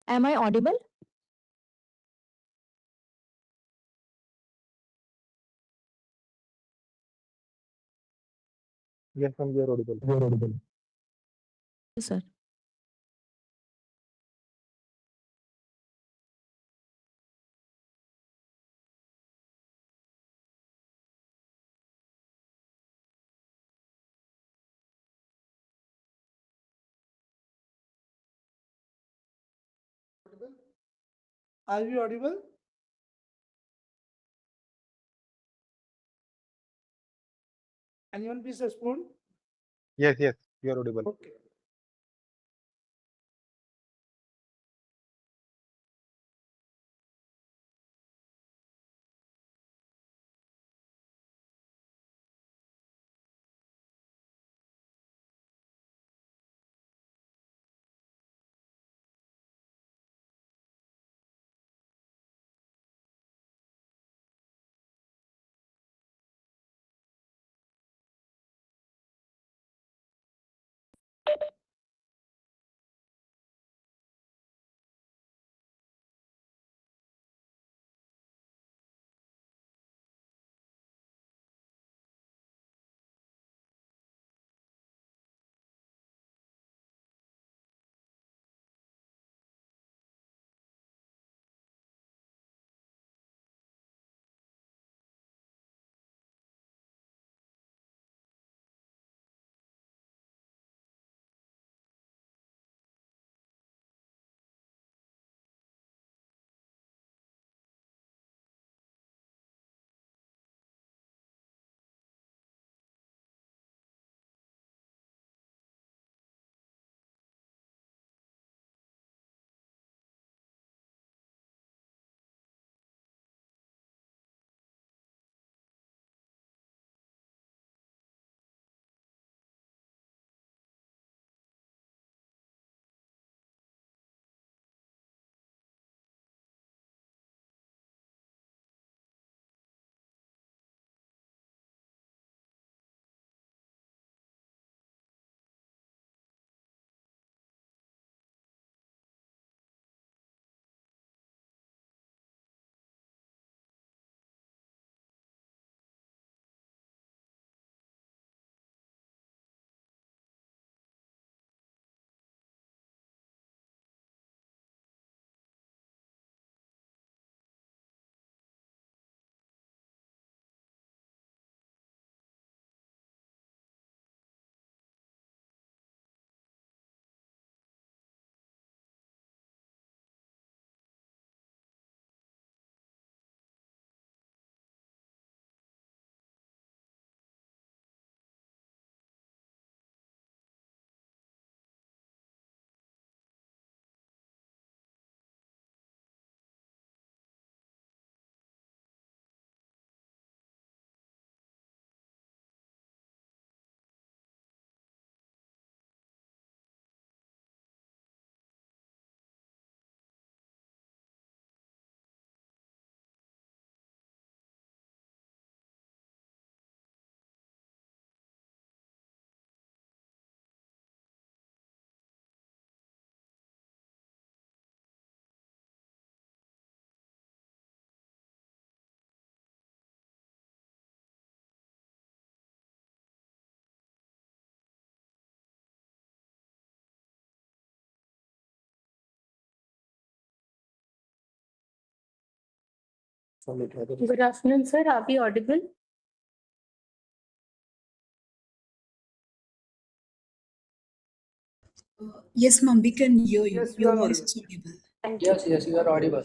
Am I audible? Yes, ma'am, you are audible. You're audible. Yes, sir. Are we audible? Anyone please respond? Yes, you are audible. Okay. Good afternoon, sir. Are we audible? Yes, ma'am, we can hear you. Yes, you Your are voice audible. is audible. Thank you. Yes, you are audible.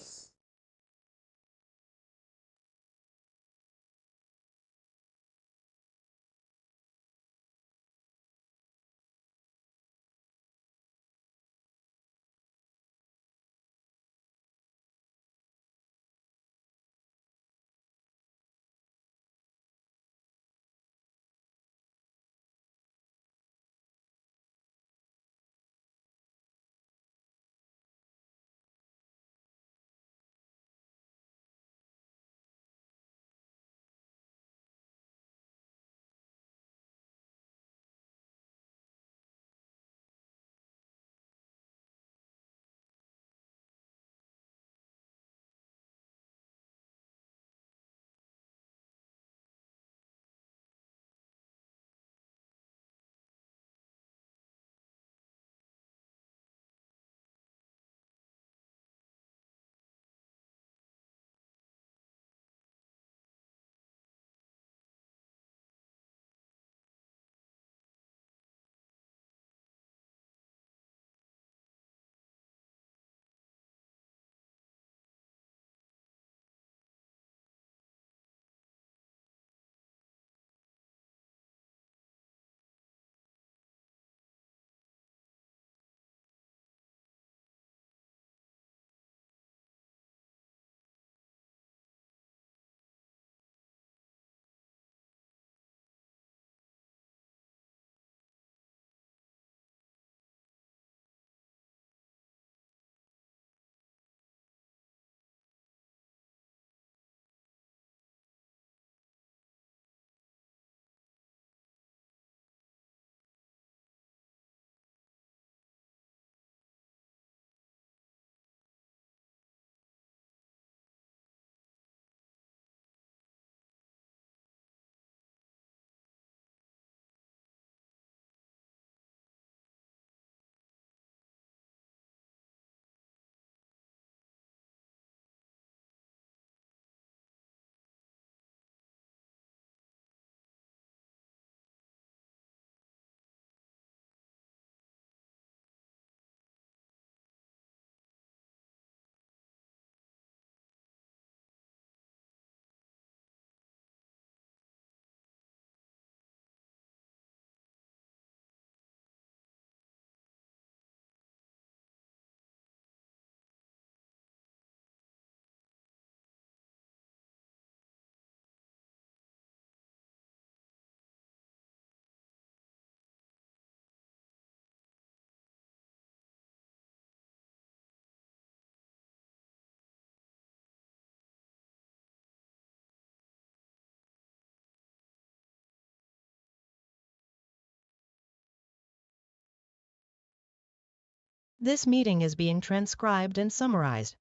This meeting is being transcribed and summarized.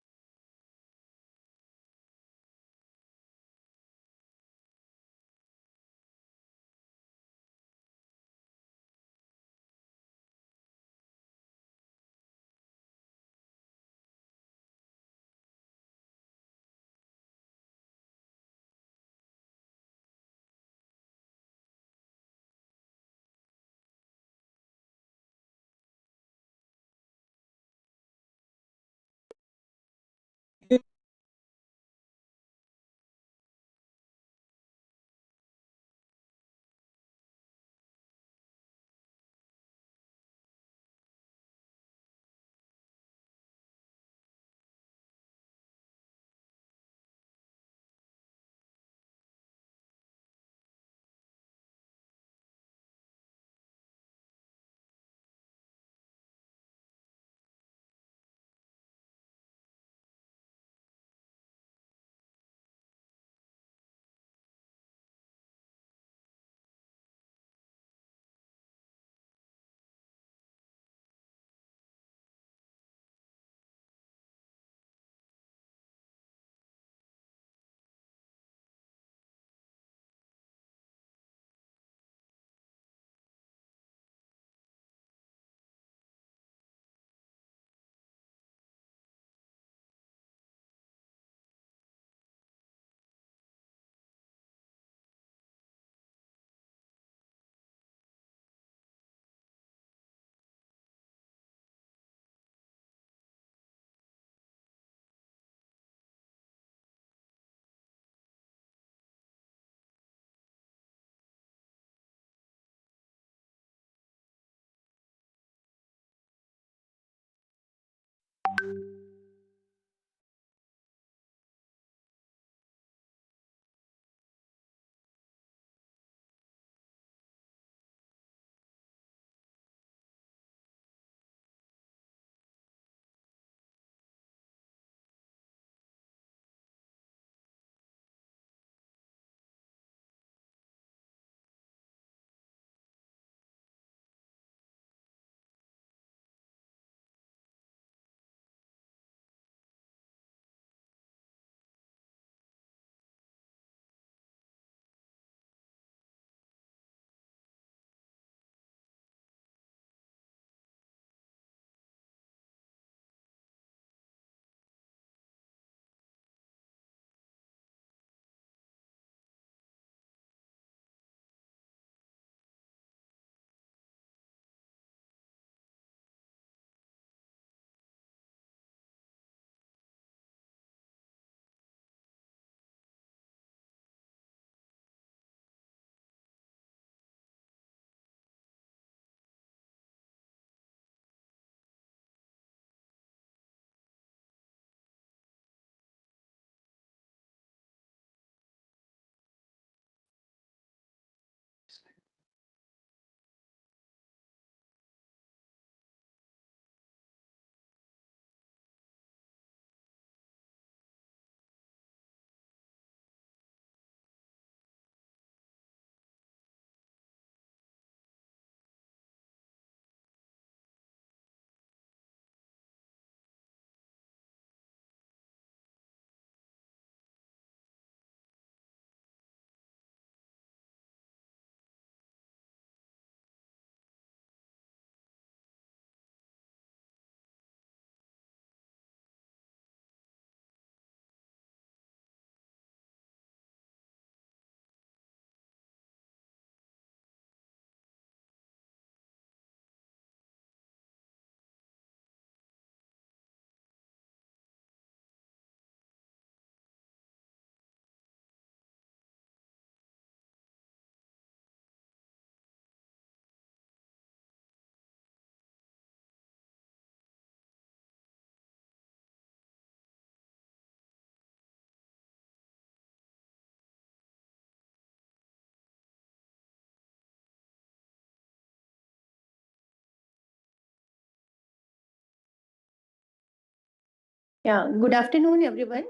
Yeah, good afternoon, everyone.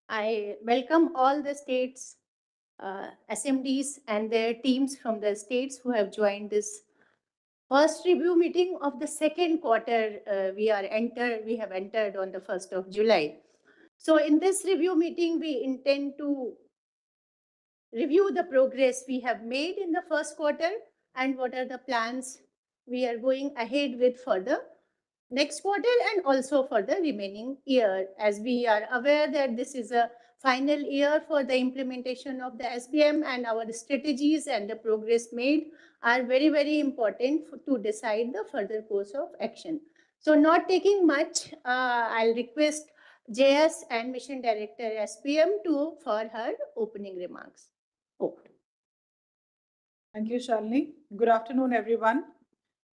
I welcome all the states, SMDs and their teams from the states who have joined this first review meeting of the second quarter. We have entered on the 1st of July. So in this review meeting, we intend to review the progress we have made in the first quarter and what are the plans we are going ahead with for the next quarter and also for the remaining year, as we are aware that this is a final year for the implementation of the SBM, and our strategies and the progress made are very, very important to decide the further course of action. So not taking much, I'll request JS and Mission Director SPM for her opening remarks. Over. Thank you, Shalini. Good afternoon, everyone.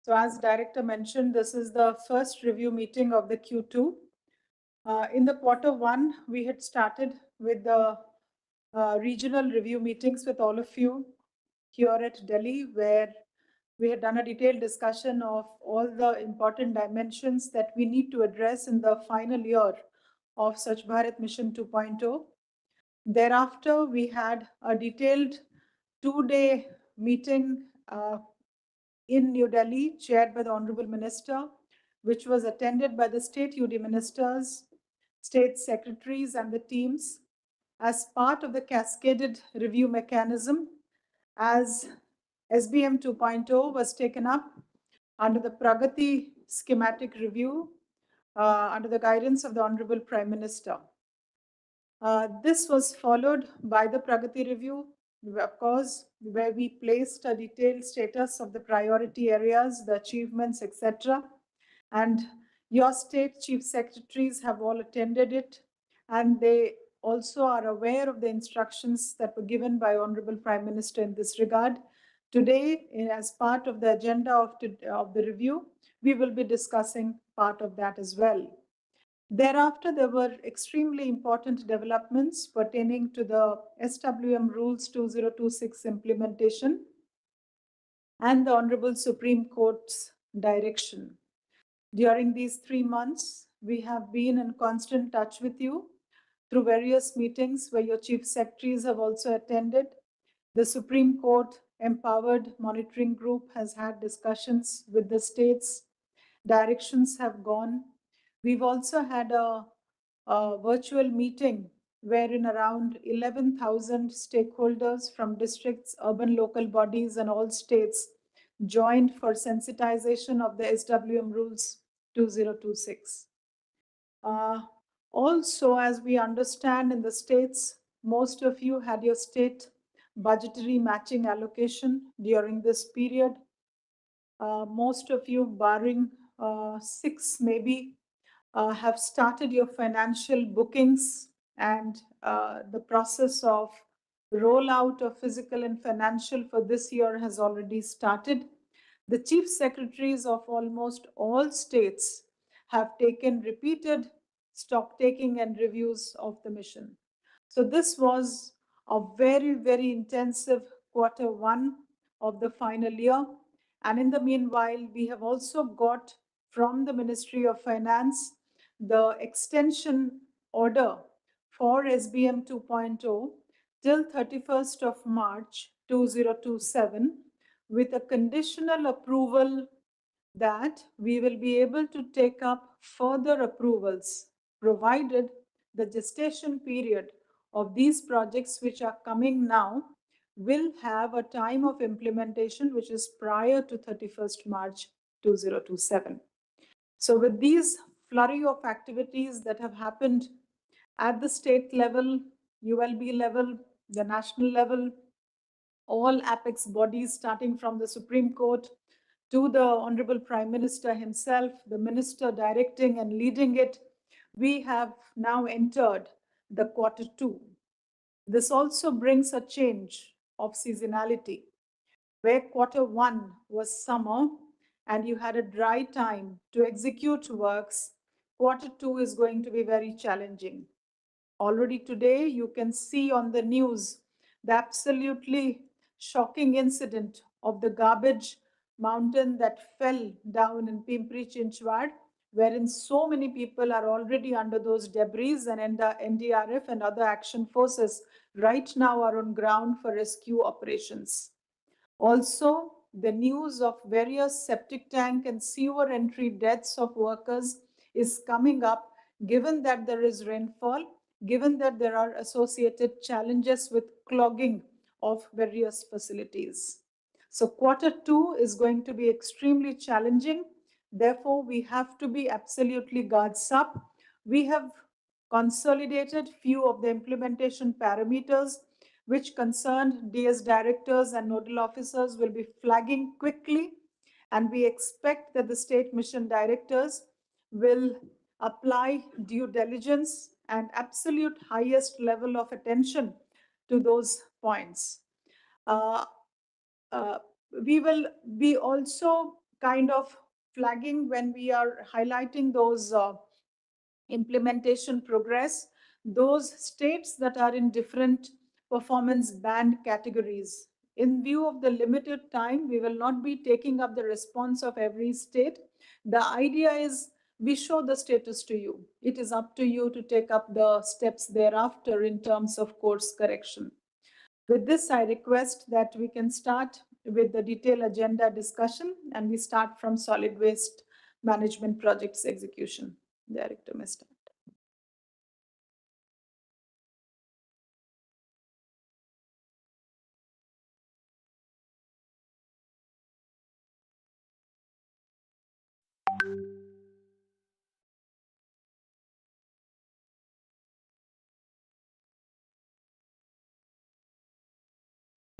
So as Director mentioned, this is the first review meeting of the Q2. In the quarter one, we had started with the regional review meetings with all of you here at Delhi, where we had done a detailed discussion of all the important dimensions that we need to address in the final year of Swachh Bharat Mission 2.0. Thereafter, we had a detailed two-day meeting in New Delhi, chaired by the Honorable Minister, which was attended by the state UD ministers, state secretaries, and the teams as part of the cascaded review mechanism as SBM 2.0 was taken up under the Pragati schematic review under the guidance of the Honorable Prime Minister. This was followed by the Pragati review, of course, where we placed a detailed status of the priority areas, the achievements, etc. And your state chief secretaries have all attended it, and they also are aware of the instructions that were given by Honorable Prime Minister in this regard. Today, as part of the agenda of the review, we will be discussing part of that as well. Thereafter, there were extremely important developments pertaining to the SWM Rules 2026 implementation and the Honorable Supreme Court's direction. During these 3 months, we have been in constant touch with you through various meetings where your chief secretaries have also attended. The Supreme Court Empowered Monitoring Group has had discussions with the states. Directions have gone. We've also had a virtual meeting wherein around 11,000 stakeholders from districts, urban local bodies, and all states joined for sensitization of the SWM Rules 2026. Also, as we understand in the states, most of you had your state budgetary matching allocation during this period. Most of you, barring 6 maybe, have started your financial bookings, and the process of rollout of physical and financial for this year has already started. The chief secretaries of almost all states have taken repeated stock taking and reviews of the mission. So this was a very, very intensive quarter one of the final year. And in the meanwhile, we have also got from the Ministry of Finance the extension order for SBM 2.0 till 31st of March 2027 with a conditional approval that we will be able to take up further approvals provided the gestation period of these projects which are coming now will have a time of implementation which is prior to 31st March 2027. So with these flurry of activities that have happened at the state level, ULB level, the national level, all apex bodies starting from the Supreme Court to the Honorable Prime Minister himself, the Minister directing and leading it, we have now entered the quarter two. This also brings a change of seasonality, where quarter one was summer and you had a dry time to execute works. Quarter two is going to be very challenging. Already today, you can see on the news the absolutely shocking incident of the garbage mountain that fell down in Pimpri Chinchwad, wherein so many people are already under those debris, and NDRF and other action forces right now are on ground for rescue operations. Also, the news of various septic tank and sewer entry deaths of workers is coming up, given that there is rainfall, given that there are associated challenges with clogging of various facilities. So Q2 is going to be extremely challenging. Therefore, we have to be absolutely guards up. We have consolidated few of the implementation parameters which concerned DS directors and nodal officers will be flagging quickly, and we expect that the state mission directors will apply due diligence and absolute highest level of attention to those points. We will be also kind of flagging when we are highlighting those implementation progress, those states that are in different performance band categories. In view of the limited time, we will not be taking up the response of every state. The idea is we show the status to you. It is up to you to take up the steps thereafter in terms of course correction. With this, I request that we can start with the detailed agenda discussion, and we start from solid waste management projects execution. Director may start.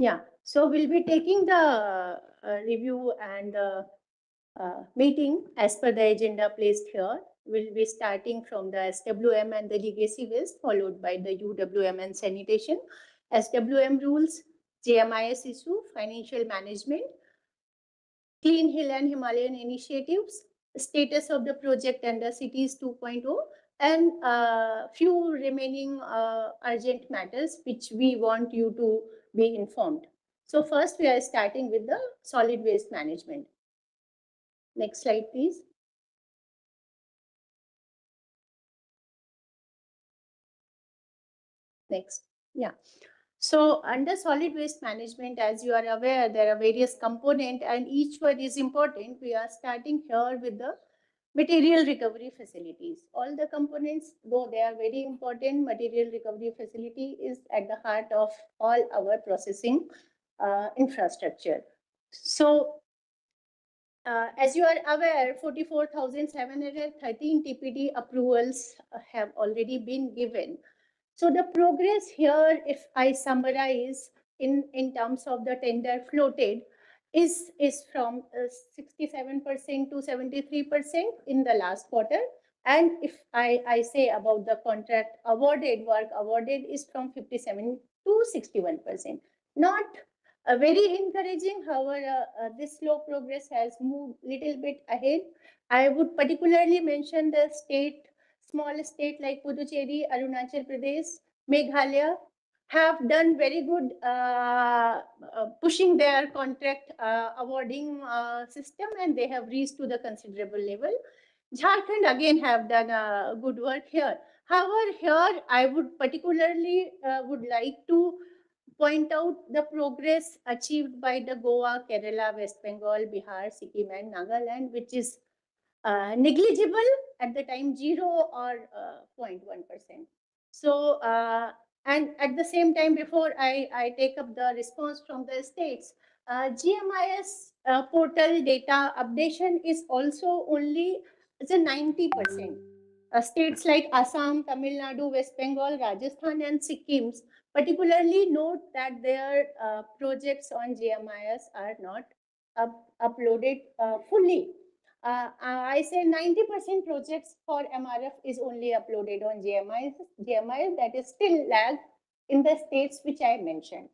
Yeah, so we'll be taking the review and meeting as per the agenda placed here. We'll be starting from the SWM and the legacy waste, followed by the UWM and sanitation. SWM rules, JMIS issue, financial management, Clean Hill and Himalayan initiatives, status of the project under Cities 2.0, and few remaining urgent matters which we want you to be informed. So first we are starting with the solid waste management. Next slide, please. Next, yeah. So under solid waste management, as you are aware, there are various components and each one is important. We are starting here with the material recovery facilities. All the components, though they are very important, material recovery facility is at the heart of all our processing infrastructure. So as you are aware, 44,713 TPD approvals have already been given. So the progress here, if I summarize in terms of the tender floated, is from 67% to 73% in the last quarter. And if I say about the contract awarded, work awarded is from 57 to 61%. Not very encouraging, however, this slow progress has moved little bit ahead. I would particularly mention the small state like Puducherry, Arunachal Pradesh, Meghalaya have done very good pushing their contract awarding system, and they have reached to the considerable level. Jharkhand again have done good work here. However, here I would particularly would like to point out the progress achieved by the Goa, Kerala, West Bengal, Bihar, Sikkim, and Nagaland, which is negligible at the time, 0 or 0.1%. So, and at the same time, before I take up the response from the states, GMIS portal data updation is also only 90%. States like Assam, Tamil Nadu, West Bengal, Rajasthan, and Sikkim particularly note that their projects on GMIS are not uploaded fully. I say 90% projects for MRF is only uploaded on GMIS that is still lagged in the states which I mentioned.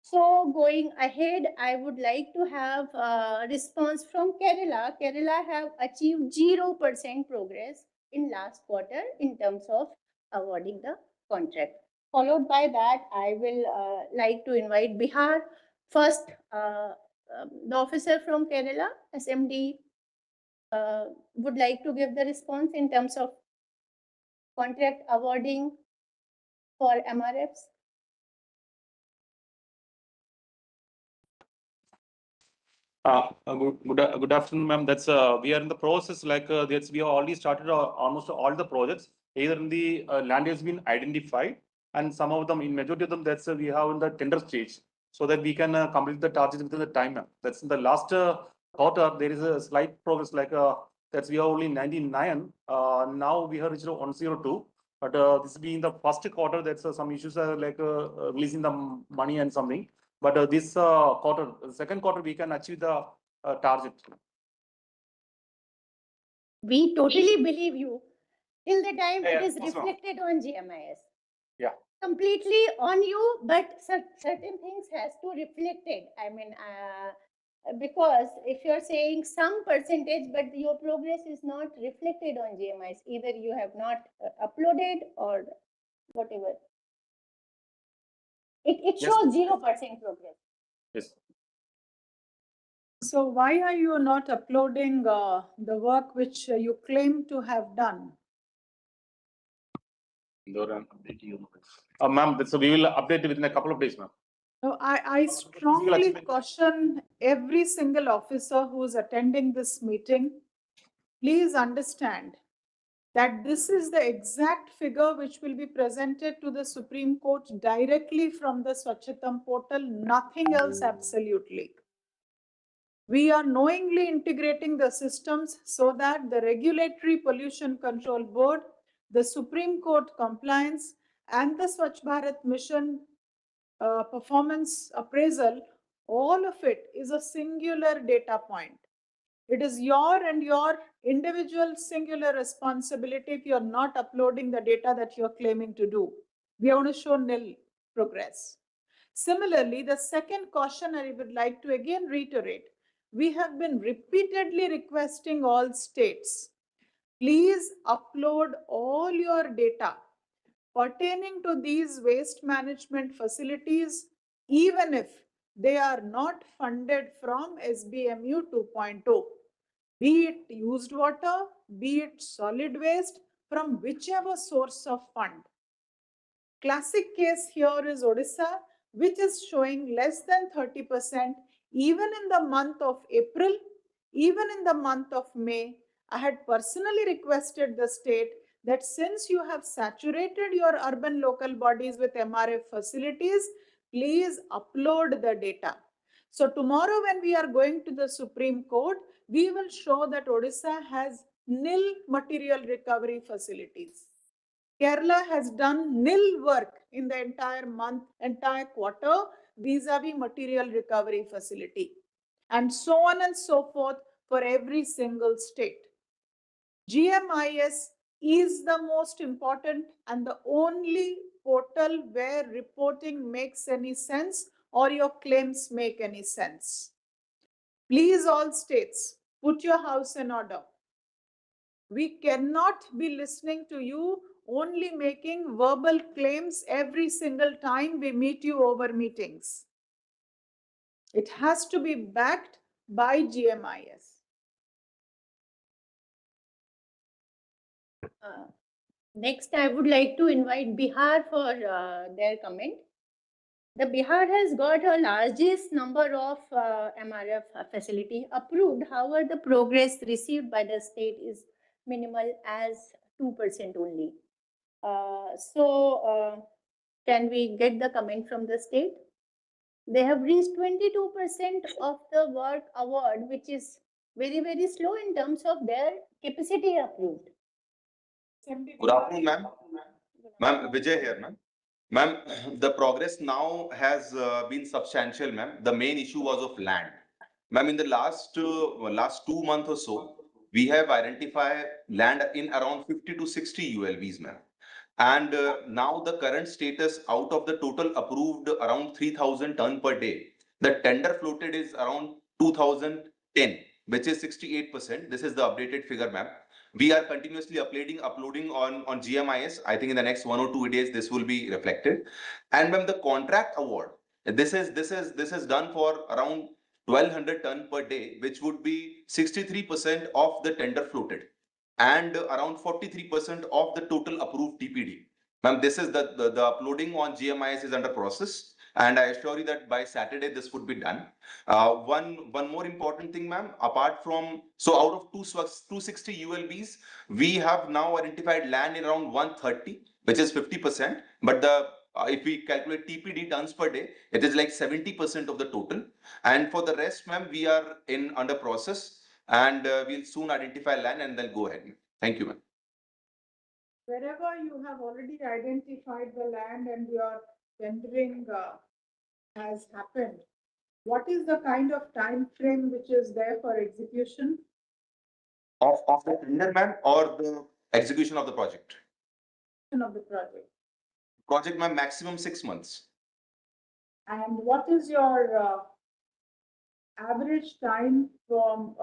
So going ahead, I would like to have a response from Kerala. Kerala have achieved 0% progress in last quarter in terms of awarding the contract. Followed by that, I will like to invite Bihar. First, the officer from Kerala, SMD, would like to give the response in terms of contract awarding for MRFs. Good afternoon, ma'am. We are in the process we have already started almost all the projects. Either in the land has been identified, and some of them, in majority of them, we have in the tender stage, so that we can complete the targets within the time, ma'am. That's in the last quarter. There is a slight progress, we are only 99. Now we have reached 102. But this being the first quarter, some issues are releasing the money and something. But this quarter, second quarter, we can achieve the target. We totally believe you till the time Yeah, it is yes, ma'am. reflected on GMIS. Yeah. Completely on you, but certain things has to reflect it. I mean, because if you're saying some percentage, but your progress is not reflected on GMIS, either you have not uploaded or whatever. It Yes. shows 0% progress. Yes. So why are you not uploading the work which you claim to have done? Ma'am, so we will update within a couple of days, ma'am. No, I strongly achievement. caution every single officer who is attending this meeting, please understand that this is the exact figure which will be presented to the Supreme Court directly from the Swachhatam portal, nothing else absolutely. We are knowingly integrating the systems so that the Regulatory Pollution Control Board, the Supreme Court compliance, and the Swachh Bharat mission performance appraisal, all of it is a singular data point. It is your and your individual singular responsibility if you're not uploading the data that you're claiming to do. We are going to show nil progress. Similarly, the second caution I would like to again reiterate, we have been repeatedly requesting all states, please upload all your data pertaining to these waste management facilities, even if they are not funded from SBMU 2.0, be it used water, be it solid waste, from whichever source of fund. Classic case here is Odisha, which is showing less than 30%, even in the month of April, even in the month of May. I had personally requested the state that since you have saturated your urban local bodies with MRF facilities, please upload the data. So tomorrow when we are going to the Supreme Court, we will show that Odisha has nil material recovery facilities. Kerala has done nil work in the entire month, entire quarter vis-a-vis material recovery facility, and so on and so forth for every single state. GMIS is the most important and the only portal where reporting makes any sense or your claims make any sense. Please, all states, put your house in order. We cannot be listening to you only making verbal claims every single time we meet you over meetings. It has to be backed by GMIS. Next, I would like to invite Bihar for their comment. The Bihar has got a largest number of MRF facility approved. However, the progress received by the state is minimal as 2% only. Can we get the comment from the state? They have reached 22% of the work award, which is very, very slow in terms of their capacity approved. Good afternoon, ma'am. Ma'am, Vijay here, ma'am. Ma'am, the progress now has been substantial, ma'am. The main issue was of land. Ma'am, in the last 2 months or so, we have identified land in around 50 to 60 ULVs, ma'am. And now the current status out of the total approved around 3,000 ton per day, the tender floated is around 2,010, which is 68%. This is the updated figure, ma'am. We are continuously uploading on GMIS. I think in the next 1 or 2 days, this will be reflected. And ma'am, the contract award, this is done for around 1,200 ton per day, which would be 63% of the tender floated and around 43% of the total approved TPD. Ma'am, this is the uploading on GMIS is under process. and I assure you that by Saturday this would be done. One more important thing, ma'am, apart from, so out of 260 ULBs, we have now identified land in around 130, which is 50%. But if we calculate TPD tons per day, it is like 70% of the total. And for the rest, ma'am, we are under process, and we'll soon identify land and then go ahead. Thank you, ma'am. Wherever you have already identified the land and your tendering has happened, what is the kind of time frame which is there for execution? Of the tender, ma'am, or the execution of the project? Of the project. Project, ma'am, maximum 6 months. And what is your average time from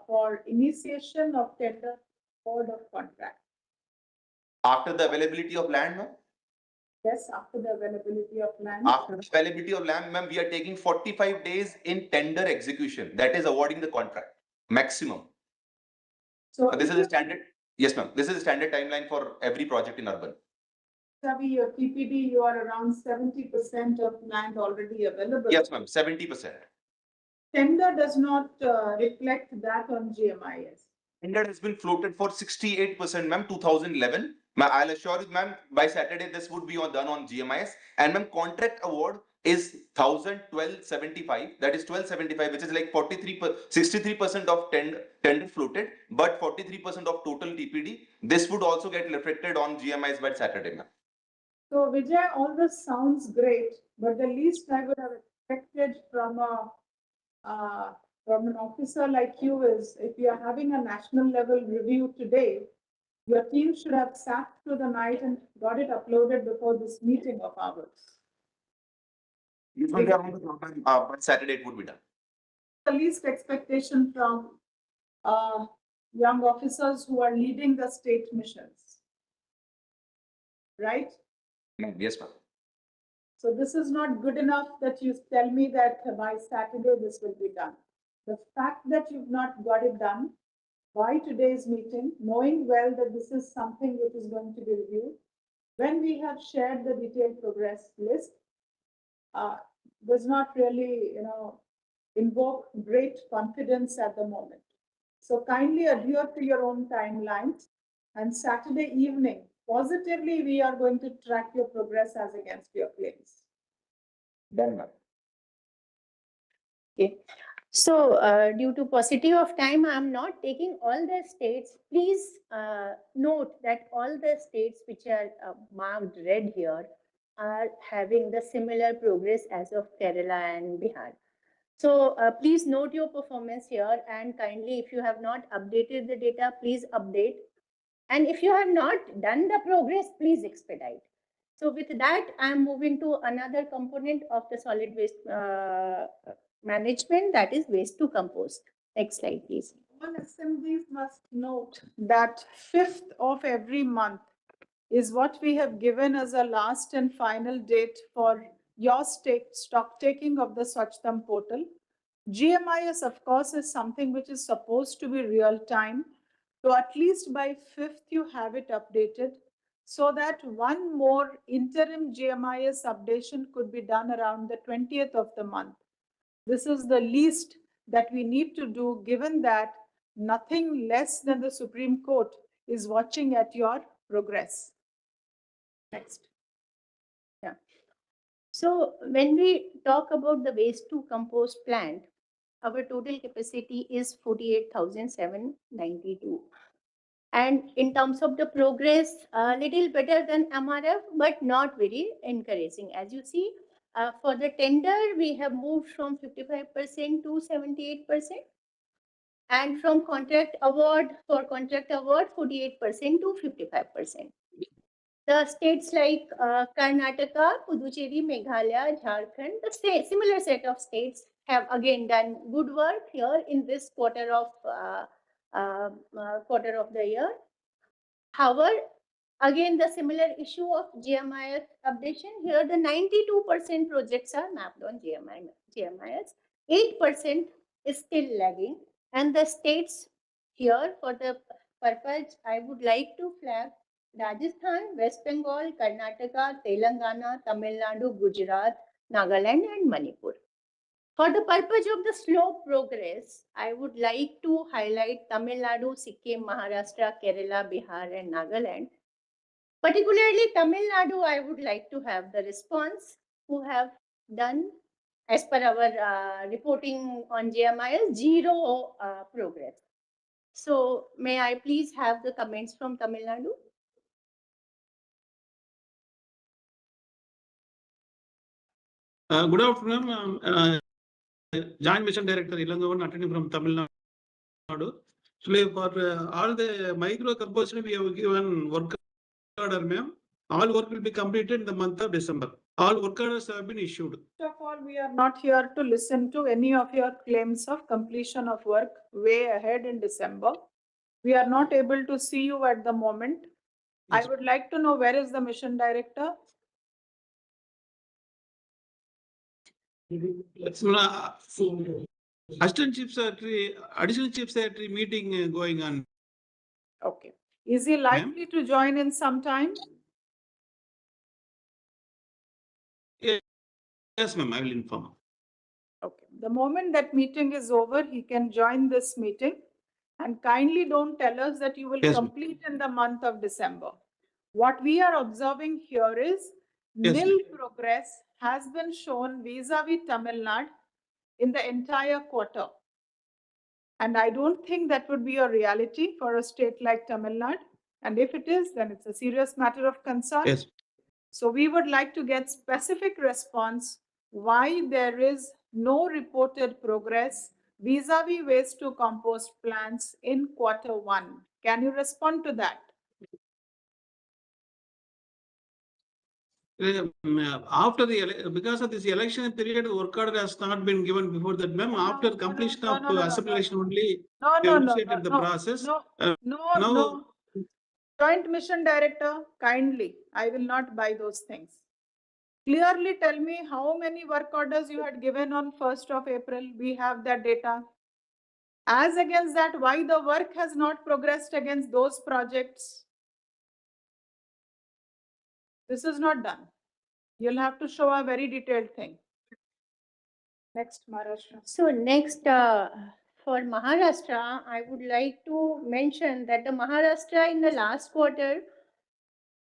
for initiation of tender award of contract? After the availability of land, ma'am? Yes, after the availability of land. After the availability of land, ma'am, we are taking 45 days in tender execution. That is awarding the contract, maximum. So This is a standard. Yes, ma'am. This is a standard timeline for every project in urban. Your TPD, you are around 70% of land already available. Yes, ma'am. 70%. Tender does not reflect that on GMIS. Tender has been floated for 68%, ma'am, 2011. I'll assure you, ma'am, by Saturday this would be done on GMIS. And ma'am, contract award is 1,1275. That is 1275, which is like 63% of tender floated, but 43% of total TPD. This would also get reflected on GMIS by Saturday, ma'am. So Vijay, all this sounds great, but the least I would have expected from an officer like you is, if you are having a national level review today, your team should have sat through the night and got it uploaded before this meeting of ours. Usually around the program, but Saturday it would be done. The least expectation from young officers who are leading the state missions, right? Yes, ma'am. So this is not good enough that you tell me that by Saturday this will be done. The fact that you've not got it done by today's meeting, knowing well that this is something which is going to be reviewed, when we have shared the detailed progress list, does not really, invoke great confidence at the moment. So kindly adhere to your own timelines, and Saturday evening, positively, we are going to track your progress as against your claims. Done, ma'am. Okay. So due to paucity of time, I'm not taking all the states. Please note that all the states which are marked red here are having the similar progress as of Kerala and Bihar. So please note your performance here, and kindly, if you have not updated the data, please update. And if you have not done the progress, please expedite. So with that, I'm moving to another component of the solid waste management, that is waste to compost. Next slide, please. All SMDs must note that 5th of every month is what we have given as a last and final date for your stock taking of the Swachh portal. GMIS, of course, is something which is supposed to be real time. So at least by 5th, you have it updated so that one more interim GMIS updation could be done around the 20th of the month. This is the least that we need to do, given that nothing less than the Supreme Court is watching at your progress. Next. Yeah. So when we talk about the waste to compost plant, our total capacity is 48,792. And in terms of the progress, a little better than MRF, but not very encouraging. As you see, for the tender, we have moved from 55% to 78%. And from contract award, 48% to 55%. The states like Karnataka, Puducherry, Meghalaya, Jharkhand, the similar set of states have again done good work here in this quarter of the year. However, again, the similar issue of GMIS updation here, the 92% projects are mapped on GMIS, 8% is still lagging, and the states here for the purpose, I would like to flag Rajasthan, West Bengal, Karnataka, Telangana, Tamil Nadu, Gujarat, Nagaland and Manipur. For the purpose of the slow progress, I would like to highlight Tamil Nadu, Sikkim, Maharashtra, Kerala, Bihar, and Nagaland. Particularly Tamil Nadu, I would like to have the response who have done, as per our reporting on JMIL, zero progress. So may I please have the comments from Tamil Nadu? Good afternoon, Joint Mission Director Ilangavan attending from Tamil Nadu. Actually, for all the micro composition, we have given work order, ma'am. All work will be completed in the month of December. All work orders have been issued. First of all, we are not here to listen to any of your claims of completion of work way ahead in December. We are not able to see you at the moment. I Yes. would like to know where is the mission director? Assistant Chief Secretary, Additional Chief Secretary meeting going on. Okay. Is he likely to join in some time? Yes, ma'am, I will inform. Okay. The moment that meeting is over, he can join this meeting. And kindly don't tell us that you will Yes, ma'am. complete in the month of December. What we are observing here is Yes, nil ma'am. progress has been shown vis-a-vis Tamil Nadu in the entire quarter. And I don't think that would be a reality for a state like Tamil Nadu. And if it is, then it's a serious matter of concern. Yes. So we would like to get specific response why there is no reported progress vis-a-vis waste to compost plants in Q1. Can you respond to that? After because of this election period, work order has not been given before that, ma'am. After completion of assembly election only, we have initiated the process. No. Joint Mission Director, kindly, I will not buy those things. Clearly tell me how many work orders you had given on 1st of April. We have that data. As against that, why the work has not progressed against those projects? This is not done. You'll have to show a very detailed thing. Next, Maharashtra. So next, for Maharashtra, I would like to mention that the Maharashtra in the last quarter,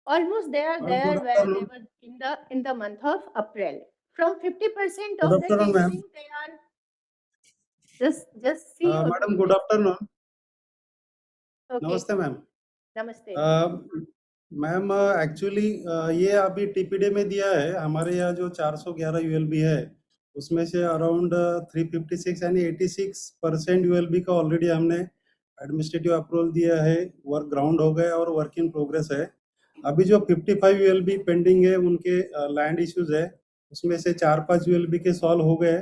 almost they are there where they were in the month of April. From 50% of the tendering, they are just see. Madam, good afternoon. Okay. नमस्ते ma'am. Namaste. Ma'am actually ये अभी TPD में दिया है. हमारे यहाँ जो 411 ULB है उसमें से अराउंड 356 यानी 86% यूएलबी का ऑलरेडी हमने एडमिनिस्ट्रेटिव अप्रूवल दिया है. वर्क ग्राउंड हो गया और वर्क इन प्रोग्रेस है. अभी जो 55 यूएलबी पेंडिंग है उनके लैंड इश्यूज है. उसमें से 4-5 यूएलबी के सॉल्व हो गए.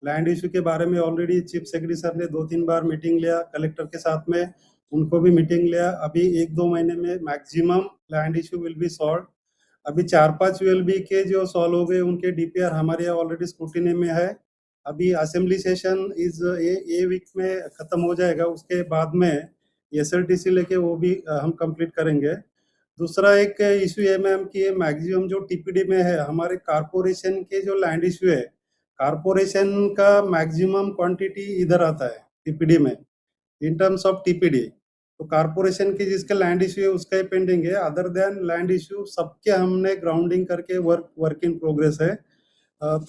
लैंड इशू के बारे में ऑलरेडी चीफ सेक्रेटरी सर ने 2-3 बार मीटिंग लिया. कलेक्टर के साथ में उनको भी मीटिंग लिया. अभी 1-2 महीने में maximum land issue will be solve. अभी 4-5 यूएलबी के जो सॉल्व हो गए उनके डीपीआर हमारे यहाँ ऑलरेडी स्क्रूटिनी में है. अभी असेंबली सेशन इस ये वीक में खत्म हो जाएगा. उसके बाद में एसएलटीसी लेके वो भी हम कंप्लीट करेंगे. दूसरा एक इशू है मैम कि मैक्सिमम जो टीपीडी में है हमारे कारपोरेशन के जो लैंड इशू है, कारपोरेशन का मैक्सिमम क्वांटिटी इधर आता है टीपीडी में इन टर्म्स ऑफ टीपीडी. तो कारपोरेशन के जिसका लैंड इशू है उसका ही पेंडिंग है. अदर देन लैंड इशू सबके हमने ग्राउंडिंग करके वर्क इन प्रोग्रेस है.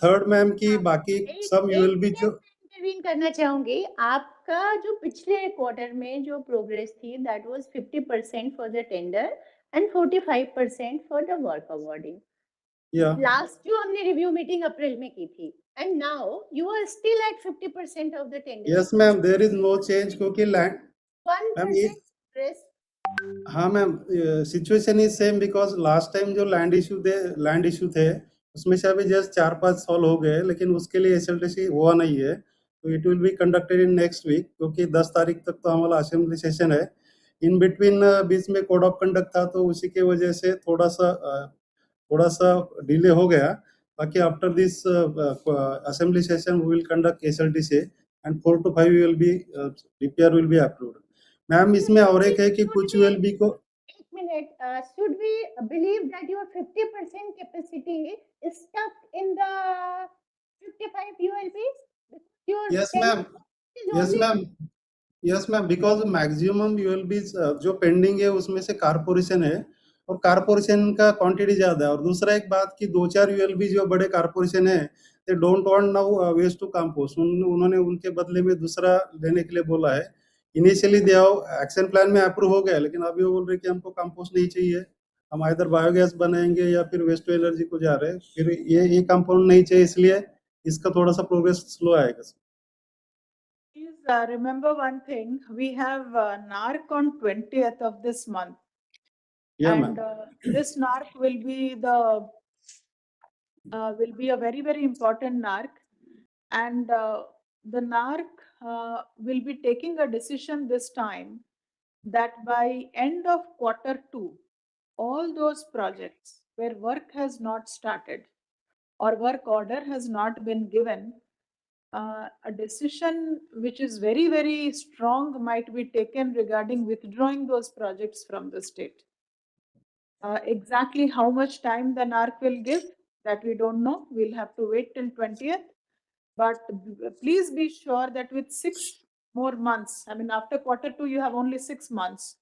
थर्ड मैम की बाकी सब यूएलबी जो इंटरवीन करना चाहूंगी. आपका जो पिछले क्वार्टर में जो प्रोग्रेस थी that was 50% for the tender and 45% for the work awarding. Last जो हमने रिव्यू मीटिंग अप्रैल में की थी and now you are still at 50% of the tender. Yes ma'am, there is no change क्योंकि लैंड 1% progress. हाँ ma'am, situation is same because last time जो land issue थे उसमें से अभी जस्ट 4-5 सॉल्व हो गए, लेकिन उसके लिए एसएलटीसी हुआ नहीं है. तो it will be conducted in next week क्योंकि 10 तारीख तक तो हमारा असेंबली सेशन है. इन बिटवीन बीच में कोड ऑफ कंडक्ट था तो उसी की वजह से थोड़ा सा डिले हो गया. बाकी after this assembly session we will conduct SLTC and 4 to 5 will be DPR will be approved. Ma'am इसमें और एक है कि कुछ यूएलबी को एक minute, should we believe that your 50% capacity is stuck in the 55 ULPs? Your Yes, tender ma'am. is Yes, only ma'am. Yes ma'am, because maximum ULB जो pending है उसमें से कारपोरेशन है, और कारपोरेशन का क्वांटिटी ज्यादा है। और दूसरा एक बात कि 2-4 यूएलबी जो बड़े कारपोरेशन है, they don't want now waste to compost, उन्होंने उनके बदले में दूसरा लेने के लिए बोला है। इनिशियली दे एक्शन प्लान में अप्रूव हो गया, लेकिन अभी वो बोल रहे कि हमको कंपोस्ट नहीं चाहिए, हम इधर बायोगैस बनाएंगे या फिर वेस्ट टू एनर्जी को जा रहे हैं, फिर ये कंपाउंड नहीं चाहिए, इसलिए इसका थोड़ा सा प्रोग्रेस स्लो आएगा। Please remember one thing, we have NARC on 20th of this month. Yeah, And ma'am. this NARC will be a very, very important NARC. And the NARC will be taking a decision this time that by end of Q2, all those projects where work has not started or work order has not been given, a decision which is very, very strong might be taken regarding withdrawing those projects from the state. Exactly how much time the NARC will give, that we don't know. We'll have to wait till 20th. But please be sure that with 6 more months, I mean, after Q2, you have only 6 months.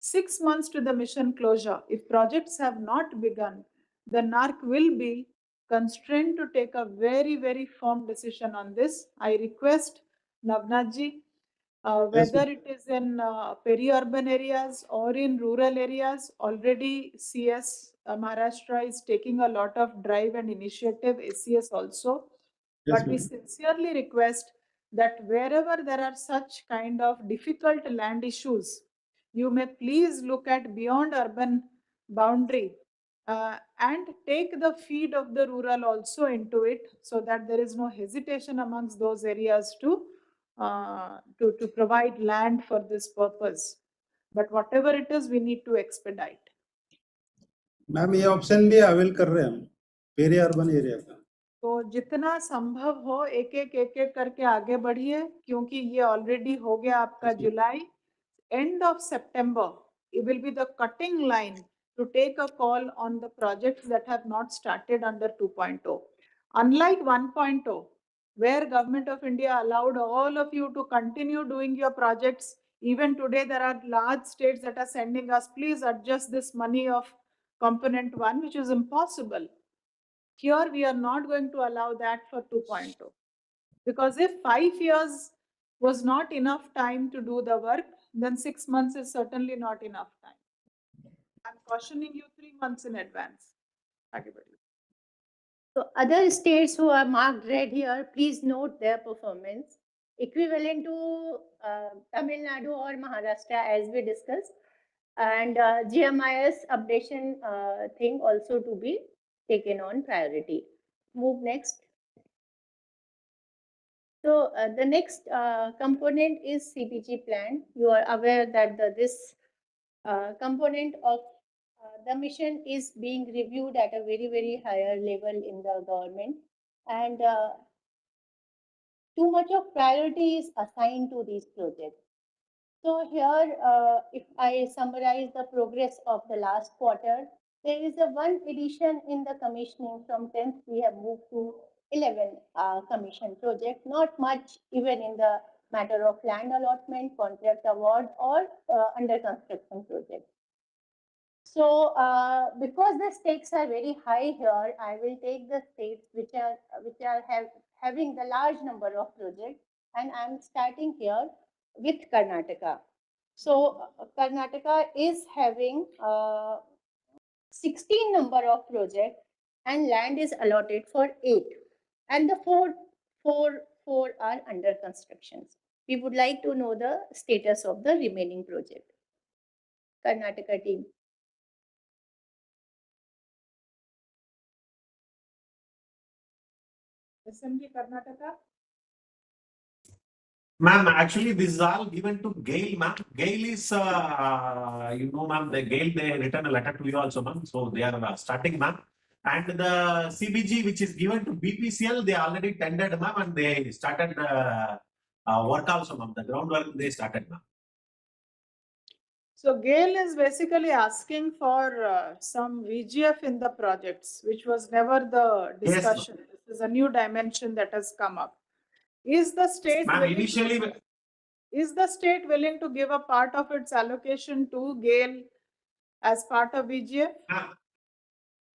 6 months to the mission closure. If projects have not begun, the NARC will be constrained to take a very, very firm decision on this. I request Navnathji, whether it is in peri-urban areas or in rural areas, already CS Maharashtra is taking a lot of drive and initiative, ACS also. Yes, But we ma'am. sincerely request that wherever there are such kind of difficult land issues, you may please look at beyond urban boundary and take the feed of the rural also into it, so that there is no hesitation amongst those areas to provide land for this purpose. But whatever it is, we need to expedite. Ma'am ये option भी avail कर रहे हैं हम peri urban area का। तो जितना संभव हो एक एक करके आगे बढ़िए, क्योंकि ये ऑलरेडी हो गया आपका जुलाई। End of September, it will be the cutting line to take a call on the projects that have not started under 2.0. Unlike 1.0, where Government of India allowed all of you to continue doing your projects, even today there are large states that are sending us, please adjust this money of component 1, which is impossible. Here we are not going to allow that for 2.0. Because if 5 years was not enough time to do the work, then 6 months is certainly not enough time. I'm cautioning you 3 months in advance. So other states who are marked red here, please note their performance. Equivalent to Tamil Nadu or Maharashtra, as we discussed. And GMIS updation thing also to be taken on priority. Move next. So the next component is CBG plan. You are aware that this component of the mission is being reviewed at a very, very higher level in the government, and too much of priority is assigned to these projects. So here, if I summarize the progress of the last quarter, there is a one addition in the commissioning. From 10th, we have moved to 11 commission projects, not much even in the matter of land allotment, contract award, or under construction projects. So because the stakes are very high here, I will take the states which are having the large number of projects, and I'm starting here with Karnataka. So Karnataka is having 16 number of projects, and land is allotted for 8, and the four are under construction. We would like to know the status of the remaining project. Karnataka team. SMD Karnataka. Ma'am, actually, this is all given to GAIL, ma'am. GAIL is, ma'am, they written a letter to you also, ma'am. So they are starting, ma'am. And the CBG, which is given to BPCL, they already tendered, ma'am, and they started the work also, ma'am. The groundwork they started, ma'am. So GAIL is basically asking for some VGF in the projects, which was never the Yes, ma'am. discussion. This is a new dimension that has come up. Is the state Ma'am, willing initially, is the state willing to give a part of its allocation to GAIL as part of VGF?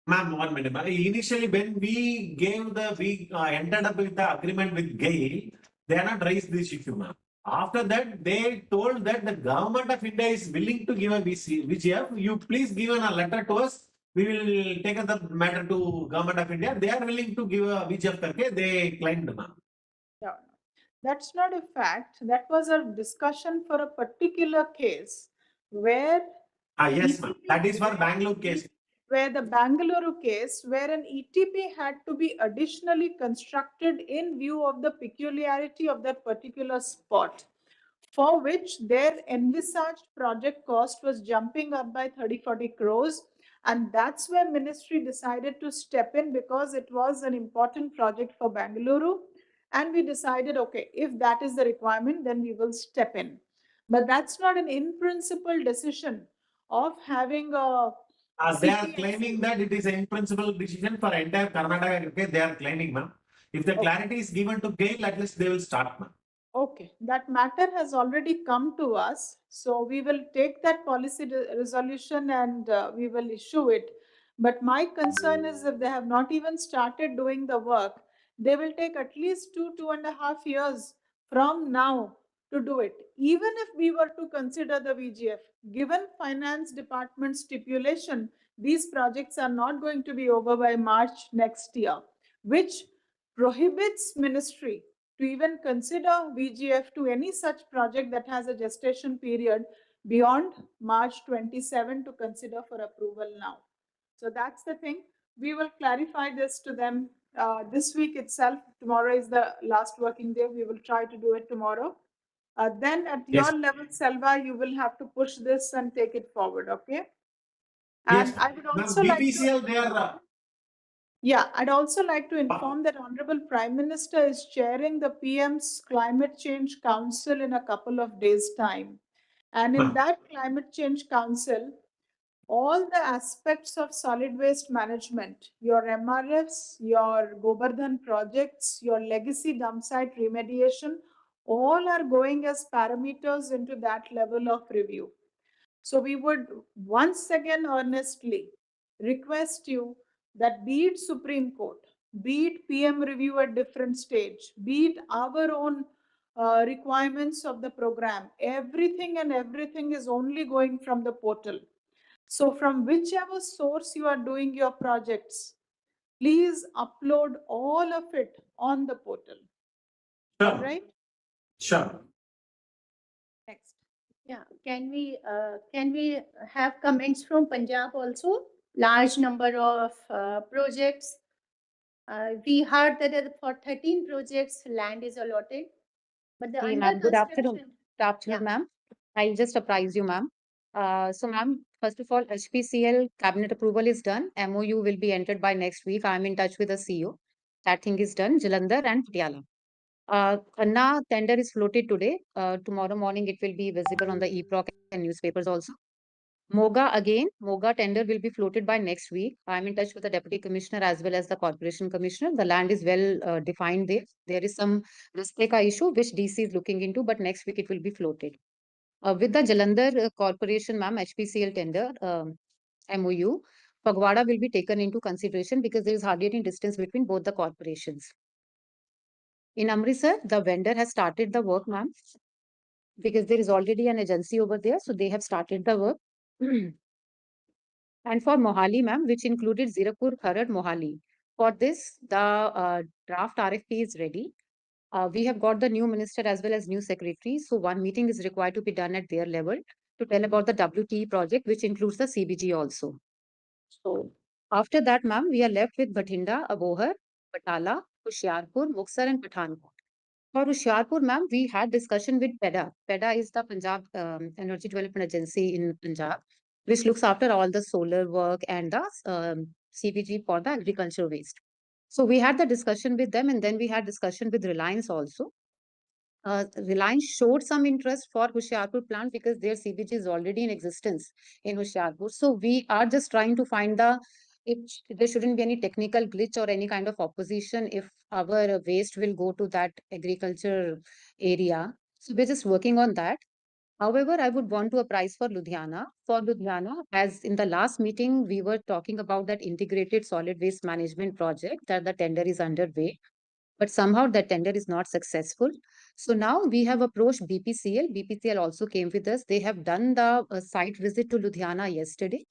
ma'am, 1 minute. Ma'am. Initially, when we entered up with the agreement with GAIL, they are not raised this issue, ma'am. After that, they told that the government of India is willing to give a VGF. You please give a letter to us. We will take the matter to government of India. They are willing to give a VGF. Karke, they claimed, ma'am. No, that's not a fact. That was a discussion for a particular case where Yes, ma'am. That is for Bangalore case. where the Bangalore case, where an ETP had to be additionally constructed in view of the peculiarity of that particular spot, for which their envisaged project cost was jumping up by 30-40 crores. And that's where ministry decided to step in because it was an important project for Bangalore. And we decided, okay, if that is the requirement, then we will step in. But that's not an in-principle decision of having a They are claiming that it is an in-principle decision for entire Karnataka. Okay, they are claiming, ma'am. If the clarity is given to GAIL, at least they will start, ma'am. Okay, that matter has already come to us. So we will take that policy resolution and we will issue it. But my concern is if they have not even started doing the work, they will take at least 2.5 years from now to do it. Even if we were to consider the VGF, given finance department stipulation, these projects are not going to be over by March next year, which prohibits ministry to even consider VGF to any such project that has a gestation period beyond March 27 to consider for approval now. So that's the thing. We will clarify this to them this week itself. Tomorrow is the last working day. We will try to do it tomorrow. Then at Yes. your level, Selva, you will have to push this and take it forward, okay? Yes, And I would ma'am. also like to BPCL, they are. yeah, I'd also like to inform that Honorable Prime Minister is chairing the PM's Climate Change Council in a couple of days' time. And in that Climate Change Council, all the aspects of solid waste management, your MRFs, your Govardhan projects, your legacy dump site remediation, all are going as parameters into that level of review. So we would once again earnestly request you that be it Supreme Court, be it PM review at different stage, be it our own requirements of the program, everything and everything is only going from the portal. So from whichever source you are doing your projects, please upload all of it on the portal. Sure. All right? Sure. Next. Yeah, can we have comments from Punjab also? Large number of projects. We heard that for 13 projects, land is allotted. But the Hey, under ma'am. Good afternoon. construction. Good afternoon, Yeah. ma'am. I'll just apprise you, ma'am. So, ma'am, first of all, HPCL cabinet approval is done. MOU will be entered by next week. I'm in touch with the CEO. That thing is done. Jalandhar and Patiala. Anna tender is floated today. Tomorrow morning it will be visible on the e-proc and newspapers also. Moga tender will be floated by next week. I'm in touch with the deputy commissioner as well as the corporation commissioner. The land is well defined there. There is some Rasteka issue which DC is looking into, but next week it will be floated. With the Jalandhar corporation, ma'am, HPCL tender MOU, Pagwada will be taken into consideration because there is hardly any distance between both the corporations. In Amritsar, the vendor has started the work, ma'am, because there is already an agency over there, so they have started the work. And for Mohali, ma'am, which included Zirapur, Kharad, Mohali. For this, the draft RFP is ready. We have got the new minister as well as new secretary. So one meeting is required to be done at their level to tell about the WTE project, which includes the CBG also. So after that, ma'am, we are left with Bathinda, Abohar, Batala, Hoshiarpur, Muxar and Pathankot. For Hoshiarpur, ma'am, we had discussion with PEDA. PEDA is the Punjab Energy Development Agency in Punjab, which looks after all the solar work and the CBG for the agriculture waste. So we had the discussion with them and then we had discussion with Reliance also. Reliance showed some interest for Hoshiarpur plant because their CBG is already in existence in Hoshiarpur. So we are just trying to find if there shouldn't be any technical glitch or any kind of opposition if our waste will go to that agriculture area. So we're just working on that. However, I would want to apprise for Ludhiana. For Ludhiana, as in the last meeting, we were talking about that integrated solid waste management project that the tender is underway, but somehow that tender is not successful. So now we have approached BPCL. BPCL also came with us. They have done the site visit to Ludhiana yesterday.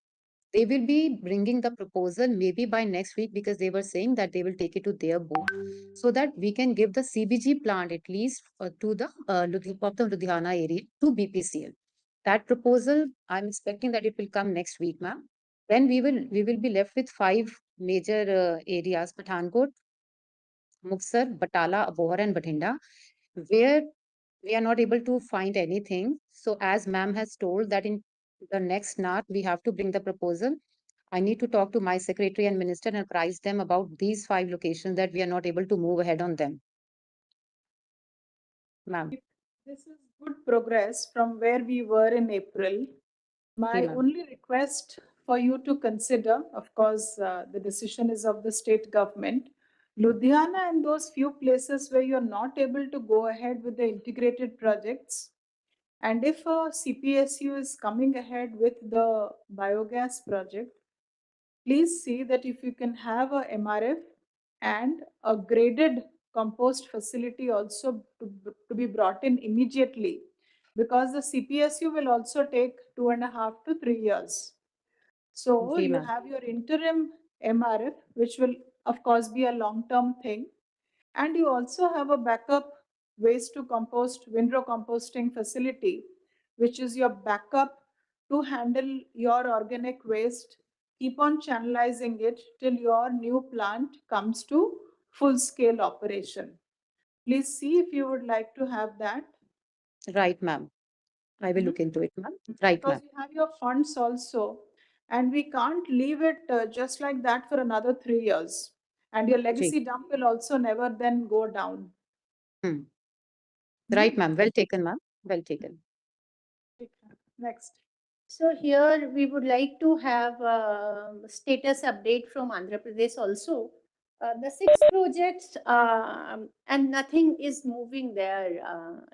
They will be bringing the proposal maybe by next week because they were saying that they will take it to their board so that we can give the CBG plant at least to the of the Ludhiana area to BPCL. That proposal, I'm expecting that it will come next week, ma'am. Then we will be left with 5 major areas: Pathankot, Muksar, Batala, Abohar, and Bathinda, where we are not able to find anything. So as ma'am has told that in the next NARC, we have to bring the proposal. I need to talk to my secretary and minister and apprise them about these 5 locations that we are not able to move ahead on them. Ma'am. This is good progress from where we were in April. My ma'am. only request for you to consider, of course, the decision is of the state government. Ludhiana and those few places where you're not able to go ahead with the integrated projects, and if a CPSU is coming ahead with the biogas project, please see that if you can have a MRF and a graded compost facility also to be brought in immediately, because the CPSU will also take 2.5 to 3 years. So Okay, you ma'am. have your interim MRF, which will of course be a long-term thing. And you also have a backup waste to compost, windrow composting facility, which is your backup to handle your organic waste, keep on channelizing it till your new plant comes to full scale operation. Please see if you would like to have that. Right, ma'am. I will look into it, ma'am. Right, Because ma'am. you have your funds also, and we can't leave it just like that for another 3 years. And your legacy dump will also never then go down. Right, ma'am. Well taken, ma'am. Well taken. Next. So here we would like to have a status update from Andhra Pradesh also. The 6 projects and nothing is moving there.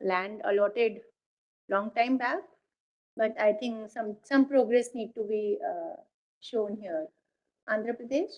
Land allotted long time back, but I think some progress need to be shown here. Andhra Pradesh.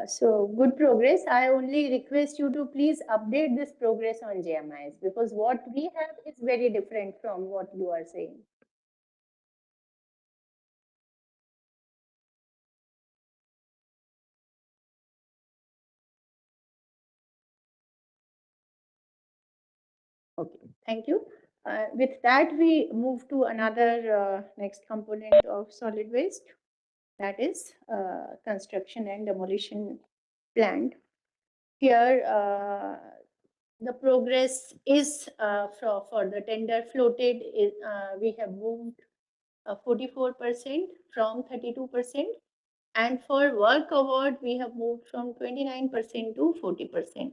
So good progress. I only request you to please update this progress on JMIs because what we have is very different from what you are saying. Okay, thank you. With that, we move to another next component of solid waste, that is construction and demolition plant. Here, the progress is for the tender floated, we have moved 44% from 32%. And for work award, we have moved from 29% to 40%.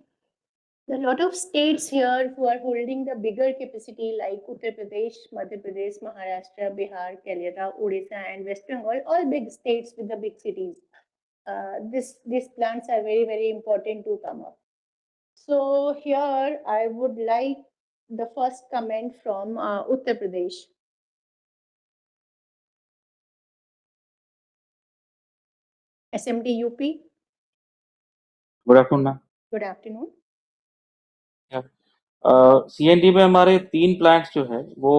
There are a lot of states here who are holding the bigger capacity like Uttar Pradesh, Madhya Pradesh, Maharashtra, Bihar, Kerala, Odisha, and West Bengal, all big states with the big cities. These plants are very, very important to come up. So here I would like the first comment from Uttar Pradesh. SMD UP. Good afternoon, ma'am. Good afternoon. Yeah. CND में हमारे 3 plants जो है वो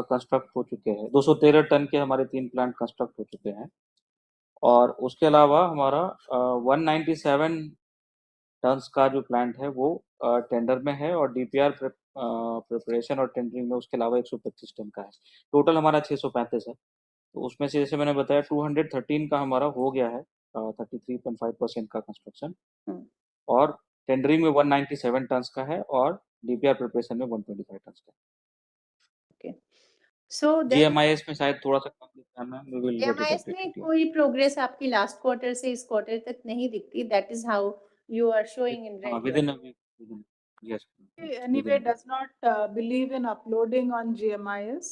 construct हो चुके हैं। 213 ton के हमारे 3 प्लांट कंस्ट्रक्ट हो चुके हैं और उसके अलावा हमारा 197 टन्स का जो प्लांट है वो टेंडर में है और डीपीआर प्रिपरेशन और टेंडरिंग में उसके अलावा 125 टन का है। टोटल हमारा 635 है। तो उसमें से जैसे मैंने बताया 213 का हमारा हो गया है 33.5% का कंस्ट्रक्शन और टेंडरिंग में 197 टन्स का है और डीपीआर प्रिपरेशन में 125 टन्स का है। So then जीएमआईएस में शायद थोड़ा सा कम दिखता है ma'am, we will get it GMIS में अपडेटेड। कोई प्रोग्रेस आपकी लास्ट क्वार्टर से इस क्वार्टर तक नहीं दिखती. That is how you are showing in red. Within a week, yes Anyway, does not believe in uploading on GMIS.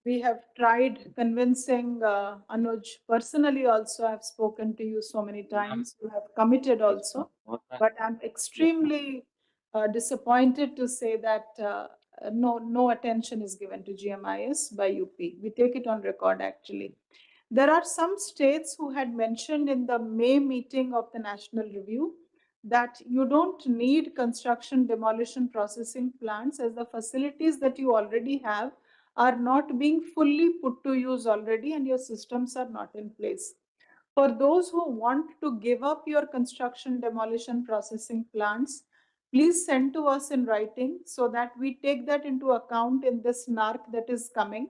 We have tried convincing Anuj personally also. I've spoken to you so many times. You have committed also. But I'm extremely disappointed to say that no attention is given to GMIS by UP. We take it on record actually. There are some states who had mentioned in the May meeting of the National Review that you don't need construction demolition processing plants as the facilities that you already have are not being fully put to use already and your systems are not in place. For those who want to give up your construction demolition processing plants, please send to us in writing so that we take that into account in this NARC that is coming.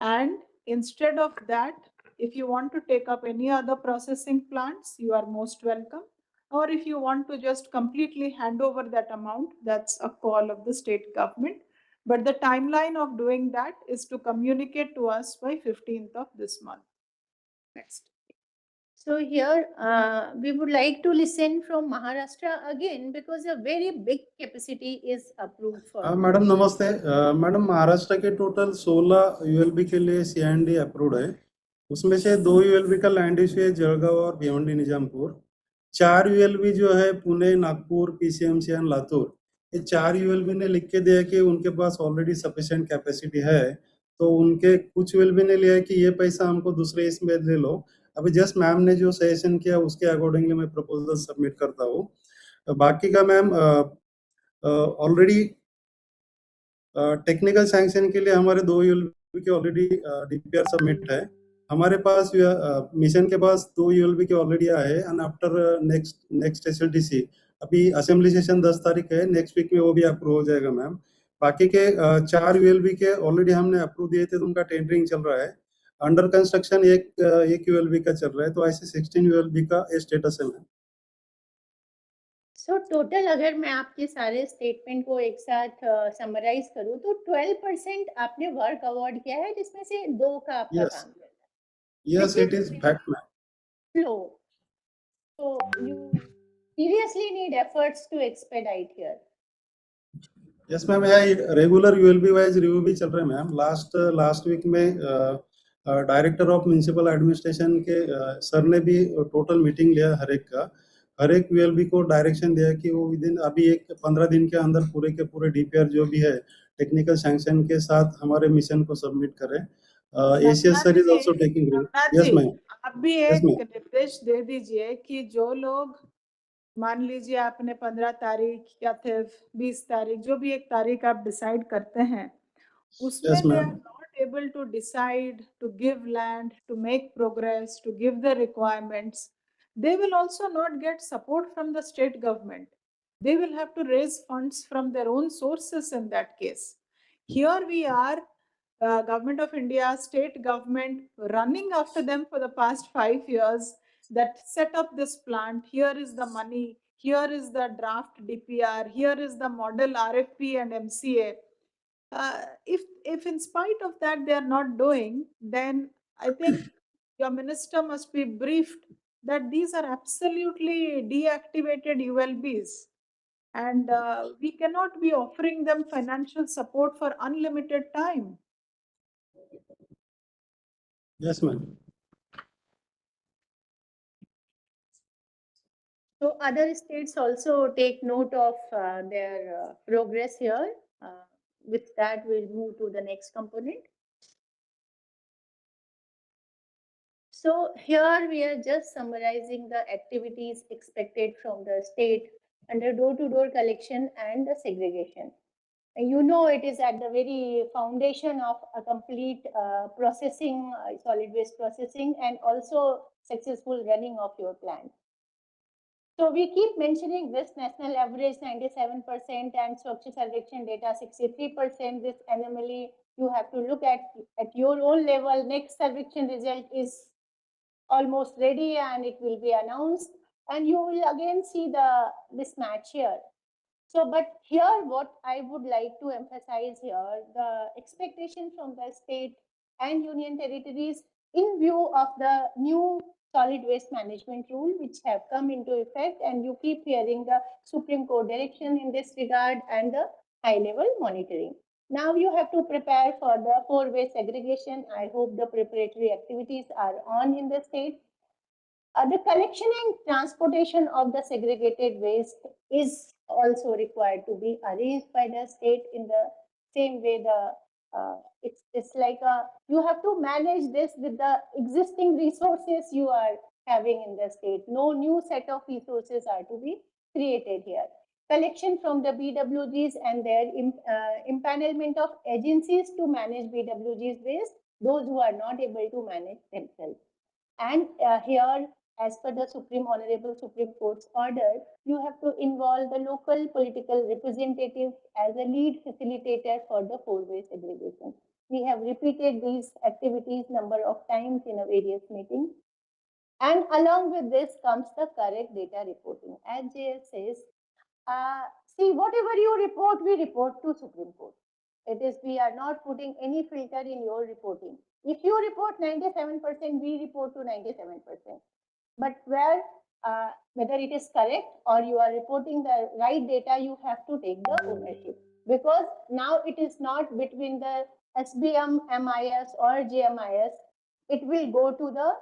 And instead of that, if you want to take up any other processing plants, you are most welcome. Or if you want to just completely hand over that amount, that's a call of the state government. But the timeline of doing that is to communicate to us by 15th of this month. Next. So here we would like to listen from Maharashtra again because a very big capacity is approved for. Madam नमस्ते। Madam Maharashtra के total 16 ULB के लिए C&D approved है। उसमें से 2 ULB का land use है जळगाव और भिवंडी निजामपुर। 4 यूएलबी जो है पुणे, नागपुर, पीसीएमसी एंड लातूर। ये 4 यूएलबी ने लिख के दिया कि उनके पास ऑलरेडी सफिशिएंट कैपेसिटी है, तो उनके कुछ यूएलबी ने लिया कि ये पैसा हमको दूसरे इसमें ले लो। अभी जस्ट मैम ने जो सजेशन किया उसके अकॉर्डिंगली मैं प्रपोजल सबमिट करता हूँ। बाकी का मैम ऑलरेडी टेक्निकल सैंक्शन के लिए हमारे 2 यूएलबी के ऑलरेडी डीपीआर सबमिट है। हमारे पास मिशन के पास 2 यूएलबी के ऑलरेडी आए एंड आफ्टर नेक्स्ट एसएलटीसी अभी असेंबली सेशन 10 तारीख है, नेक्स्ट वीक में वो भी अप्रूव हो जाएगा मैम। बाकी के 4 यूएलबी के ऑलरेडी हमने अप्रूव दिए थे, तो उनका टेंडरिंग चल रहा है। अंडर कंस्ट्रक्शन एक यूएलबी का चल रहा है, तो ऐसे 16 यूएलबी का स्टेटस है मैम। So total अगर मैं आपके सारे स्टेटमेंट को एक साथ समराइज करूं तो 12% आपने वर्क अवार्ड किया है, जिसमें से 2 का आपका Yes. काम है। Yes, it is fact ma'am. Slow. So you seriously need efforts to expedite here. Yes ma'am, regular ULB wise review भी चल रहे हैं मैम। लास्ट वीक में डायरेक्टर ऑफ म्युनिसिपल एडमिनिस्ट्रेशन के सर ने भी टोटल मीटिंग लिया हर एक यूएलबी को डायरेक्शन दिया कि वो विदिन अभी 15 दिन के अंदर पूरे के पूरे डीपीआर जो भी है टेक्निकल सैंक्शन के साथ हमारे मिशन को सबमिट करें। ACS sir is also taking. Yes ma'am, आप भी एक निर्देश दे दीजिए कि जो लोग मान लीजिए आपने 15 तारीख या फिर 20 तारीख जो भी एक तारीख आप डिसाइड करते हैं, उसमें Yes, they ma'am. are not able to decide to give land, to make progress, to give the requirements, they will also not get support from the state government. They will have to raise funds from their own sources in that case. Here we are, Government of India, state government running after them for the past 5 years that set up this plant. Here is the money. Here is the draft DPR. Here is the model RFP and MCA. If in spite of that they are not doing, then I think your minister must be briefed that these are absolutely deactivated ULBs. And we cannot be offering them financial support for unlimited time. Yes, ma'am. So other states also take note of their progress here. With that, we'll move to the next component. So here we are just summarizing the activities expected from the state under door-to-door collection and the segregation. And you know, it is at the very foundation of a complete processing, solid waste processing, and also successful running of your plant. So we keep mentioning this national average 97% and Swachh Sarvekshan data 63%. This anomaly you have to look at your own level. Next Sarvekshan result is almost ready and it will be announced, and you will again see the mismatch here. So, but here what I would like to emphasize here, the expectation from the state and union territories in view of the new solid waste management rule which have come into effect, and you keep hearing the Supreme Court direction in this regard and the high level monitoring. Now you have to prepare for the four-way segregation. I hope the preparatory activities are on in the state. The collection and transportation of the segregated waste is also required to be arranged by the state in the same way. It's like you have to manage this with the existing resources you are having in the state. No new set of resources are to be created here. Collection from the BWGs and their empanelment of agencies to manage BWGs waste, those who are not able to manage themselves. And here, as per the Honorable Supreme Court's order, you have to involve the local political representatives as a lead facilitator for the four-way segregation. We have repeated these activities number of times in a various meetings. And along with this comes the correct data reporting. As JS says, see, whatever you report, we report to Supreme Court. It is, we are not putting any filter in your reporting. If you report 97%, we report to 97%. But where, whether it is correct or you are reporting the right data, you have to take the ownership. Because now it is not between the SBM, MIS or GMIS. It will go to the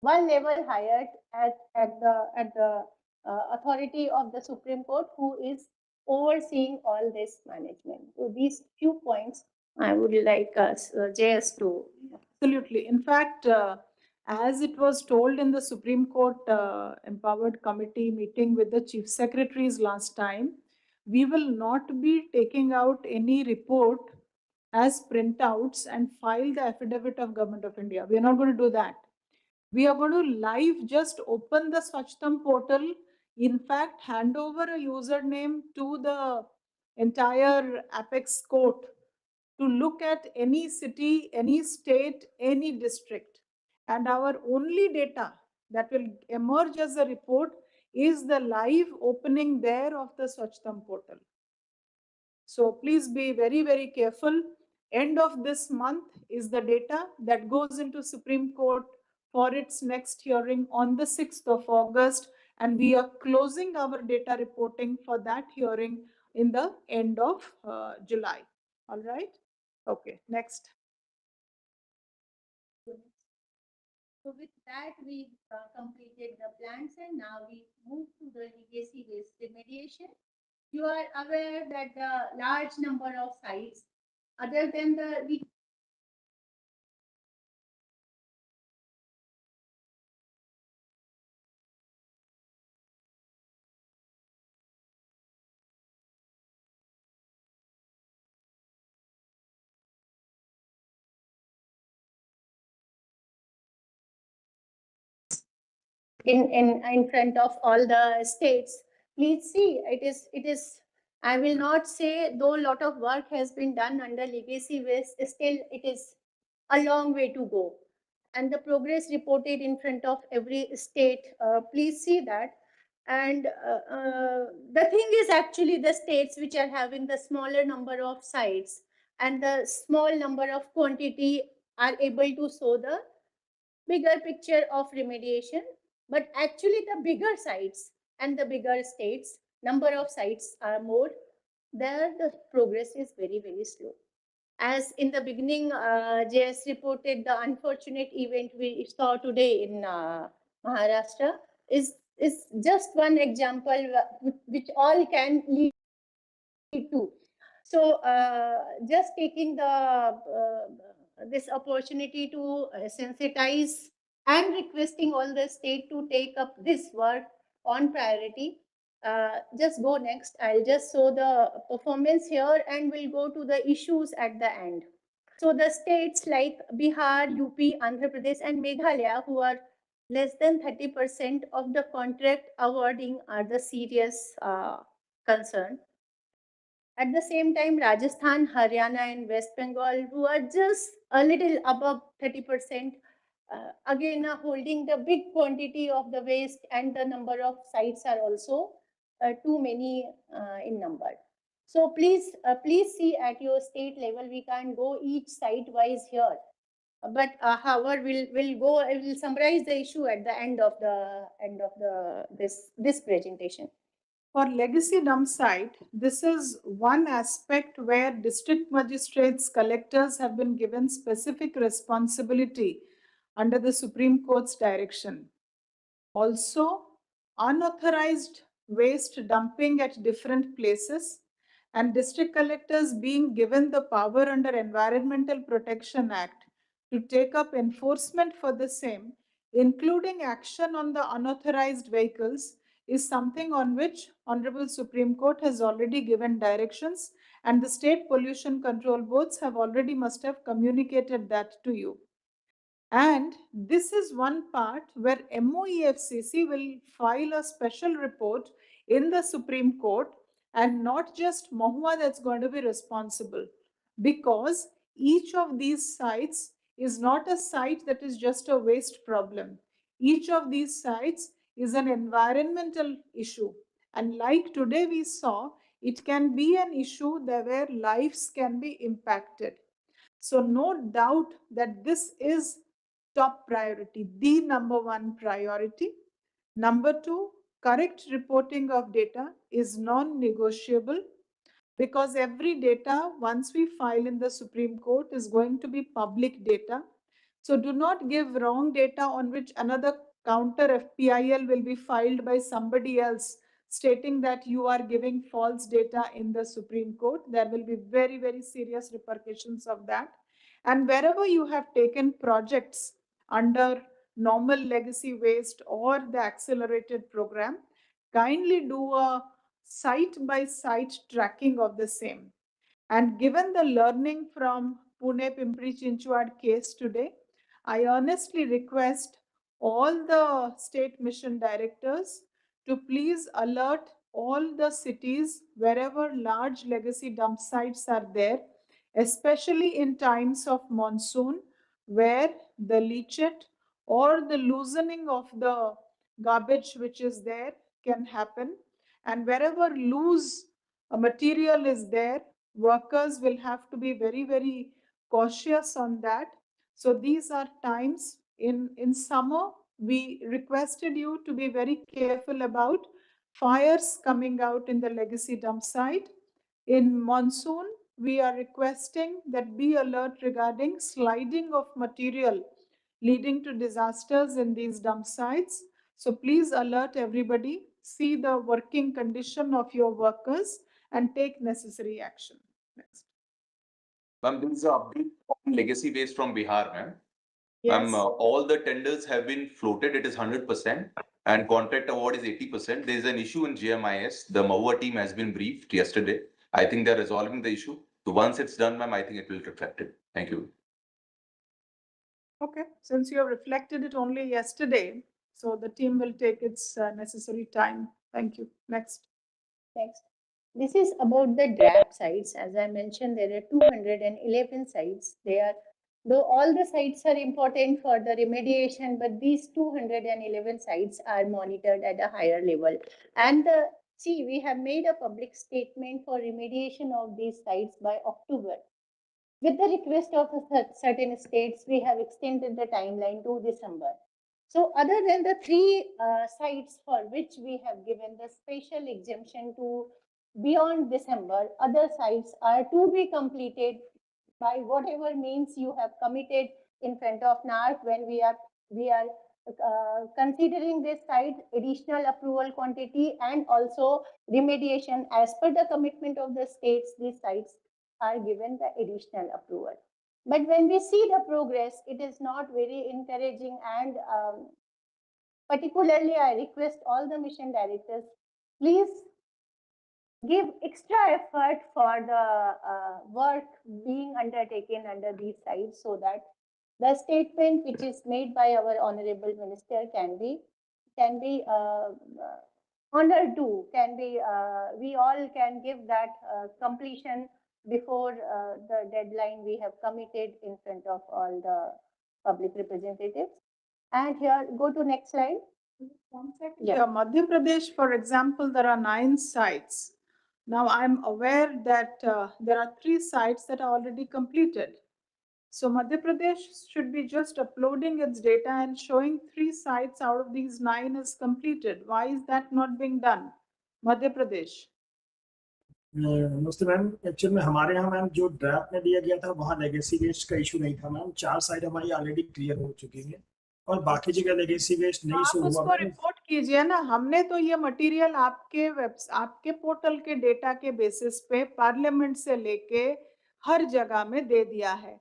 one level higher at the authority of the Supreme Court, who is overseeing all this management. So these few points I would like us, JS to. Absolutely. In fact, as it was told in the Supreme Court Empowered Committee meeting with the Chief Secretaries last time, we will not be taking out any report as printouts and file the affidavit of Government of India. We are not going to do that. We are going to live just open the Swachhtam portal. In fact, hand over a username to the entire Apex court to look at any city, any state, any district. And our only data that will emerge as a report is the live opening there of the Swachhtam portal. So please be very, very careful. End of this month is the data that goes into Supreme Court for its next hearing on the 6th of August. And we are closing our data reporting for that hearing in the end of July. All right. Okay, next. So with that, we completed the plans, and now we move to the legacy waste remediation. You are aware that the large number of sites, other than the in front of all the states, please see, it is I will not say, though a lot of work has been done under legacy waste, still it is a long way to go, and the progress reported in front of every state, please see that. And the thing is, actually the states which are having the smaller number of sites and the small number of quantity are able to show the bigger picture of remediation. But actually the bigger sites and the bigger states, number of sites are more, there the progress is very, very slow. As in the beginning, JS reported the unfortunate event we saw today in Maharashtra is just one example which all can lead to. So just taking the this opportunity to sensitize and requesting all the state to take up this work on priority. Just go next. I'll just show the performance here and we'll go to the issues at the end. So the states like Bihar, UP, Andhra Pradesh and Meghalaya who are less than 30% of the contract awarding are the serious concern. At the same time, Rajasthan, Haryana and West Bengal who are just a little above 30%, again holding the big quantity of the waste and the number of sites are also too many in number. So please see at your state level, we can't go each site wise here. But however, I will summarize the issue at the end of this presentation. For legacy dump site, this is one aspect where district magistrates, collectors have been given specific responsibility under the Supreme Court's direction. Also, unauthorized waste dumping at different places and district collectors being given the power under Environmental Protection Act to take up enforcement for the same, including action on the unauthorized vehicles, is something on which Honorable Supreme Court has already given directions, and the state pollution control boards have already must have communicated that to you. And this is one part where MOEFCC will file a special report in the Supreme Court, and not just Mahua that's going to be responsible, because each of these sites is not a site that is just a waste problem. Each of these sites is an environmental issue. And like today we saw, it can be an issue where lives can be impacted. So no doubt that this is top priority, the number one priority. Number two, correct reporting of data is non-negotiable, because every data, once we file in the Supreme Court, is going to be public data. So do not give wrong data on which another counter FPIL will be filed by somebody else stating that you are giving false data in the Supreme Court. There will be very, very serious repercussions of that. And wherever you have taken projects under normal legacy waste or the accelerated program, kindly do a site-by-site tracking of the same. And given the learning from Pune Pimpri Chinchwad case today, I earnestly request all the state mission directors to please alert all the cities wherever large legacy dump sites are there, especially in times of monsoon, where the leachate or the loosening of the garbage which is there can happen. And wherever loose material is there, workers will have to be very, very cautious on that. So these are times in summer, we requested you to be very careful about fires coming out in the legacy dump site. In monsoon, we are requesting that be alert regarding sliding of material leading to disasters in these dump sites. So please alert everybody, see the working condition of your workers and take necessary action. Next. Ma'am, there is an update on legacy waste from Bihar, ma'am. Yes. Ma'am, all the tenders have been floated. It is 100% and contract award is 80%. There is an issue in GMIS. The Mahua team has been briefed yesterday. I think they're resolving the issue. So once it's done, ma'am, I think it will reflect it. Thank you. Okay, since you have reflected it only yesterday, so the team will take its necessary time. Thank you. Next. Next. This is about the DRAP sites. As I mentioned, there are 211 sites. Though all the sites are important for the remediation, but these 211 sites are monitored at a higher level. And see, we have made a public statement for remediation of these sites by October. With the request of certain states, we have extended the timeline to December. So other than the three sites for which we have given the special exemption to beyond December, other sites are to be completed by whatever means you have committed in front of NARC when we are considering this site additional approval quantity and also remediation as per the commitment of the states. These sites are given the additional approval. But when we see the progress, it is not very encouraging, and particularly I request all the mission directors please give extra effort for the work being undertaken under these sites so that the statement which is made by our honorable minister can be honored to, we all can give that completion before the deadline we have committed in front of all the public representatives. And here, go to next slide. One second. Yeah. Madhya Pradesh, for example, there are 9 sites. Now I'm aware that there are 3 sites that are already completed. So Madhya Pradesh should be just uploading its data and showing 3 sites out of these 9 is completed. Why is that not being done? Madhya Pradesh. नमस्ते ma'am, actual में हमारे यहाँ ma'am जो draft में दिया गया था वहाँ लेगेसी वेस्ट का इशू नहीं था मैम। 4 साइट हमारी ऑलरेडी क्लियर हो चुकी है और बाकी जगह लेगेसी वेस्ट नहीं आप शो हुआ। उसको रिपोर्ट कीजिए ना। हमने तो ये मटेरियल आपके पोर्टल के डेटा के बेसिस पे पार्लियामेंट से लेके हर जगह में दे दिया है।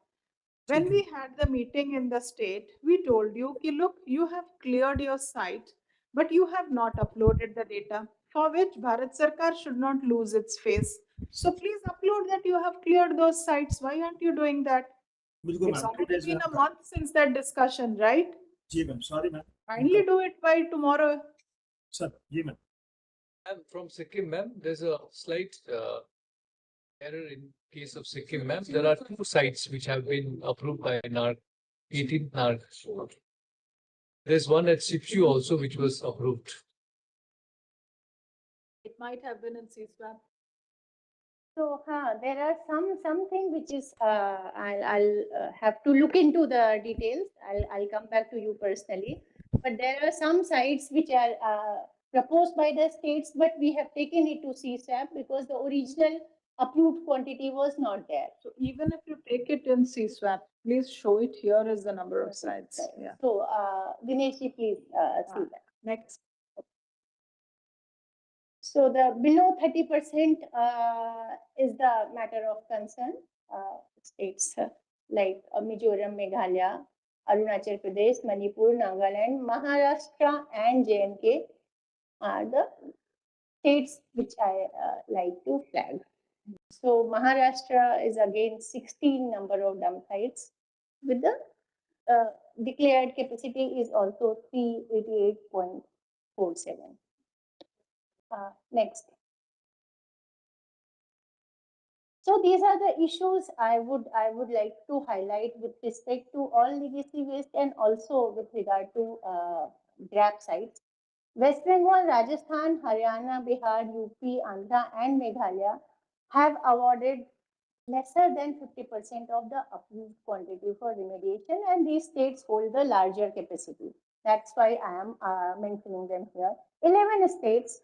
When we had the meeting in the state, we told you कि look, you have cleared your site, but you have not uploaded the data, for which Bharat Sarkar should not lose its face. So please upload that you have cleared those sites. Why aren't you doing that? It's already been a month since that discussion, right? जी ma'am, sorry ma'am. Kindly do it by tomorrow. Sir, जी ma'am. I'm from Sikkim, ma'am. There's a slight error in case of Sikkim, ma'am. There are 2 sites which have been approved by NARC, 18th NARC. There's one at Sipchu also which was approved. It might have been in CSWAP. So there are something which is I'll have to look into the details. I'll come back to you personally. But there are some sites which are proposed by the states, but we have taken it to CSWAP because the original approved quantity was not there. So even if you take it in CSWAP, please show it here as the number of sites. Yeah. So Dinesh, please see that. Next. So the below 30% is the matter of concern. States like Mizoram, Meghalaya, Arunachal Pradesh, Manipur, Nagaland, Maharashtra, and J&K are the states which I like to flag. So Maharashtra is again 16 number of dump sites with the declared capacity is also 388.47. Next. So these are the issues I would like to highlight with respect to all legacy waste and also with regard to GRAP sites. West Bengal, Rajasthan, Haryana, Bihar, UP, Andhra, and Meghalaya have awarded lesser than 50% of the approved quantity for remediation, and these states hold the larger capacity. That's why I am mentioning them here. 11 states,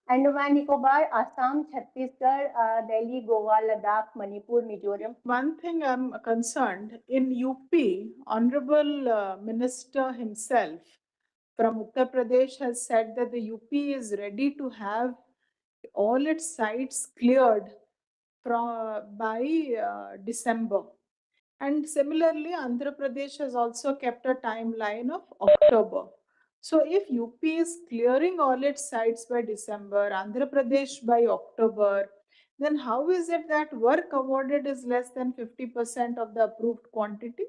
Andaman Nicobar, Assam, Chhattisgarh, Delhi, Goa, Ladakh, Manipur, Mizoram. One thing I'm concerned, in UP, Honorable Minister himself from Uttar Pradesh has said that the UP is ready to have all its sites cleared by December. And similarly, Andhra Pradesh has also kept a timeline of October. So if UP is clearing all its sites by December, Andhra Pradesh by October, then how is it that work awarded is less than 50% of the approved quantity?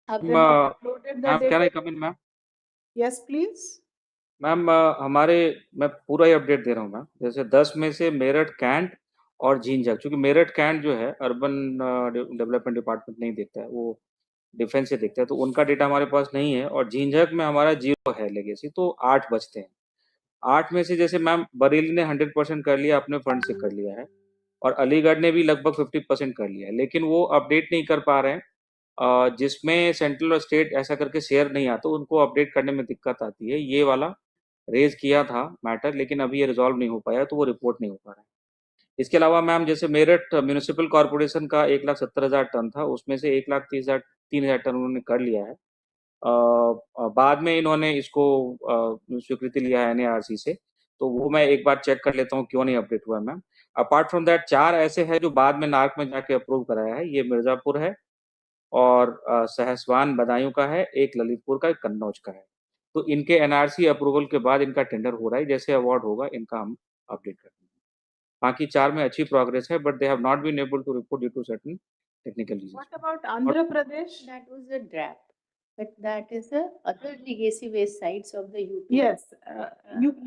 Have they not uploaded the Ma'am, data? can I come in, ma'am? Yes, please. Ma'am मैं पूरा ही update दे रहा हूँ ma'am. जैसे 10 में से Meerut, cantt और झींझक, क्योंकि Meerut cantt जो है अर्बन डेवलपमेंट डिपार्टमेंट नहीं देखता है, वो डिफेंस से देखता है, तो उनका डेटा हमारे पास नहीं है। और झींझक में हमारा 0 है लेगेसी, तो 8 बचते हैं। 8 में से जैसे मैम बरेली ने 100% कर लिया, अपने फंड से कर लिया है, और अलीगढ़ ने भी लगभग 50% कर लिया है, लेकिन वो अपडेट नहीं कर पा रहे हैं। जिसमें सेंट्रल और स्टेट ऐसा करके शेयर नहीं आता, उनको अपडेट करने में दिक्कत आती है। ये वाला रेज किया था मैटर, लेकिन अभी ये रिजॉल्व नहीं हो पाया, तो वो रिपोर्ट नहीं हो पा रहा है। इसके अलावा मैम जैसे मेरठ म्यूनिसिपल कॉर्पोरेशन का 1,70,000 टन था, उसमें से 1,30,000 टन उन्होंने कर लिया है। बाद में इन्होंने इसको स्वीकृति लिया है NARC से, तो वो मैं एक बार चेक कर लेता हूँ क्यों नहीं अपडेट हुआ मैम। अपार्ट फ्रॉम दैट 4 ऐसे हैं जो बाद में नार्क में जाके अप्रूव कराया है। ये मिर्जापुर है और सहसवान बदायूं का है, एक ललितपुर का, एक कन्नौज का है। तो इनके एनआरसी अप्रूवल के बाद इनका टेंडर हो रहा है, जैसे अवार्ड होगा इनका हम अपडेट करेंगे। बाकी 4 में अच्छी प्रोग्रेस है, but they have not been able to report due to certain technical reasons. What about Andhra Pradesh? That was a draft, but that is the other legacy waste sites of the UP. Yes,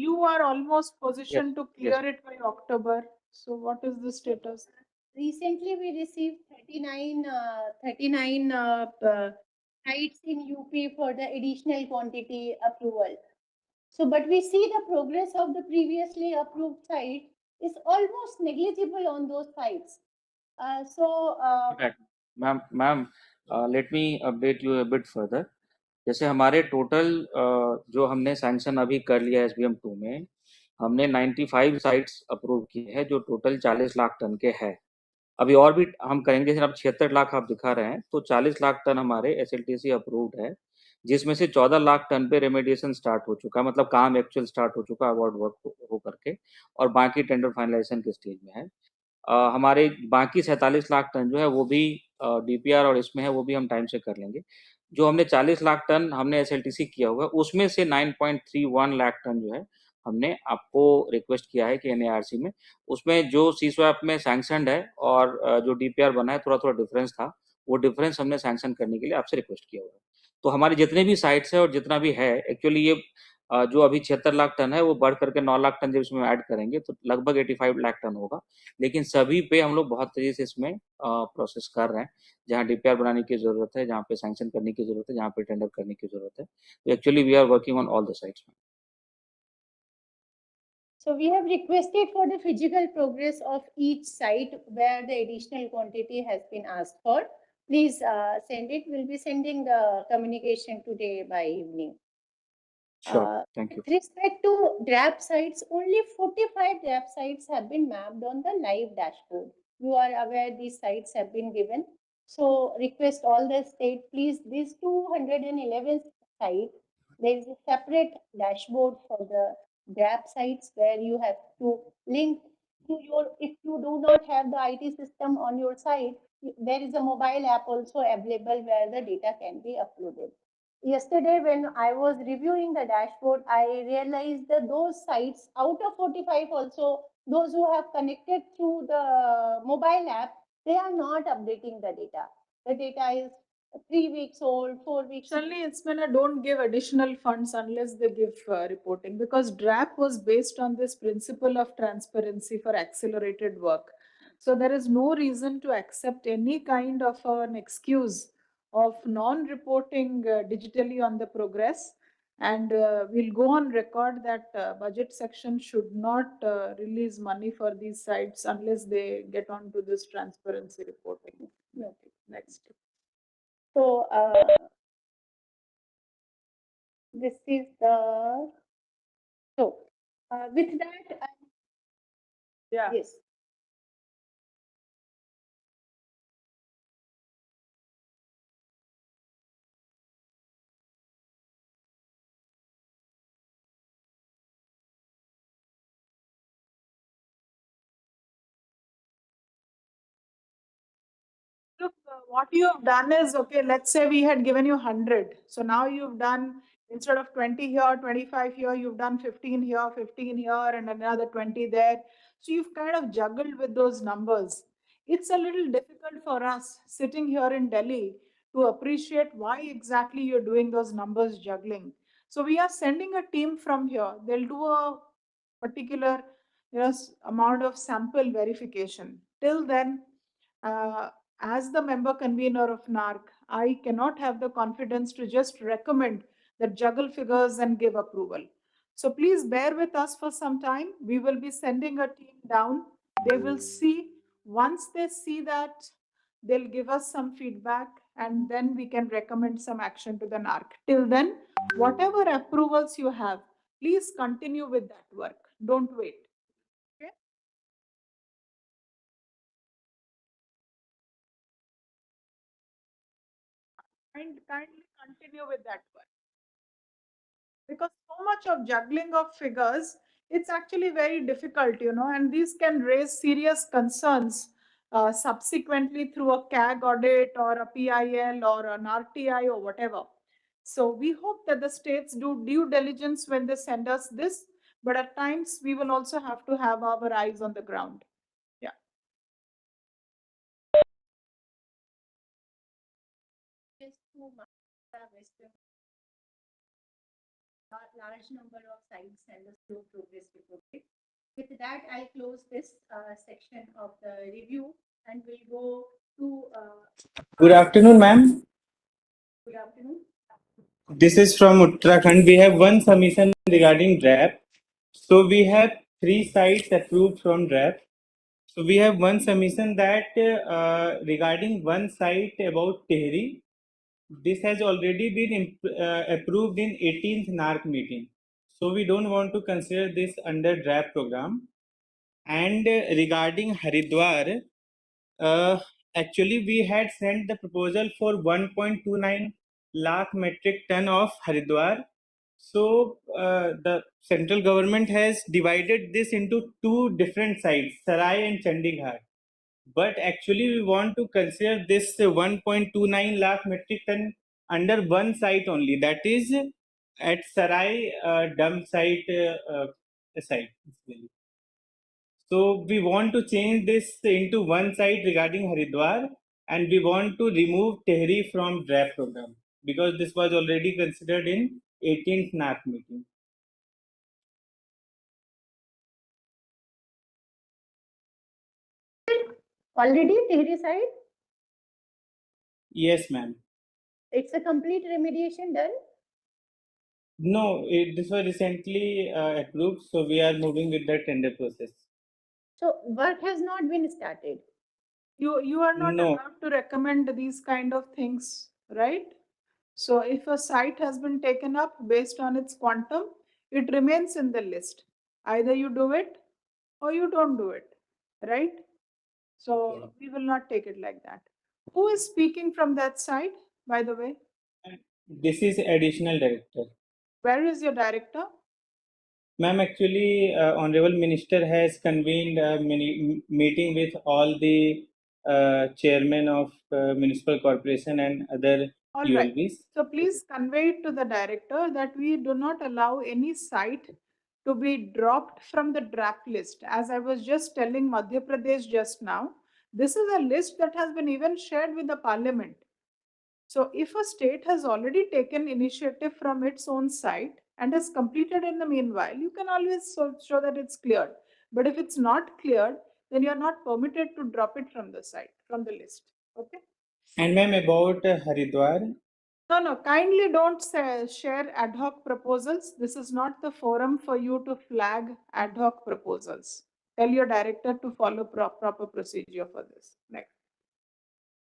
you are almost positioned to clear it by October. So what is the status? Recently, we received 39 sites in UP for the additional quantity approval. So, but we see the progress of the previously approved site is almost negligible on those sites. Ma'am let me update you a bit further. जैसे हमारे total जो हमने sanction अभी कर लिया है SBM 2 में, हमने 95 साइट्स अप्रूव किए हैं जो टोटल 40 लाख टन के हैं। अभी और भी हम करेंगे, जैसे अब 76 लाख आप दिखा रहे हैं, तो 40 लाख टन हमारे SLTC अप्रूव्ड है, जिसमें से 14 लाख टन पे रेमेडिएशन स्टार्ट हो चुका है, मतलब काम एक्चुअल स्टार्ट हो चुका है अवार्ड वर्क हो करके, और बाकी टेंडर फाइनलाइजेशन के स्टेज में है। हमारे बाकी 47 लाख टन जो है वो भी DPR और इसमें है, वो भी हम टाइम से कर लेंगे। जो हमने 40 लाख टन हमने SLTC किया हुआ है, उसमें से 9.31 लाख टन जो है हमने आपको रिक्वेस्ट किया है कि NARC में, उसमें जो CSWAP में सैंक्शनड है और जो DPR बना है, थोड़ा थोड़ा डिफरेंस था, वो डिफरेंस हमने सैंक्शन करने के लिए आपसे रिक्वेस्ट किया हुआ है। तो हमारे जितने भी साइट्स है और जितना भी है, एक्चुअली ये जो अभी 76 लाख टन है वो बढ़ करके 9 लाख टन जब इसमें ऐड करेंगे तो लगभग 85 लाख टन होगा। लेकिन सभी पे हम लोग बहुत तेजी से इसमें प्रोसेस कर रहे हैं, जहाँ DPR बनाने की जरूरत है, जहाँ पे सैंक्शन करने की जरूरत है, जहाँ पे टेंडर करने की जरूरत है। तो actually we are working on all the sites. So we have requested for the physical progress of each site where the additional quantity has been asked for. Please send it. We'll be sending the communication today by evening. Sure, thank you. With respect to DRAP sites, only 45 DRAP sites have been mapped on the live dashboard. You are aware these sites have been given. So request all the state, please, these 211 sites, there is a separate dashboard for the DRAP sites where you have to link to your, if you do not have the IT system on your site, there is a mobile app also available where the data can be uploaded. Yesterday, when I was reviewing the dashboard, I realized that those sites, out of 45 also, those who have connected through the mobile app, they are not updating the data. The data is 3 weeks old, 4 weeks old. Certainly, it's when I don't give additional funds unless they give reporting, because DRAP was based on this principle of transparency for accelerated work. So there is no reason to accept any kind of an excuse of non-reporting digitally on the progress. And we'll go on record that budget section should not release money for these sites unless they get onto this transparency reporting. Okay, next. So this is the, so with that, yeah. Yes. Look, what you have done is, okay, let's say we had given you 100. So now you've done, instead of 20 here, 25 here, you've done 15 here, 15 here, and another 20 there. So you've kind of juggled with those numbers. It's a little difficult for us sitting here in Delhi to appreciate why exactly you're doing those numbers juggling. So we are sending a team from here. They'll do a particular amount of sample verification. Till then, as the member convener of NARC, I cannot have the confidence to just recommend that juggle figures and give approval. So please bear with us for some time. We will be sending a team down. They will see, once they see that, they'll give us some feedback and then we can recommend some action to the NARC. Till then, whatever approvals you have, please continue with that work. Don't wait. And kindly continue with that work. Because so much of juggling of figures, it's actually very difficult, and these can raise serious concerns subsequently through a CAG audit or a PIL or an RTI or whatever. So we hope that the states do due diligence when they send us this, but at times we will also have to have our eyes on the ground. Yeah. Large number of sites and the slow progress reported. With that, I'll close this section of the review and we'll go to. Good afternoon, ma'am. Good afternoon. This is from Uttarakhand. We have one submission regarding DRAP. So we have 3 sites approved from DRAP. So we have one submission that regarding one site about Tehri. This has already been approved in 18th NARC meeting. So we don't want to consider this under DRAP program. And regarding Haridwar, actually we had sent the proposal for 1.29 lakh metric ton of Haridwar. So the central government has divided this into 2 different sites, Sarai and Chandigarh. But actually we want to consider this 1.29 lakh metric ton under one site only, that is at Sarai dump site site. So we want to change this into one site regarding Haridwar, and we want to remove Tehri from draft program because this was already considered in 18th NAC meeting. Already Tehri side? Yes, ma'am. It's a complete remediation done? No, this was recently approved, so we are moving with the tender process. So work has not been started. You are not No. allowed to recommend these kind of things, right? So if a site has been taken up based on its quantum, it remains in the list. Either you do it or you don't do it, right? So we will not take it like that. Who is speaking from that side, by the way? This is additional director. Where is your director? Ma'am, actually, Honorable Minister has convened a meeting with all the chairmen of municipal corporation and other All right. ULBs. So please convey it to the director that we do not allow any site to be dropped from the draft list. As I was just telling Madhya Pradesh just now, this is a list that has been even shared with the parliament. So if a state has already taken initiative from its own side and has completed in the meanwhile, you can always show that it's cleared. But if it's not cleared, then you are not permitted to drop it from the site, from the list. Okay? And ma'am, about Haridwar. No, kindly don't share ad hoc proposals. This is not the forum for you to flag ad hoc proposals. Tell your director to follow proper procedure for this. Next.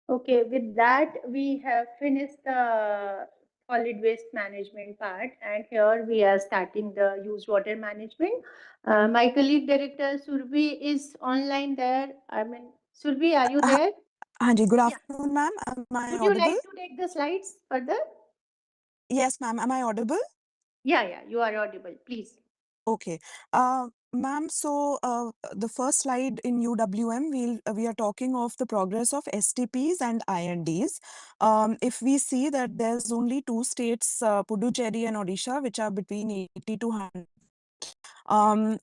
Okay, with that, we have finished the solid waste management part, and here we are starting the used water management. My colleague director Surbhi is online there. I mean, Surbhi, are you there? Hanji, good afternoon, ma'am. Am I Would you audible? like to take the slides further? Yes, ma'am. Am I audible? Yeah, you are audible. Please. Okay. Ma'am, so the first slide in UWM, we are talking of the progress of STPs and INDs. If we see that there's only 2 states, Puducherry and Odisha, which are between 80 to 100.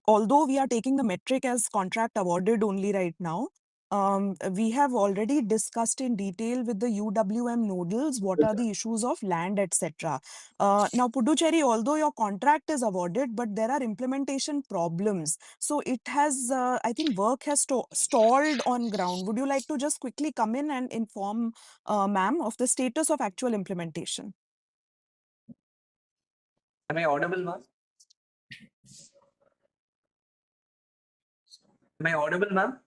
Although we are taking the metric as contract awarded only right now, we have already discussed in detail with the UWM nodals what are the issues of land, etc. Now, Puducherry, although your contract is awarded, but there are implementation problems. So it has, I think, work has stalled on ground. Would you like to just quickly come in and inform, ma'am, of the status of actual implementation? Am I audible, ma'am? Am I audible, ma'am?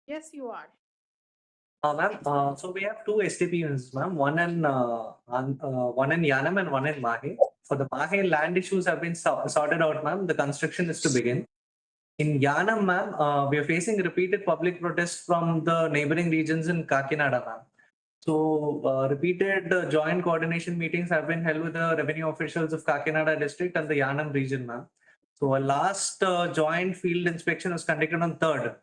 Yes, you are. Ma'am, so we have 2 STP units, ma'am. One in Yanam and one in Mahe. For the Mahe, land issues have been sorted out, ma'am. The construction is to begin. In Yanam, ma'am, we are facing repeated public protests from the neighboring regions in Kakinada, ma'am. So repeated joint coordination meetings have been held with the revenue officials of Kakinada district and the Yanam region, ma'am. So a last joint field inspection was conducted on 3rd,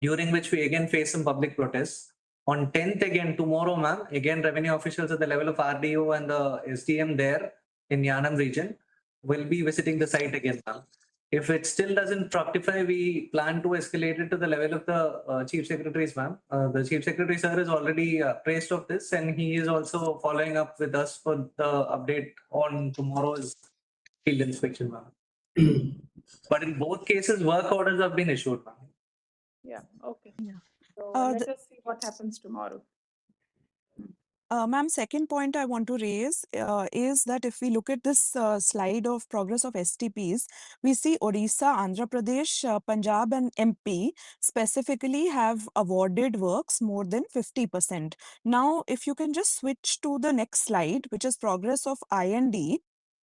during which we again faced some public protests. On 10th again, tomorrow, ma'am, again revenue officials at the level of RDO and the SDM there in Yanam region will be visiting the site again, ma'am. If it still doesn't fructify, we plan to escalate it to the level of the Chief Secretaries, ma'am. The Chief Secretary, sir, is already praised of this, and he is also following up with us for the update on tomorrow's field inspection, ma'am. But in both cases, work orders have been issued, ma'am. Yeah, okay. Yeah. So Uh, let the- us see what happens tomorrow. Ma'am, second point I want to raise is that if we look at this slide of progress of STPs, we see Odisha, Andhra Pradesh, Punjab, and MP specifically have awarded works more than 50%. Now, if you can just switch to the next slide, which is progress of IND.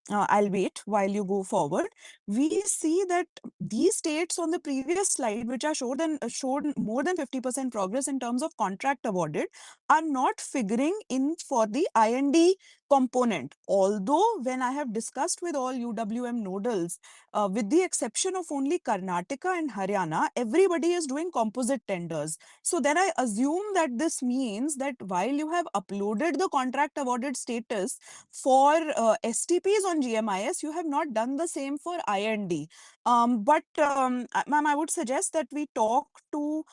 I'll wait while you go forward. We see that these states on the previous slide, which are showed more than 50% progress in terms of contract awarded, are not figuring in for the IND component. Although when I have discussed with all UWM nodals, with the exception of only Karnataka and Haryana, everybody is doing composite tenders. So then I assume that this means that while you have uploaded the contract awarded status for STPs on GMIS, you have not done the same for IND. But ma'am, I would suggest that we talk to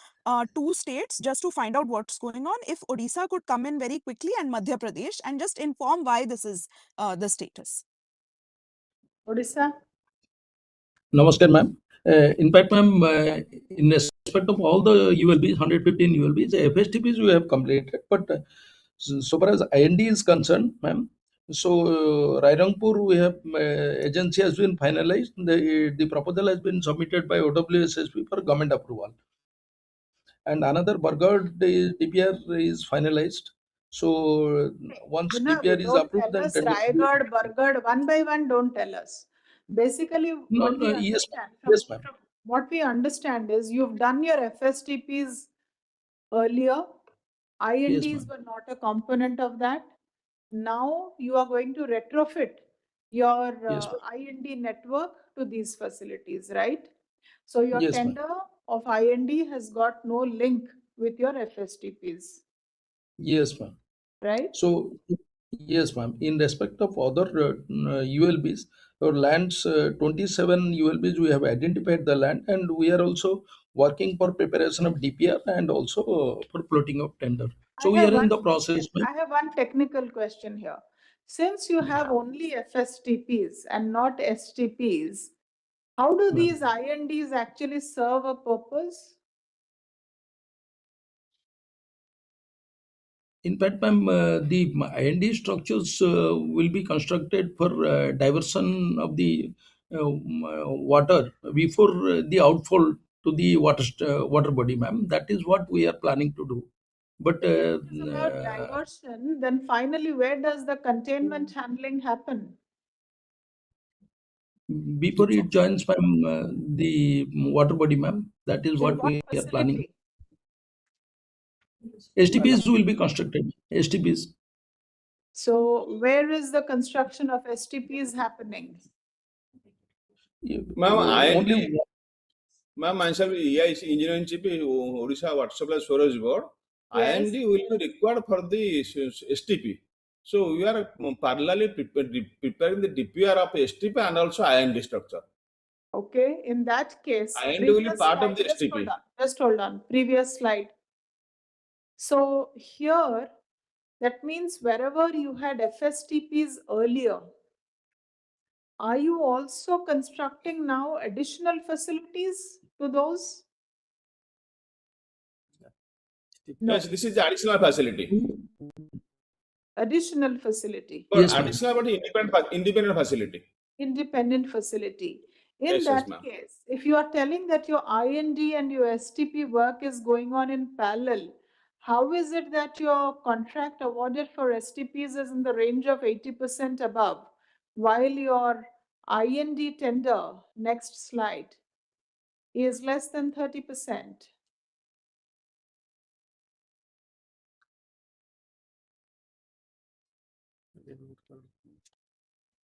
two states just to find out what's going on. If Odisha could come in very quickly and Madhya Pradesh and just inform why this is the status. Odisha? Namaskar, ma'am. In fact, ma'am, in respect of all the ULBs, 115 ULBs, the FSTPs we have completed, but so far as IND is concerned, ma'am, so Rairangpur, we have agency has been finalized. The proposal has been submitted by OWSSP for government approval, and another Bargad DPR is finalized. So once DPR is Don't approved, tell then us tender. Raigad, Bargad, one by one, don't tell us. Basically, No, what we no, yes, understand yes, ma'am. what we understand is you've done your FSTPs earlier. Yes, INDs ma'am. were not a component of that. Now you are going to retrofit your Yes, IND network to these facilities, right? So your Yes, ma'am. tender of IND has got no link with your FSTPs, Yes, ma'am. right? So, yes, ma'am. In respect of other ULBs, or lands, 27 ULBs, we have identified the land, and we are also working for preparation of DPR and also for floating of tender. So we are in the process, ma'am. I have one technical question here. Since you have only FSTPs and not STPs, how do Ma'am. these INDs actually serve a purpose? In fact, ma'am, the IND structures will be constructed for diversion of the water before the outfall to the water body, ma'am. That is what we are planning to do. But About diversion, then finally, where does the containment handling happen? before it joins, ma'am, the water body, ma'am, that is In what what we are planning. facility? STPs will be constructed. STPs. So where is the construction of STPs happening? Ma'am, Only ma'am, myself, yes, engineering chief, Odisha Water Supply Storage Board. Yes. IND will be required for the STP. So we are parallelly preparing the DPR of STP and also IND structure. Okay, in that case, IND will be previous part of slide, the just hold STP. on, just hold on, previous slide. So here, that means wherever you had FSTPs earlier, are you also constructing now additional facilities to those? No. Yes, this is the additional facility. Additional facility. But Yes, ma'am. additional but independent facility. Independent facility. In Yes, that ma'am. case, if you are telling that your IND and your STP work is going on in parallel, how is it that your contract awarded for STPs is in the range of 80% above, while your IND tender, next slide, is less than 30%?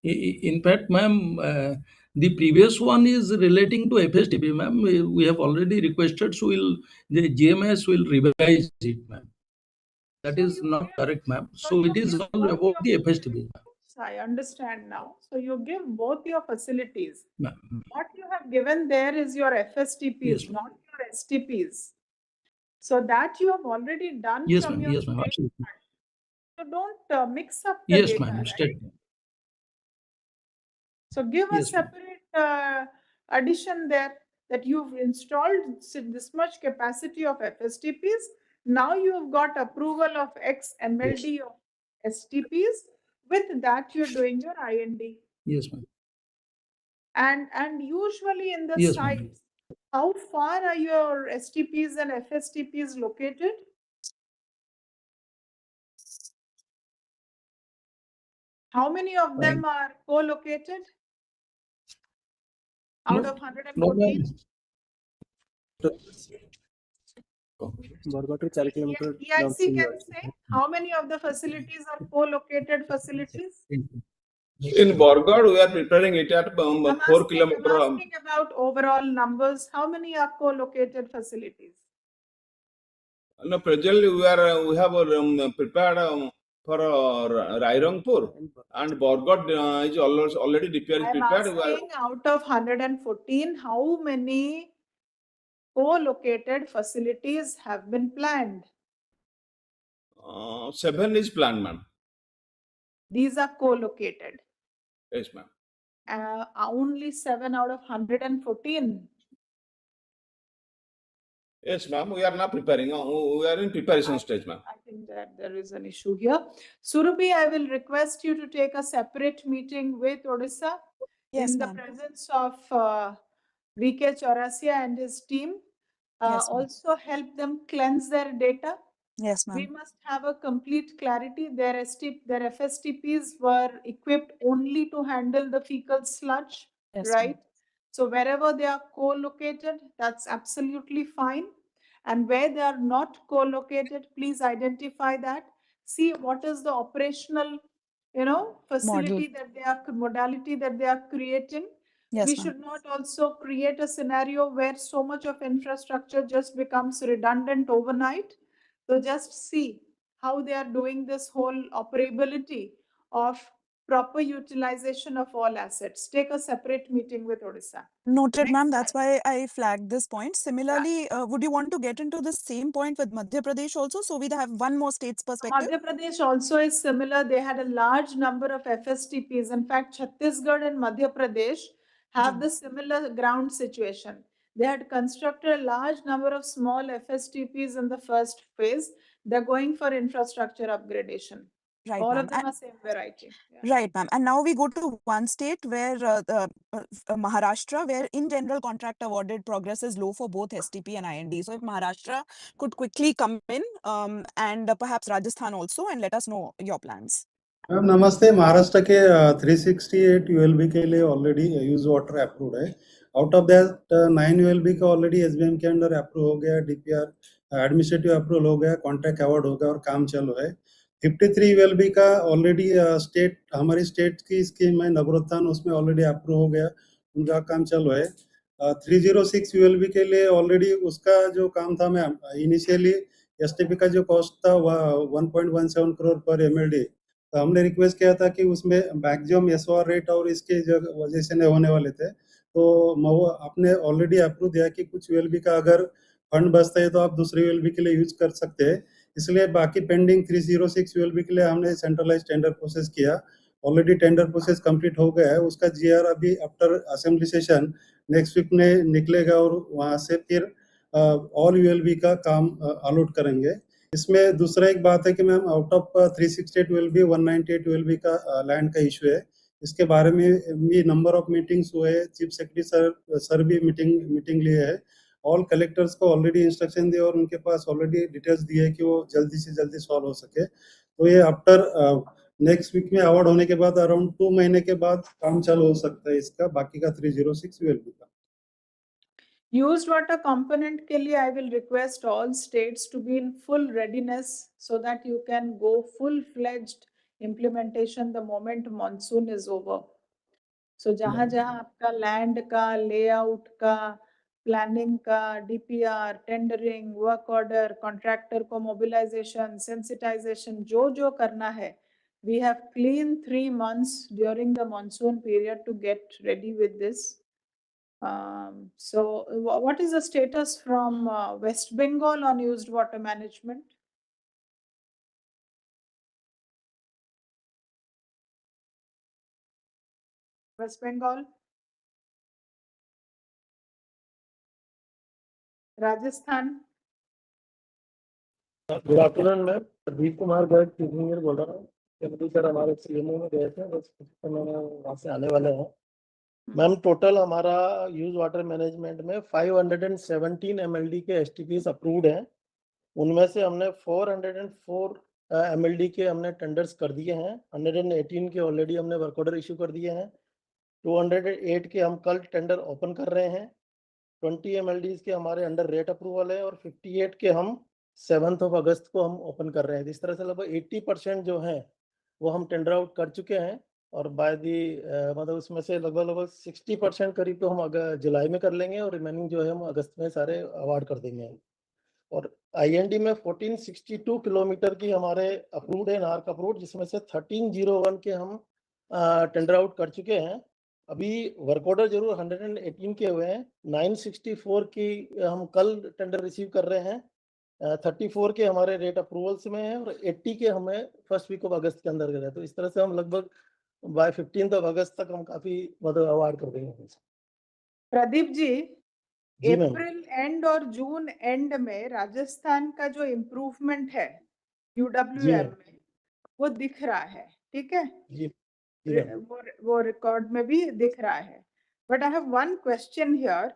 In fact, ma'am, the previous one is relating to FSTP, ma'am. We have already requested, so the GMS will revise it, ma'am. That So is you not give, correct, ma'am. so So you it is give all both about the your FSTP, ma'am. facilities. I understand now. So you give both your facilities. Ma'am. What you have given there is your FSTPs, Yes, ma'am. not your STPs. So that you have already done Yes, from ma'am. your Yes, ma'am. state Absolutely. fund. So don't mix up the Yes, data, ma'am. right? Statement. So give a Yes, ma'am. separate addition there that you've installed this much capacity of FSTPs. Now you've got approval of X MLD of STPs. With that, you're doing your IND. Yes, ma'am. And usually in the Yes, ma'am. sites, how far are your STPs and FSTPs located? How many of them are co-located out of 114? EIC can say how many of the facilities are co-located facilities? In Borgad, we are preparing it at 4 I'm kilometer. asking about overall numbers. How many are co-located facilities? No, presently we have prepared for Rairangpur and Borgad is already DPR is I'm prepared. asking out of 114, how many co-located facilities have been planned? 7 is planned, ma'am. These are co-located. Yes, ma'am. Only 7 out of 114. Yes, ma'am. We are now preparing. We are in preparation stage, ma'am. I think that there is an issue here. Surabhi, I will request you to take a separate meeting with Odisha Yes, in the ma'am. presence of VK Chaurasia and his team. Yes, ma'am. Also help them cleanse their data. Yes, We ma'am. must have a complete clarity. Their FSTPs were equipped only to handle the fecal sludge, Yes, ma'am. right? So wherever they are co-located, that's absolutely fine. And where they are not co-located, please identify that. See what is the operational, facility that they are, modality that they are creating. Yes, We ma'am. should not also create a scenario where so much of infrastructure just becomes redundant overnight. So just see how they are doing this whole operability of proper utilization of all assets. Take a separate meeting with Odisha. Noted, ma'am. That's why I flagged this point. Similarly, would you want to get into the same point with Madhya Pradesh also? So we have one more state's perspective. Madhya Pradesh also is similar. They had a large number of FSTPs. In fact, Chhattisgarh and Madhya Pradesh have the similar ground situation. They had constructed a large number of small FSTPs in the first phase. They're going for infrastructure upgradation. Right, All ma'am. of them are same variety. Right, ma'am. And now we go to one state where Maharashtra, where in general contract awarded progress is low for both STP and IND. So if Maharashtra could quickly come in and perhaps Rajasthan also, and let us know your plans. Ma'am नमस्ते। महाराष्ट्र के 368 ULB के लिए already use water approved है। Out of that 9 ULB का already SBM के under approve हो गया, DPR administrative approval हो गया, कॉन्ट्रैक्ट अवार्ड हो गया और काम चालू है। 53 यूएलबी का ऑलरेडी स्टेट, हमारी स्टेट की स्कीम है नगरोत्थान, उसमें ऑलरेडी अप्रूव हो गया, उनका काम चालू है। 306 यूएलबी के लिए ऑलरेडी उसका जो काम था, मैं इनिशियली एसटीपी का जो कॉस्ट था 1.17 करोड़ पर एमएलडी, तो हमने रिक्वेस्ट किया था कि उसमें मैक्सिमम एसओआर रेट और इसके जो वजह से नहीं होने वाले थे, तो आपने ऑलरेडी अप्रूव दिया कि कुछ यूएलबी का अगर फंड बचता है तो आप दूसरे यूएलबी के लिए यूज कर सकते हैं। इसलिए बाकी पेंडिंग 306 यूएलबी के लिए हमने सेंट्रलाइज टेंडर प्रोसेस किया। ऑलरेडी टेंडर प्रोसेस कंप्लीट हो गया है। उसका जीआर अभी after assembly session next week में निकलेगा और वहां से फिर ऑल यूएलबी का काम अलॉट करेंगे। इसमें दूसरा एक बात है कि ma'am out of 368 ULB 198 ULB का लैंड का इशू है। इसके बारे में भी नंबर ऑफ मीटिंग्स हुए, चीफ सेक्रेटरी सर भी मीटिंग लिए है। ऑल कलेक्टर्स को ऑलरेडी इंस्ट्रक्शन दिए और उनके पास ऑलरेडी डिटेल्स दिए है कि वो जल्दी से जल्दी सॉल्व हो सके। तो ये आफ्टर नेक्स्ट वीक में अवार्ड होने के बाद अराउंड 2 महीने के बाद काम चालू हो सकता है इसका, बाकी का 306 यूएलबी का। Used water component के लिए I will request all states to be in full readiness so that you can go full-fledged implementation the moment monsoon is over. So जहाँ जहाँ आपका land का layout का प्लानिंग का, DPR, tendering, work order, contractor को mobilisation, sensitisation, जो जो करना है, we have clean 3 months during the monsoon period to get ready with this. So what is the status from West Bengal on used water management? West Bengal? Rajasthan? Good afternoon ma'am, Pradeep Kumar Garg engineer बोल रहा हूँ। MD sir हमारे CMO में गए थे, बस वहाँ से आने वाले हैं। मैम टोटल हमारा यूज वाटर मैनेजमेंट में 517 एमएलडी के एसटीपीज अप्रूव्ड हैं। उनमें से हमने 404 एमएलडी के हमने टेंडर्स कर दिए हैं। 118 के ऑलरेडी हमने वर्क ऑर्डर इशू कर दिए हैं। 208 के हम कल टेंडर ओपन कर रहे हैं। 20 एमएलडीज के हमारे अंडर रेट अप्रूवल है और 58 के हम 7 अगस्त को हम ओपन कर रहे हैं। इस तरह से लगभग 80% जो है वो हम टेंडर आउट कर चुके हैं और बाय दी मतलब उसमें से लगभग 60% करीब तो हम अगर जुलाई में कर लेंगे और रिमेनिंग जो है हम अगस्त में सारे अवार्ड कर देंगे। और आईएनडी में 1462 किलोमीटर की हमारे अप्रूव्ड है, नार्क अप्रूव्ड, जिसमें से 1301 के हम टेंडर आउट कर चुके हैं। अभी वर्क ऑर्डर जरूर 118 के हुए हैं। 964 की हम कल टेंडर रिसीव कर रहे हैं। 34 के हमारे रेट अप्रूवल्स में है और 80 के हमें फर्स्ट वीक ऑफ अगस्त के अंदर करें। तो इस तरह से हम लगभग बाय 15 अगस्त तक हम काफी मतलब अवार्ड कर देंगे। प्रदीप जी, जी मैम। अप्रैल एंड और जून एंड में राजस्थान का जो इम्प्रूवमेंट है जी यूडब्ल्यूएम मैम। में वो दिख रहा है, ठीक है? जी मैम। वो रिकॉर्ड में भी दिख रहा है। But I have one question here,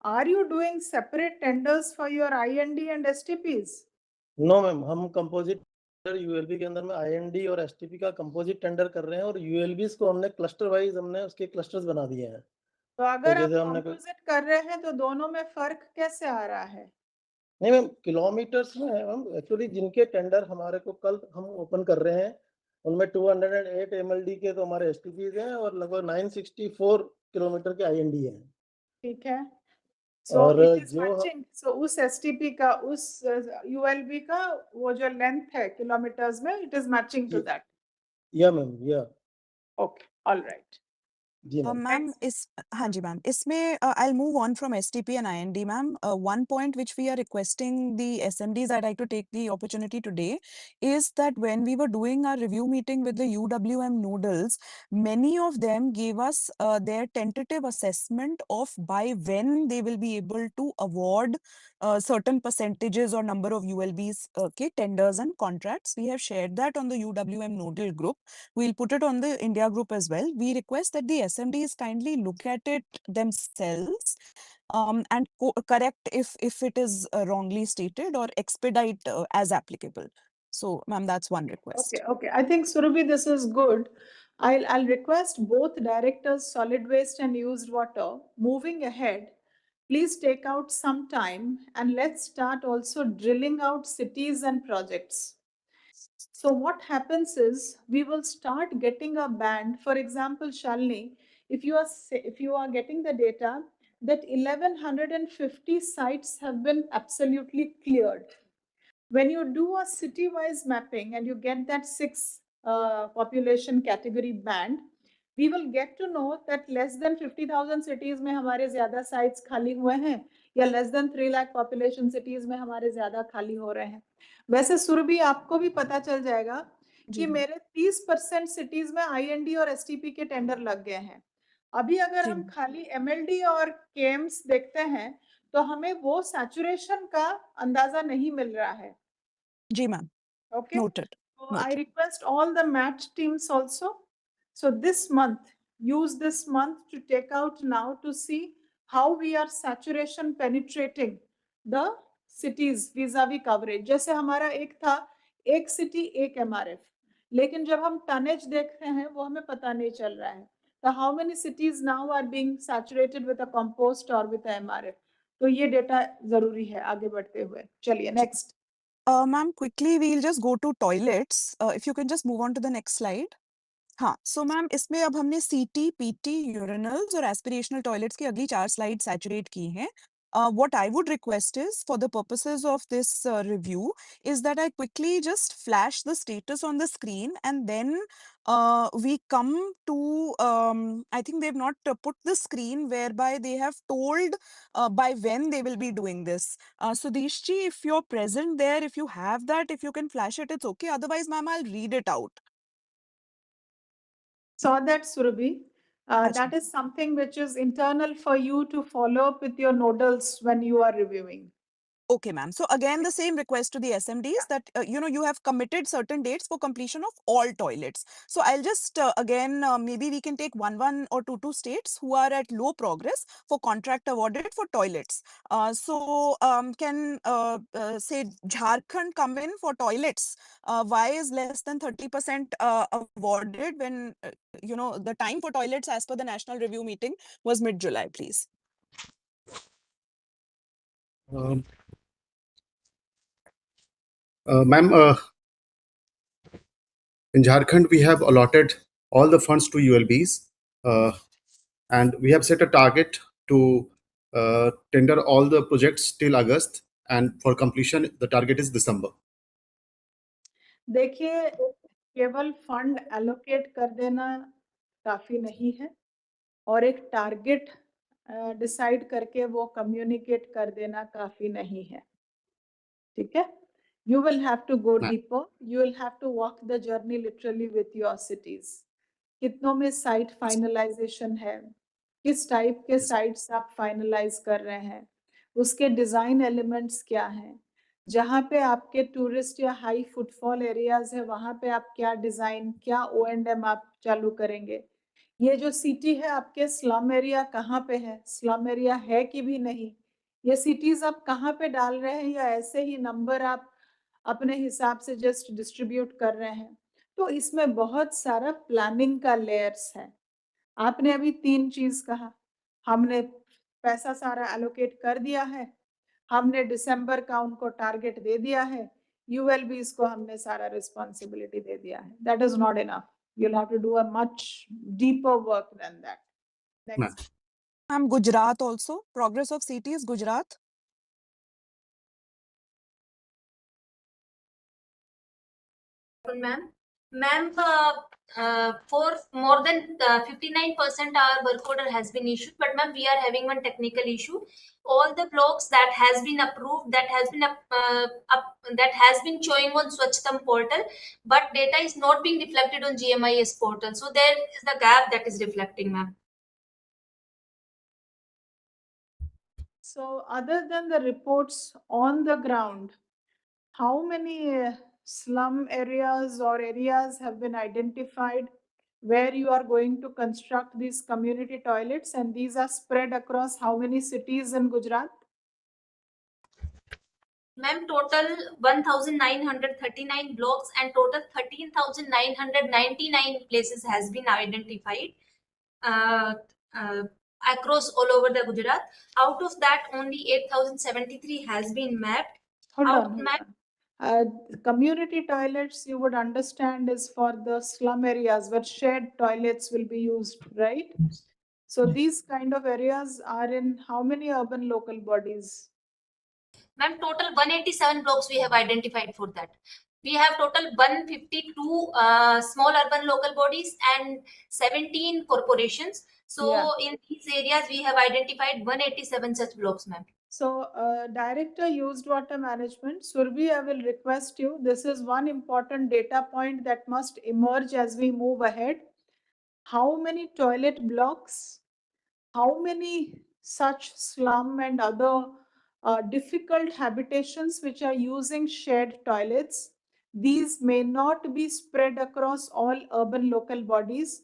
are you doing separate tenders for your IND and STPs? No ma'am, हम कंपोजिट यूएलबी के अंदर में आईएनडी और एसटीपी का कंपोजिट टेंडर कर रहे हैं और यूएलबीस को हमने क्लस्टर वाइज हमने उसके क्लस्टर्स बना दिए हैं। तो अगर आप जैसे हमने कंपोजिट कर रहे हैं तो दोनों में फर्क कैसे आ रहा है? नहीं मैम, किलोमीटर्स में है मैम। एक्चुअली जिनके टेंडर हमारे को कल हम ओपन कर रहे हैं उनमें 208 एमएलडी के तो हमारे एसटीपीज हैं और लगभग 964 किलोमीटर के आईएनडी हैं। ठीक है, सो और इट इज जो मैचिंग। सो उस एसटीपी का, उस यूएलबी का वो जो लेंथ है किलोमीटर्स में, it is matching to that. Yeah ma'am, yeah okay, alright. जी मैम। मैम हाँ जी मैम, इसमें I'll move on from STP and IND, ma'am. One point which we are requesting the SMDs, I'd like to take the opportunity today, is that when we were doing our review meeting with the UWM nodals, many of them gave us their tentative assessment of by when they will be able to award certain percentages or number of ULBs, okay, tenders and contracts. We have shared that on the UWM nodal group. We'll put it on the India group as well. We request that the SMDs kindly look at it themselves and correct if it is wrongly stated or expedite as applicable. So, ma'am, that's one request. Okay. I think Surabhi, this is good. I'll request both directors, solid waste and used water, moving ahead, please take out some time and let's start also drilling out cities and projects. So what happens is we will start getting a band. For example, Shalini, if you are getting the data that 1150 sites have been absolutely cleared. When you do a city-wise mapping and you get that 6 population category band, we will get to know that less than 50,000 cities में हमारे ज़्यादा sites खाली हुए हैं या less than 3 lakh population cities में हमारे ज़्यादा खाली हो रहे हैं। वैसे सुरभि, आपको भी पता चल जाएगा कि मेरे 30% cities में IND और STP के टेंडर लग गए हैं। अभी अगर हम खाली MLD और KMs देखते हैं तो हमें वो saturation का अंदाजा नहीं मिल रहा है। जी ma'am, Okay. noted. So I request all the match teams also. So this month, use this month to take out now to see how we are saturation penetrating the cities vis-a-vis coverage. जैसे हमारा एक था, एक city एक MRF, लेकिन जब हम tonnage देखते हैं वो हमें पता नहीं चल रहा है। So how many cities now are being saturated with a compost or with a MRF? तो ये data जरूरी है आगे बढ़ते हुए। चलिए next. Ma'am, quickly we'll just go to toilets. If you can just move on to the next slide. हाँ, so ma'am इसमें अब हमने CT, PT, urinals और aspirational toilets की अगली 4 स्लाइड सैचुरेट की हैं। What I would request is, for the purposes of this review, is that I quickly just flash the status on the screen, and then we come to, I think they've not put the screen whereby they have told by when they will be doing this. So Dishji, if you're present there, if you have that, if you can flash it, it's okay. Otherwise, ma'am, I'll read it out. Saw that, Surabhi. That is something which is internal for you to follow up with your nodals when you are reviewing. Okay, ma'am. So again, the same request to the SMDs that, you have committed certain dates for completion of all toilets. So I'll just, again, maybe we can take one or two states who are at low progress for contract awarded for toilets. Can, say, Jharkhand come in for toilets? Why is less than 30% awarded when, the time for toilets as per the national review meeting was mid-July, please? Ma'am, in Jharkhand, we have allotted all the funds to ULBs, and we have set a target to tender all the projects till August, and for completion, the target is December. देखिए, केवल fund allocate कर देना काफी नहीं है, और एक target decide करके वो कम्युनिकेट कर देना काफी नहीं है. ठीक है? You will have to go deeper. You will have to walk the journey literally with your cities. कितनों में साइट फाइनलाइजेशन है, किस टाइप के साइट्स आप फाइनलाइज कर रहे हैं, उसके डिजाइन एलिमेंट्स क्या हैं, जहाँ पे आपके टूरिस्ट या हाई फुटफॉल एरियाज है वहाँ पे आप क्या डिजाइन, क्या O&M आप चालू करेंगे. ये जो सिटी है आपके स्लम एरिया कहाँ पे है, स्लम एरिया है कि भी नहीं, ये सिटीज आप कहाँ पे डाल रहे हैं, या ऐसे ही नंबर आप अपने हिसाब से जस्ट डिस्ट्रीब्यूट कर रहे हैं. तो इसमें बहुत सारा प्लानिंग का लेयर्स है. आपने अभी 3 चीज कहा, हमने पैसा सारा एलोकेट कर दिया है, हमने दिसंबर का उनको टारगेट दे दिया है, ULBs को हमने सारा रिस्पॉन्सिबिलिटी दे दिया है. That is not enough. You'll have to do a much deeper work than that. Next. Ma'am, Gujarat also, progress of cities, Gujarat. Ma'am, for more than 59% our work order has been issued, but ma'am, we are having one technical issue. All the blocks that has been approved, that has been showing on Swachh portal, but data is not being reflected on GMIS portal. So there is the gap that is reflecting, ma'am. So other than the reports on the ground, how many slum areas or areas have been identified where you are going to construct these community toilets, and these are spread across how many cities in Gujarat? Ma'am, total 1,939 blocks and total 13,999 places has been identified across all over the Gujarat. Out of that, only 8,073 has been mapped. Hold on. Community toilets, you would understand, is for the slum areas where shared toilets will be used, right? So these kind of areas are in how many urban local bodies? Ma'am, total 187 blocks we have identified for that. We have total 152 small urban local bodies and 17 corporations. So in these areas, we have identified 187 such blocks, ma'am. So, Director Used Water Management, Surbhi, I will request you, this is one important data point that must emerge as we move ahead. How many toilet blocks, how many such slum and other difficult habitations which are using shared toilets, these may not be spread across all urban local bodies.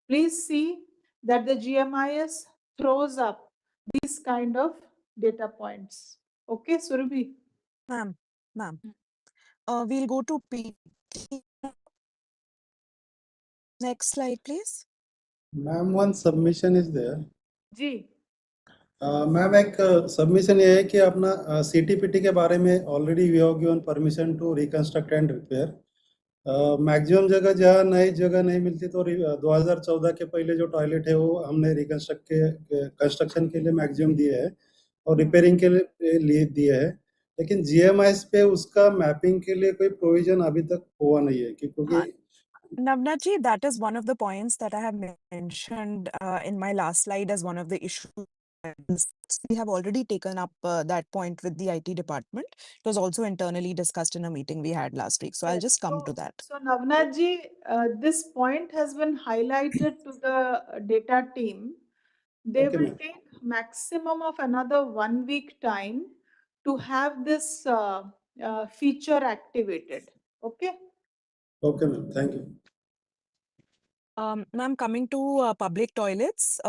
Please see that the GMIS throws up these kind of data points. Okay, Surabhi? Ma'am. We'll go to PT. Next slide, please. Ma'am, one submission is there. जी. Ma'am, एक submission ये है कि अपना CTPT के बारे में already we have given permission to reconstruct and repair. Maximum जगह जहाँ नई जगह नहीं मिलती तो 2014 के पहले जो टॉयलेट है वो हमने कंस्ट्रक्शन के लिए मैक्सिमम दिए हैं. और रिपेयरिंग के लिए दिए है, लेकिन जीएमआईएस पे उसका मैपिंग के लिए कोई प्रोविजन अभी तक हुआ नहीं है क्योंकि Navnaji, that is one of the points that I have mentioned in my last slide as one of the issues. We have already taken up that point with the IT department. It was also internally discussed in a meeting we had last week. So I'll just come to that. So Navnath ji, this point has been highlighted to the data team. They Okay, will ma'am. take maximum of another 1 week time to have this feature activated. Okay. Okay, ma'am. Thank you. Ma'am, coming to public toilets,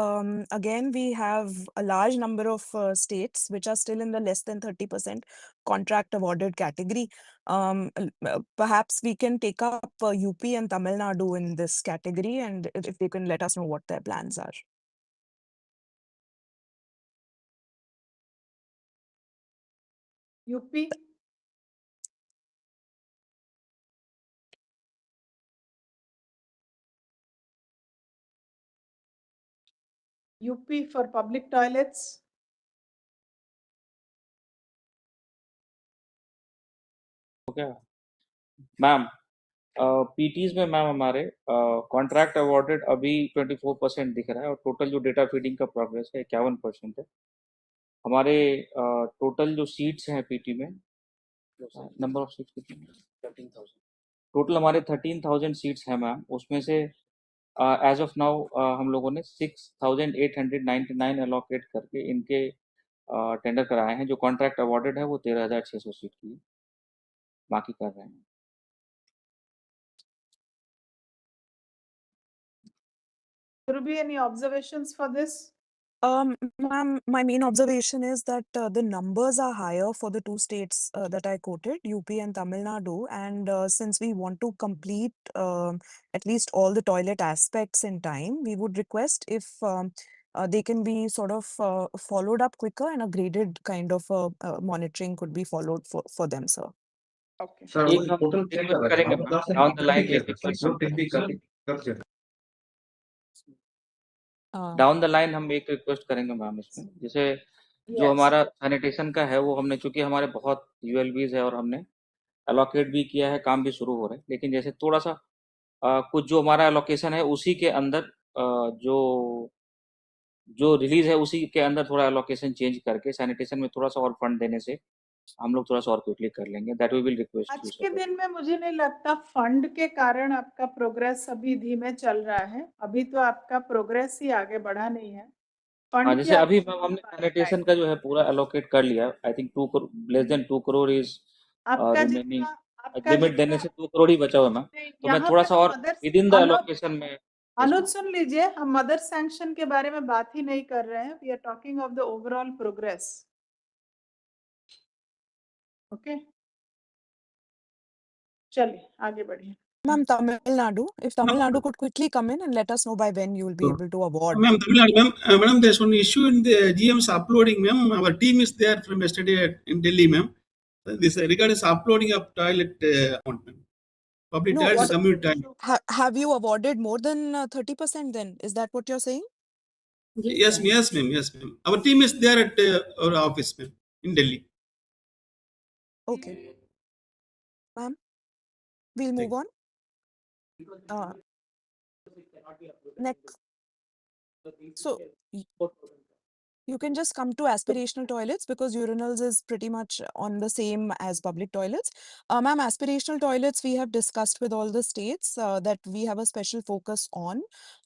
again, we have a large number of states which are still in the less than 30% contract awarded category. Perhaps we can take up UP and Tamil Nadu in this category, and if they can let us know what their plans are. UP. UP for public toilets. Okay, ma'am PTs में ma'am हमारे contract awarded अभी 24% दिख रहा है और total जो data feeding का progress है 51% है। हमारे टोटल जो सीट्स हैं पीटी में, नंबर ऑफ सीट्स कितनी? 13,000 टोटल हमारे 13,000 सीट्स हैं मैम। उसमें से एज ऑफ नाउ हम लोगों ने 6,899 एलोकेट करके इनके टेंडर कराए हैं। जो कॉन्ट्रैक्ट अवॉर्डेड है वो 13,600 सीट की है, बाकी कर रहे हैं। Will there be any observations for this? Ma'am, my main observation is that the numbers are higher for the two states that I quoted, UP and Tamil Nadu. And since we want to complete at least all the toilet aspects in time, we would request if they can be sort of followed up quicker and a graded kind of monitoring could be followed for them, sir. Okay. एक हम request करेंगे down the line, एक request down the line हम एक request करेंगे ma'am इसमें, जैसे जो हमारा सैनिटेशन का है वो हमने, चूंकि हमारे बहुत यूएलबीज है और हमने अलोकेट भी किया है, काम भी शुरू हो रहा है, लेकिन जैसे थोड़ा सा कुछ जो हमारा एलोकेशन है उसी के अंदर जो रिलीज है उसी के अंदर थोड़ा एलोकेशन चेंज करके सैनिटेशन में थोड़ा सा और फंड देने से हम लोग थोड़ा सा और क्विकली कर लेंगे। दैट वी विल रिक्वेस्ट आज के दिन में मुझे नहीं लगता फंड के कारण आपका प्रोग्रेस अभी धीमे चल रहा है। अभी तो आपका प्रोग्रेस ही आगे बढ़ा नहीं है। हाँ, जैसे अभी हमने सैनिटेशन का जो है पूरा एलोकेट कर लिया। I think less than 2 crore is remaining. Limit देने से 2 करोड़ ही बचा हुआ मैम, तो मैं थोड़ा सा और विद इन द एलोकेशन में। अनुज सुन लीजिए, हम मदर सैंक्शन के बारे में बात ही नहीं कर रहे हैं। We are talking of the overall progress. Okay, चलिए आगे बढ़िए। Ma'am, Tamil Nadu, if Tamil Nadu could quickly come in and let us know by when you will be able to award. Ma'am, Tamil Nadu, madam, there's one issue in the GM's uploading, ma'am. Our team is there from yesterday in Delhi, ma'am. This regarding uploading of toilet account, ma'am. Public toilets, community toilet. Have you awarded more than 30% then? Is that what you're saying? Yes, ma'am. Our team is there at our office, ma'am, in Delhi. Okay. Ma'am, we'll move on. Next. So you can just come to aspirational toilets because urinals is pretty much on the same as public toilets. Ma'am, aspirational toilets we have discussed with all the states that we have a special focus on.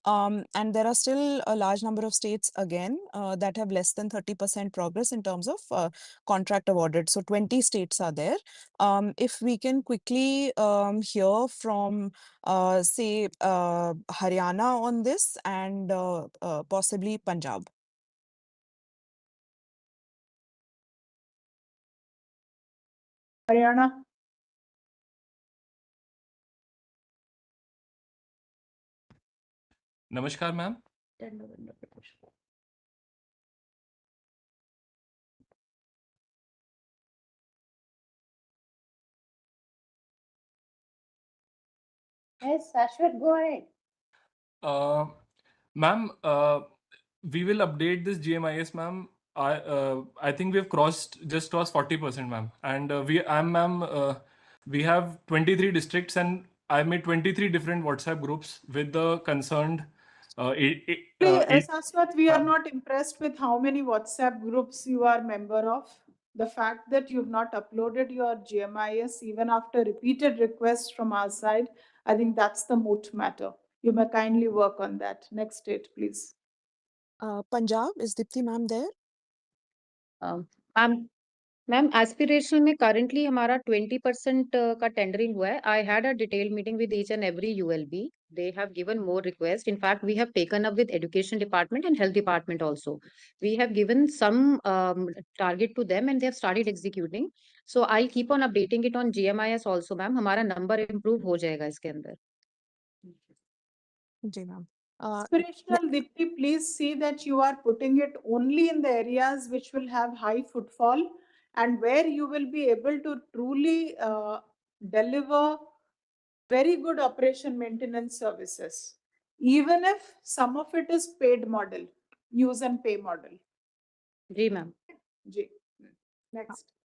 And there are still a large number of states again that have less than 30% progress in terms of contract awarded. So 20 states are there. If we can quickly hear from say Haryana on this and possibly Punjab. Haryana. नमस्कार ma'am. Yes, Ashwat, go ahead. Ma'am, we will update this GMIS, ma'am, I think we've just crossed 40%, ma'am. And we have 23 districts, and I made 23 different WhatsApp groups with the concerned. Saswat, we are not impressed with how many WhatsApp groups you are member of. The fact that you've not uploaded your GMIS even after repeated requests from our side, I think that's the moot matter. You may kindly work on that. Next state, please. Punjab, is Dipti ma'am there? Ma'am aspirational में currently हमारा 20% का tendering हुआ है. I had a detail meeting with each and every ULB. They have given more request. In fact we have taken up with education department and health department also. We have given some target to them and they have started executing. So I keep on updating it on GMIS also. Ma'am हमारा number improve हो जाएगा इसके अंदर. जी ma'am. Aspirational, Dipti, please see that you are putting it only in the areas which will have high footfall and where you will be able to truly deliver very good operation maintenance services, even if some of it is paid model, use and pay model. जी ma'am. जी. Next.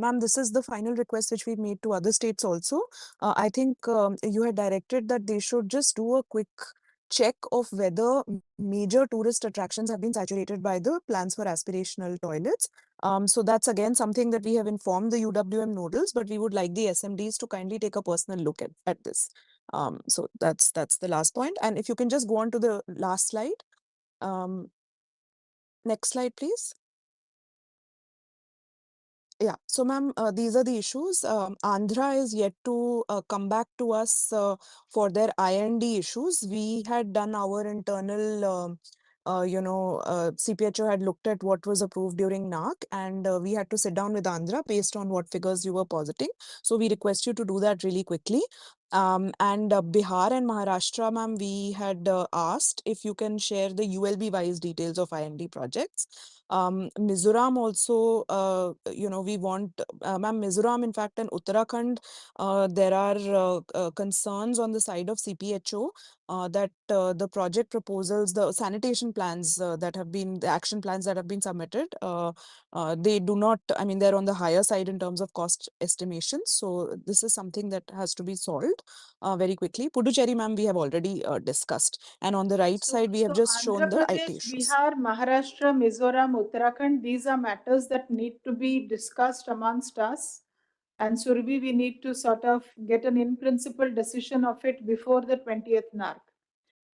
Ma'am, this is the final request which we made to other states also. I think you had directed that they should just do a quick check of whether major tourist attractions have been saturated by the plans for aspirational toilets. So that's again something that we have informed the UWM nodals, but we would like the SMDs to kindly take a personal look at this. So that's the last point. And if you can just go on to the last slide. Next slide, please. Yeah, so ma'am, these are the issues. Andhra is yet to come back to us for their IND issues. We had done our internal, CPHO had looked at what was approved during NARC, and we had to sit down with Andhra based on what figures you were positing. So we request you to do that really quickly. And Bihar and Maharashtra, ma'am, we had asked if you can share the ULB-wise details of IND projects. Mizoram also, we want, ma'am, Mizoram, in fact, and Uttarakhand, there are concerns on the side of CPHO that the project proposals, the sanitation plans that have been, the action plans that have been submitted, they do not, I mean, they're on the higher side in terms of cost estimations. So this is something that has to be solved very quickly. Puducherry, ma'am, we have already discussed. And on the right side, we have just shown the IT Pradesh, issues. Bihar, Maharashtra, Mizoram, Uttarakhand, these are matters that need to be discussed amongst us. And Surabhi, we need to sort of get an in-principle decision of it before the 20th NARC.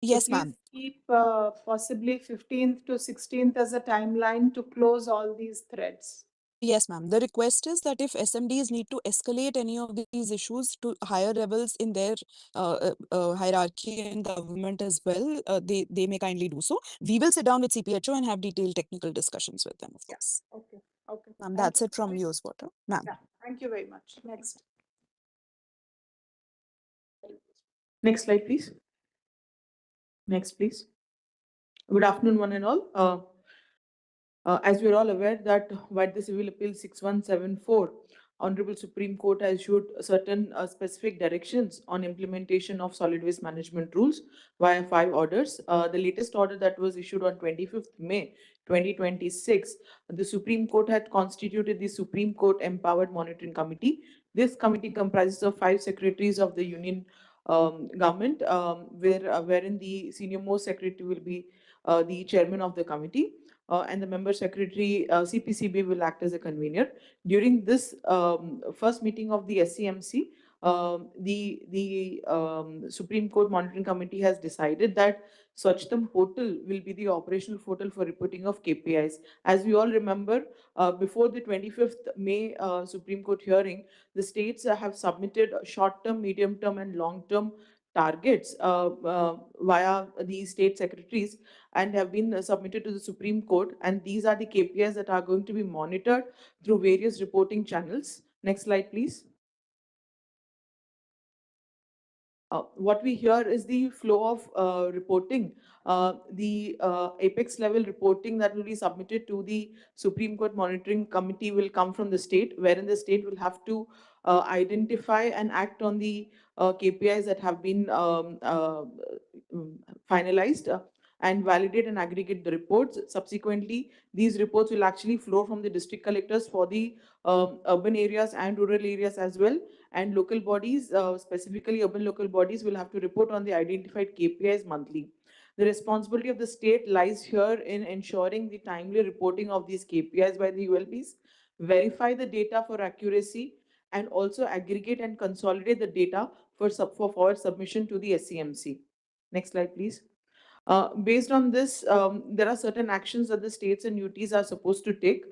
Yes, so ma'am. Keep possibly 15th to 16th as a timeline to close all these threads. Yes, ma'am. The request is that if SMDs need to escalate any of these issues to higher levels in their hierarchy and government as well, they may kindly do so. We will sit down with CPHO and have detailed technical discussions with them, of course. Okay. Okay. Ma'am, that's it from you, Swachh. Ma'am. Yeah. Thank you very much. Next. Next slide, please. Next, please. Good afternoon, one and all. As we're all aware that by the Civil Appeal 6174, Honorable Supreme Court has issued certain specific directions on implementation of solid waste management rules via 5 orders. The latest order that was issued on 25th May 2026, the Supreme Court had constituted the Supreme Court Empowered Monitoring Committee. This committee comprises of 5 secretaries of the Union government, wherein the senior most secretary will be the chairman of the committee. And the member secretary, CPCB, will act as a convener. During this first meeting of the SCMC, the Supreme Court Monitoring Committee has decided that Swachhtam portal will be the operational portal for reporting of KPIs. As we all remember, before the 25th May Supreme Court hearing, the states have submitted short-term, medium-term, and long-term targets via the state secretaries and have been submitted to the Supreme Court. And these are the KPIs that are going to be monitored through various reporting channels. Next slide, please. What we hear is the flow of reporting, the apex level reporting that will be submitted to the Supreme Court Monitoring Committee will come from the state, wherein the state will have to identify and act on the KPIs that have been finalized. and validate and aggregate the reports. Subsequently, these reports will actually flow from the district collectors for the urban areas and rural areas as well. And local bodies, specifically urban local bodies, will have to report on the identified KPIs monthly. The responsibility of the state lies here in ensuring the timely reporting of these KPIs by the ULBs, verify the data for accuracy, and also aggregate and consolidate the data for forward submission to the SCMC. Next slide, please. Based on this, there are certain actions that the states and UTs are supposed to take.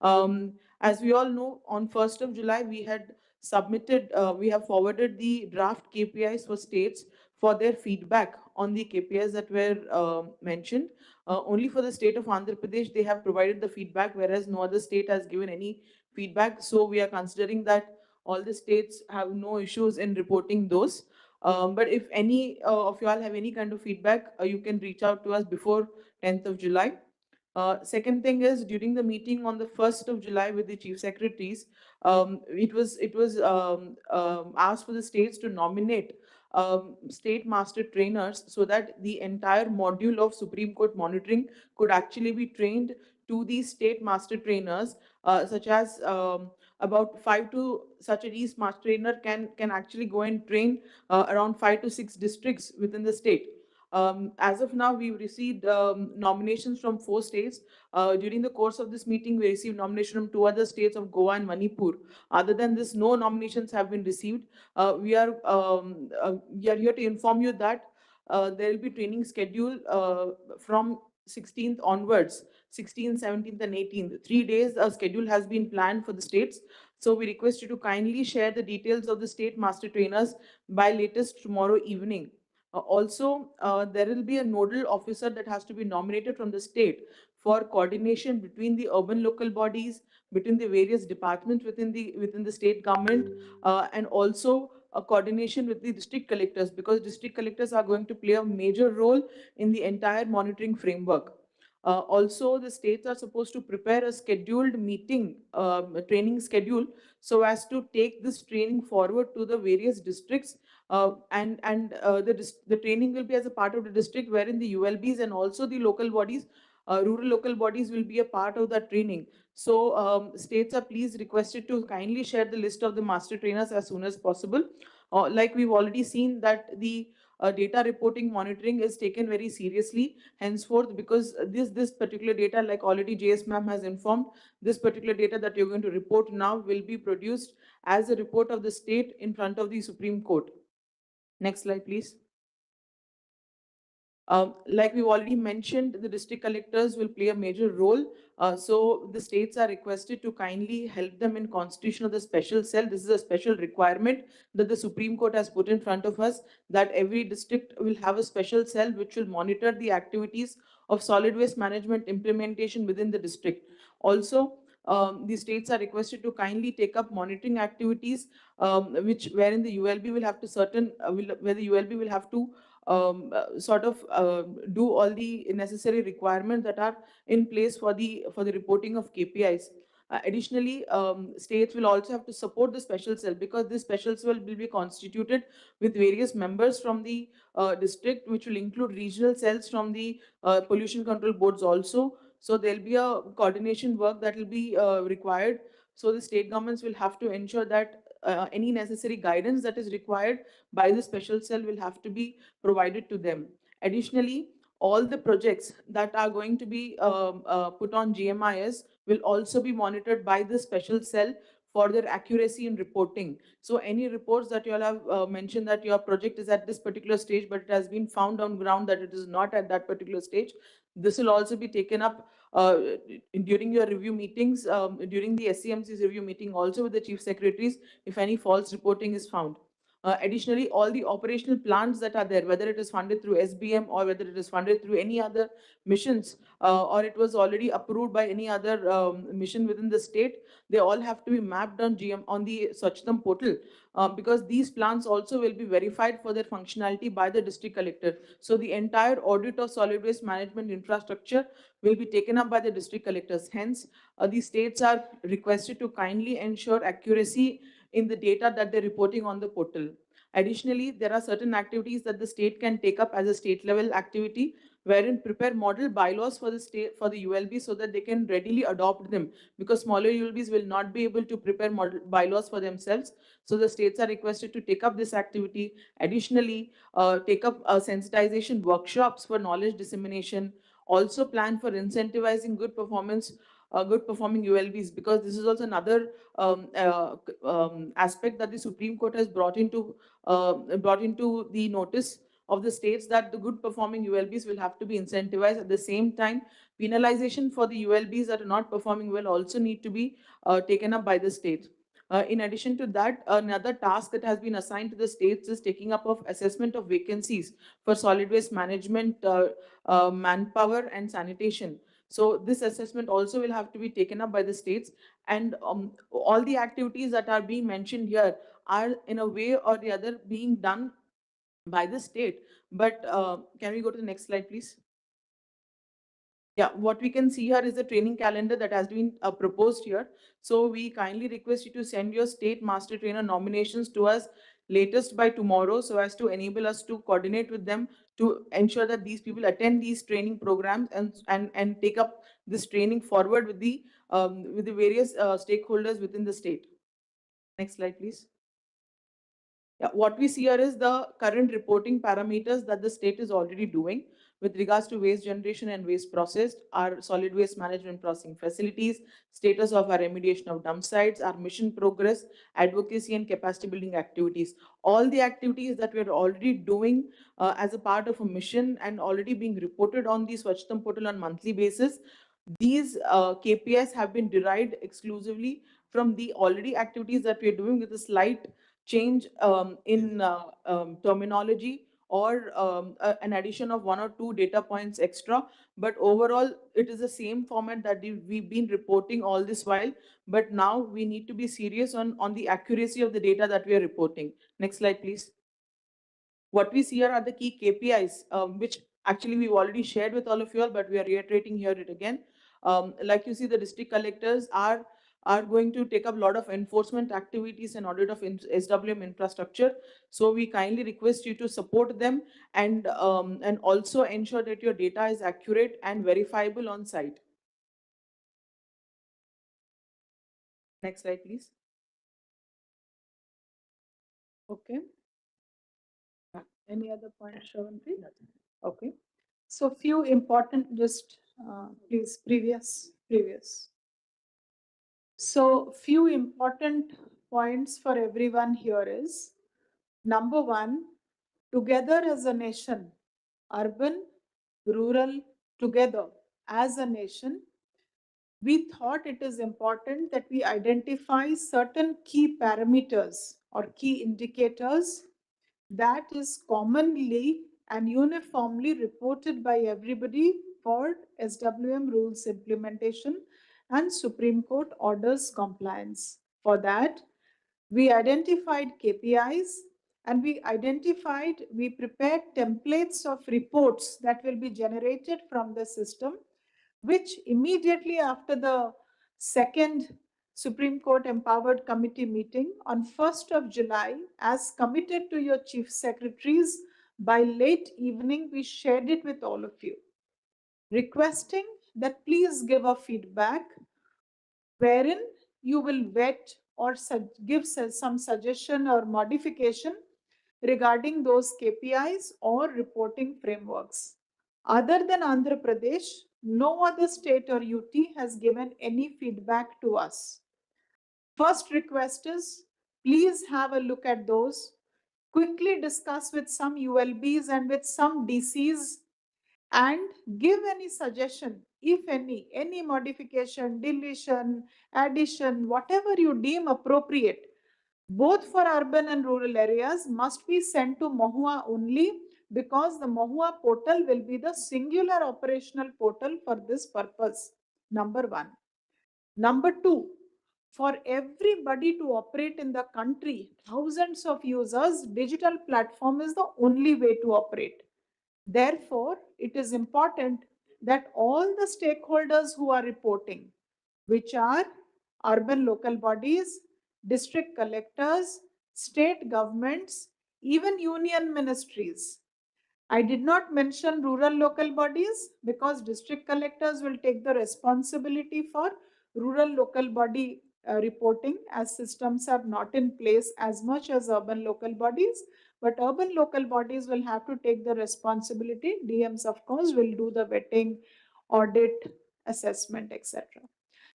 As we all know, on 1st of July, we had submitted, we have forwarded the draft KPIs for states for their feedback on the KPIs that were mentioned. Only for the state of Andhra Pradesh, they have provided the feedback, whereas no other state has given any feedback. So we are considering that all the states have no issues in reporting those. But if any of you all have any kind of feedback, you can reach out to us before 10th of July. Second thing is, during the meeting on the 1st of July with the chief secretaries, it was asked for the states to nominate state master trainers so that the entire module of Supreme Court monitoring could actually be trained to these state master trainers, such as about 5 to such a east master trainer can actually go and train around 5 to 6 districts within the state. As of now, we've received nominations from 4 states. During the course of this meeting, we received nomination from 2 other states of Goa and Manipur. Other than this, no nominations have been received. We are here to inform you that there will be training schedule from 16th onwards, 16th, 17th, and 18th. 3 days schedule has been planned for the states. So we request you to kindly share the details of the state master trainers by latest tomorrow evening. Also, there will be a nodal officer that has to be nominated from the state for coordination between the urban local bodies, between the various departments within the state government, and also a coordination with the district collectors, because district collectors are going to play a major role in the entire monitoring framework. Also, the states are supposed to prepare a scheduled meeting, training schedule, so as to take this training forward to the various districts. The training will be as a part of the district, wherein the ULBs and also the local bodies, rural local bodies, will be a part of that training. So states are please requested to kindly share the list of the master trainers as soon as possible. Like we've already seen that the data reporting monitoring is taken very seriously henceforth, because this particular data, like already JS ma'am has informed, this particular data that you're going to report now will be produced as a report of the state in front of the Supreme Court. Next slide, please. Like we've already mentioned, the district collectors will play a major role. So the states are requested to kindly help them in constitution of the special cell. This is a special requirement that the Supreme Court has put in front of us, that every district will have a special cell which will monitor the activities of solid waste management implementation within the district. Also, the states are requested to kindly take up monitoring activities, wherein the ULB will have to where the ULB will have to do all the necessary requirements that are in place for the reporting of KPIs. Additionally, states will also have to support the special cell, because this special cell will be constituted with various members from the district, which will include regional cells from the pollution control boards also. So there'll be a coordination work that will be required. So the state governments will have to ensure that any necessary guidance that is required by the special cell will have to be provided to them. Additionally, all the projects that are going to be put on GMIS will also be monitored by the special cell for their accuracy in reporting. So any reports that you all have mentioned that your project is at this particular stage, but it has been found on ground that it is not at that particular stage, this will also be taken up during your review meetings, during the SCMC's review meeting also with the chief secretaries, if any false reporting is found. Additionally, all the operational plans that are there, whether it is funded through SBM or whether it is funded through any other missions, or it was already approved by any other mission within the state, they all have to be mapped on the Swachh portal, because these plans also will be verified for their functionality by the district collector. So the entire audit of solid waste management infrastructure will be taken up by the district collectors. Hence, the states are requested to kindly ensure accuracy in the data that they're reporting on the portal. Additionally, there are certain activities that the state can take up as a state level activity, wherein prepare model bylaws for the state, for the ULB, so that they can readily adopt them, because smaller ULBs will not be able to prepare model bylaws for themselves. So the states are requested to take up this activity. Additionally, take up sensitization workshops for knowledge dissemination. Also plan for incentivizing good performing ULBs, because this is also another aspect that the Supreme Court has brought into the notice of the states, that the good performing ULBs will have to be incentivized. At the same time, penalization for the ULBs that are not performing well also need to be taken up by the state. In addition to that, another task that has been assigned to the states is taking up of assessment of vacancies for solid waste management, manpower and sanitation. So this assessment also will have to be taken up by the states, and all the activities that are being mentioned here are in a way or the other being done by the state. But can we go to the next slide, please? Yeah, what we can see here is the training calendar that has been proposed here. So we kindly request you to send your state master trainer nominations to us latest by tomorrow, so as to enable us to coordinate with them to ensure that these people attend these training programs and take up this training forward with the various stakeholders within the state. Next slide, please. Yeah, what we see here is the current reporting parameters that the state is already doing with regards to waste generation and waste processed, our solid waste management processing facilities, status of our remediation of dump sites, our mission progress, advocacy and capacity building activities. All the activities that we are already doing as a part of a mission and already being reported on the Swachh portal on monthly basis, these KPIs have been derived exclusively from the already activities that we are doing, with a slight change in terminology, or an addition of 1 or 2 data points extra. But overall, it is the same format that we've been reporting all this while. But now we need to be serious on the accuracy of the data that we are reporting. Next slide, please. What we see here are the key KPIs, which actually we've already shared with all of you all, but we are reiterating here it again. Like you see, the district collectors are going to take up a lot of enforcement activities and audit of SWM infrastructure. So we kindly request you to support them and also ensure that your data is accurate and verifiable on site. Next slide, please. Okay. Any other point, Shravanti? Okay. So few important, just please, previous. So few important points for everyone here is, number one, together as a nation, urban, rural, together as a nation, we thought it is important that we identify certain key parameters or key indicators that is commonly and uniformly reported by everybody for SWM rules implementation and Supreme Court orders compliance. For that, we identified KPIs, and we prepared templates of reports that will be generated from the system, which immediately after the second Supreme Court Empowered Committee meeting on 1st of July, as committed to your chief secretaries, by late evening, we shared it with all of you, requesting that please give a feedback wherein you will vet or give some suggestion or modification regarding those KPIs or reporting frameworks. Other than Andhra Pradesh, no other state or UT has given any feedback to us. First request is, please have a look at those, quickly discuss with some ULBs and with some DCs, and give any suggestion, if any modification, deletion, addition, whatever you deem appropriate, both for urban and rural areas, must be sent to MOHUA only, because the MOHUA portal will be the singular operational portal for this purpose. Number one. Number two, for everybody to operate in the country, thousands of users, digital platform is the only way to operate. Therefore, it is important that all the stakeholders who are reporting, which are urban local bodies, district collectors, state governments, even union ministries, I did not mention rural local bodies because district collectors will take the responsibility for rural local body reporting, as systems are not in place as much as urban local bodies. But urban local bodies will have to take the responsibility. DMs, of course, will do the vetting, audit, assessment, etc.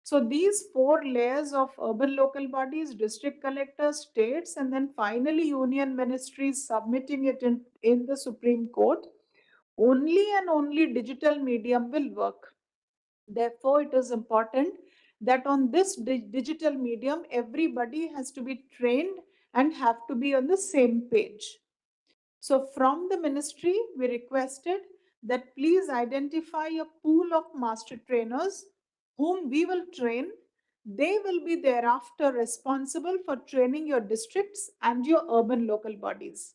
So these 4 layers of urban local bodies, district collectors, states, and then finally union ministries submitting it in the Supreme Court, only and only digital medium will work. Therefore, it is important that on this digital medium, everybody has to be trained and have to be on the same page. So from the ministry, we requested that please identify a pool of master trainers whom we will train. They will be thereafter responsible for training your districts and your urban local bodies.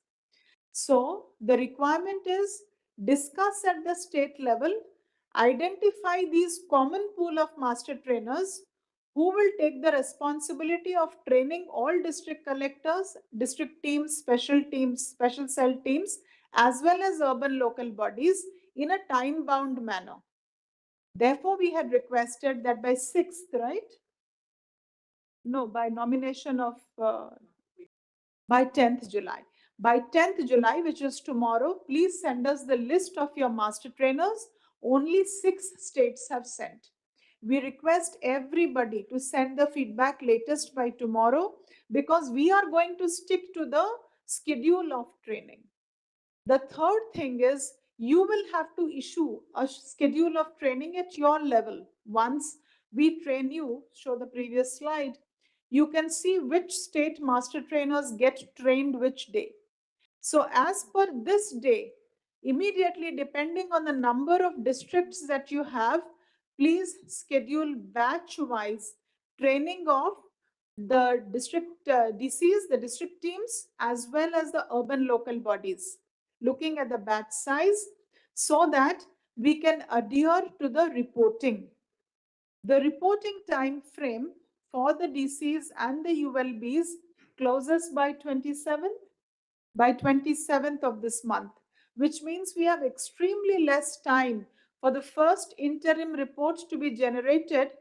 So the requirement is discuss at the state level, identify these common pool of master trainers who will take the responsibility of training all district collectors, district teams, special cell teams, as well as urban local bodies in a time-bound manner. Therefore, we had requested that by 6th, right? No, by nomination of, by 10th July. By 10th July, which is tomorrow, please send us the list of your master trainers. Only 6 states have sent. We request everybody to send the feedback latest by tomorrow because we are going to stick to the schedule of training. The third thing is you will have to issue a schedule of training at your level. Once we train you, show the previous slide, you can see which state master trainers get trained which day. So as per this day, immediately depending on the number of districts that you have, please schedule batch-wise training of the district DCs, the district teams, as well as the urban local bodies, looking at the batch size so that we can adhere to the reporting. The reporting time frame for the DCs and the ULBs closes by 27th of this month, which means we have extremely less time for the first interim report to be generated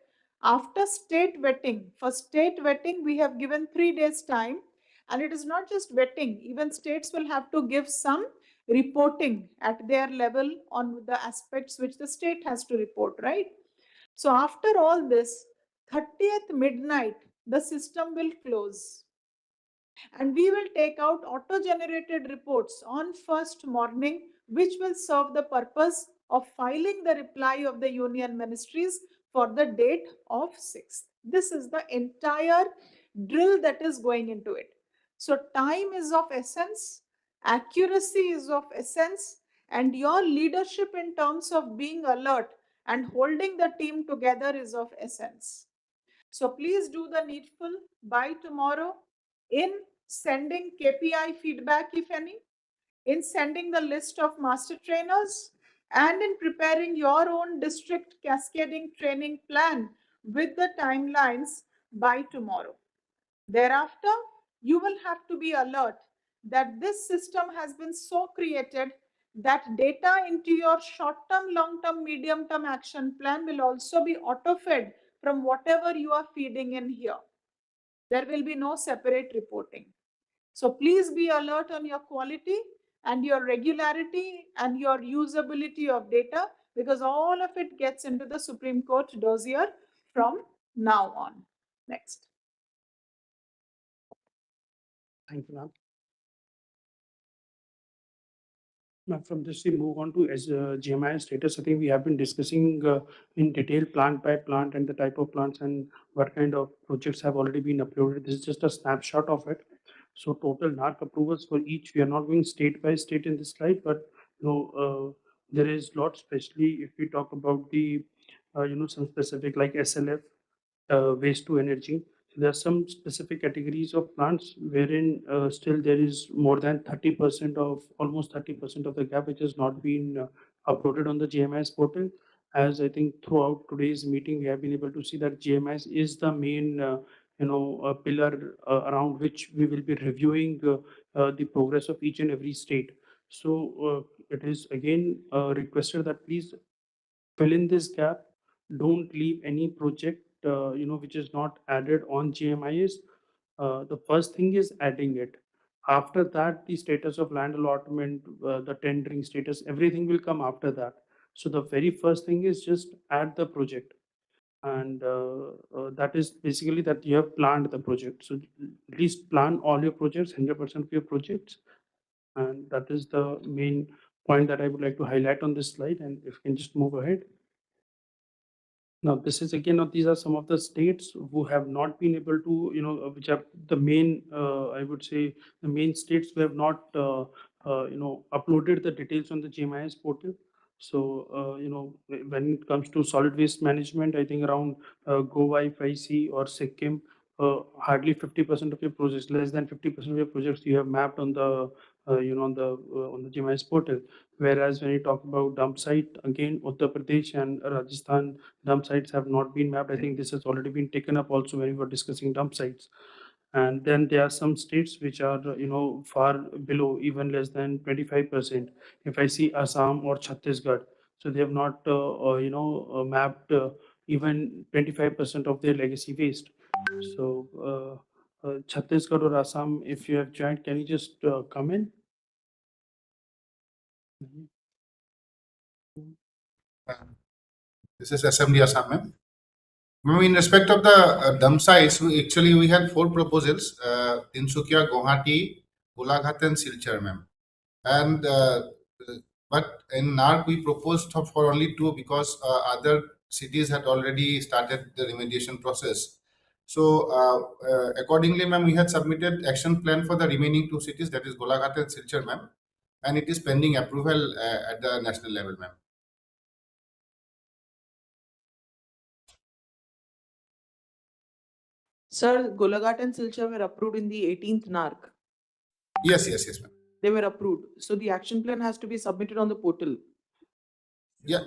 after state vetting. For state vetting, we have given 3 days time, and it is not just vetting, even states will have to give some reporting at their level on the aspects which the state has to report, right? So after all this, 30th midnight, the system will close. And we will take out auto-generated reports on first morning, which will serve the purpose of filing the reply of the union ministries for the date of 6th. This is the entire drill that is going into it. So time is of essence, accuracy is of essence, and your leadership in terms of being alert and holding the team together is of essence. So please do the needful by tomorrow in sending KPI feedback, if any, in sending the list of master trainers, and in preparing your own district cascading training plan with the timelines by tomorrow. Thereafter, you will have to be alert that this system has been so created that data into your short-term, long-term, medium-term action plan will also be auto-fed from whatever you are feeding in here. There will be no separate reporting. So please be alert on your quality and your regularity and your usability of data, because all of it gets into the Supreme Court dossier from now on. Next. Thank you, ma'am. Now, from this, we move on to GMI status. I think we have been discussing in detail plant by plant and the type of plants and what kind of projects have already been uploaded. This is just a snapshot of it. So total NARC approvals for each. We are not going state by state in this slide, but there is lot, especially if we talk about the some specific like SLF, waste to energy. So there are some specific categories of plants wherein still there is more than 30% of almost 30% of the gap which has not been uploaded on the GMIS portal. As I think throughout today's meeting, we have been able to see that GMIS is the main pillar around which we will be reviewing the progress of each and every state. So it is again requested that please fill in this gap. Don't leave any project, which is not added on GMIS. The first thing is adding it. After that, the status of land allotment, the tendering status, everything will come after that. So the very first thing is just add the project. And that is basically that you have planned the project. So at least plan all your projects, 100% of your projects. And that is the main point that I would like to highlight on this slide. And if you can just move ahead. Now, this is again, these are some of the states who have not been able to, which are the main, I would say, the main states who have not, uploaded the details on the GMIS portal. So, when it comes to solid waste management, I think around Goa, if I see, or Sikkim, hardly 50% of your projects, less than 50% of your projects you have mapped on the, on the GMIS portal. Whereas when you talk about dump site, again, Uttar Pradesh and Rajasthan, dump sites have not been mapped. I think this has already been taken up also when we were discussing dump sites. And then there are some states which are, far below, even less than 25%. If I see Assam or Chhattisgarh, so they have not, mapped even 25% of their legacy waste. So Chhattisgarh or Assam, if you have joined, can you just come in? This is SMD Assam, ma'am. In respect of the dump sites, we had 4 proposals: Tinsukia, Guwahati, Golaghat, and Silchar, ma'am. And but in NARC we proposed for only 2 because other cities had already started the remediation process. So accordingly, ma'am, we had submitted action plan for the remaining 2 cities, that is Golaghat and Silchar, ma'am, and it is pending approval at the national level, ma'am. Sir, Golaghat and Silchar were approved in the 18th NARC. Yes, ma'am. They were approved. So the action plan has to be submitted on the portal. Yeah,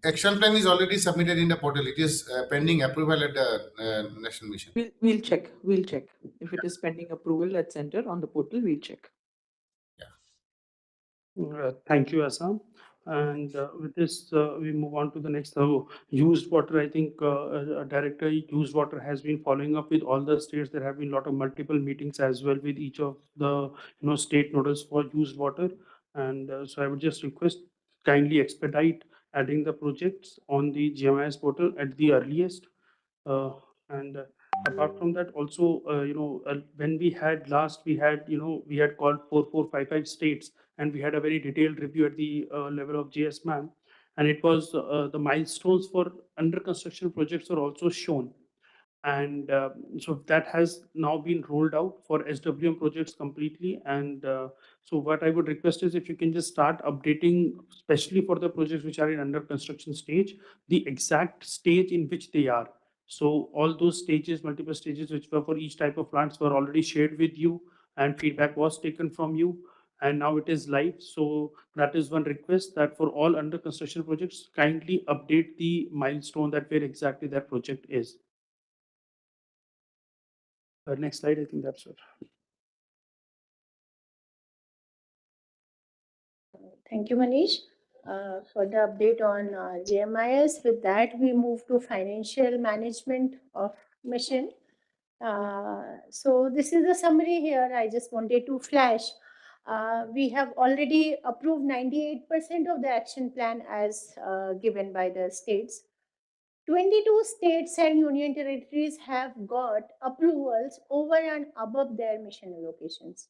action plan is already submitted in the portal. It is pending approval at the national mission. We'll check. We'll check. If it is pending approval at center on the portal, we'll check. Thank you, Assam. And with this, we move on to the next. Used water, I think Director Used Water has been following up with all the states. There have been a lot of multiple meetings as well with each of the state nodes for used water. And so I would just request kindly expedite adding the projects on the GMIS portal at the earliest. And apart from that, also, when we had last, we had called 4455 states, and we had a very detailed review at the level of GS ma'am, and it was the milestones for under construction projects are also shown. And so that has now been rolled out for SWM projects completely. And so what I would request is if you can just start updating, especially for the projects which are in under construction stage, the exact stage in which they are. So all those stages, multiple stages which were for each type of plants were already shared with you, and feedback was taken from you, and now it is live. So that is one request, that for all under construction projects, kindly update the milestone that where exactly that project is. Next slide, I think that's it. Thank you, Manish, for the update on GMIS. With that, we move to financial management of mission. So this is the summary here. I just wanted to flash. We have already approved 98% of the action plan as given by the states. 22 states and union territories have got approvals over and above their mission allocations.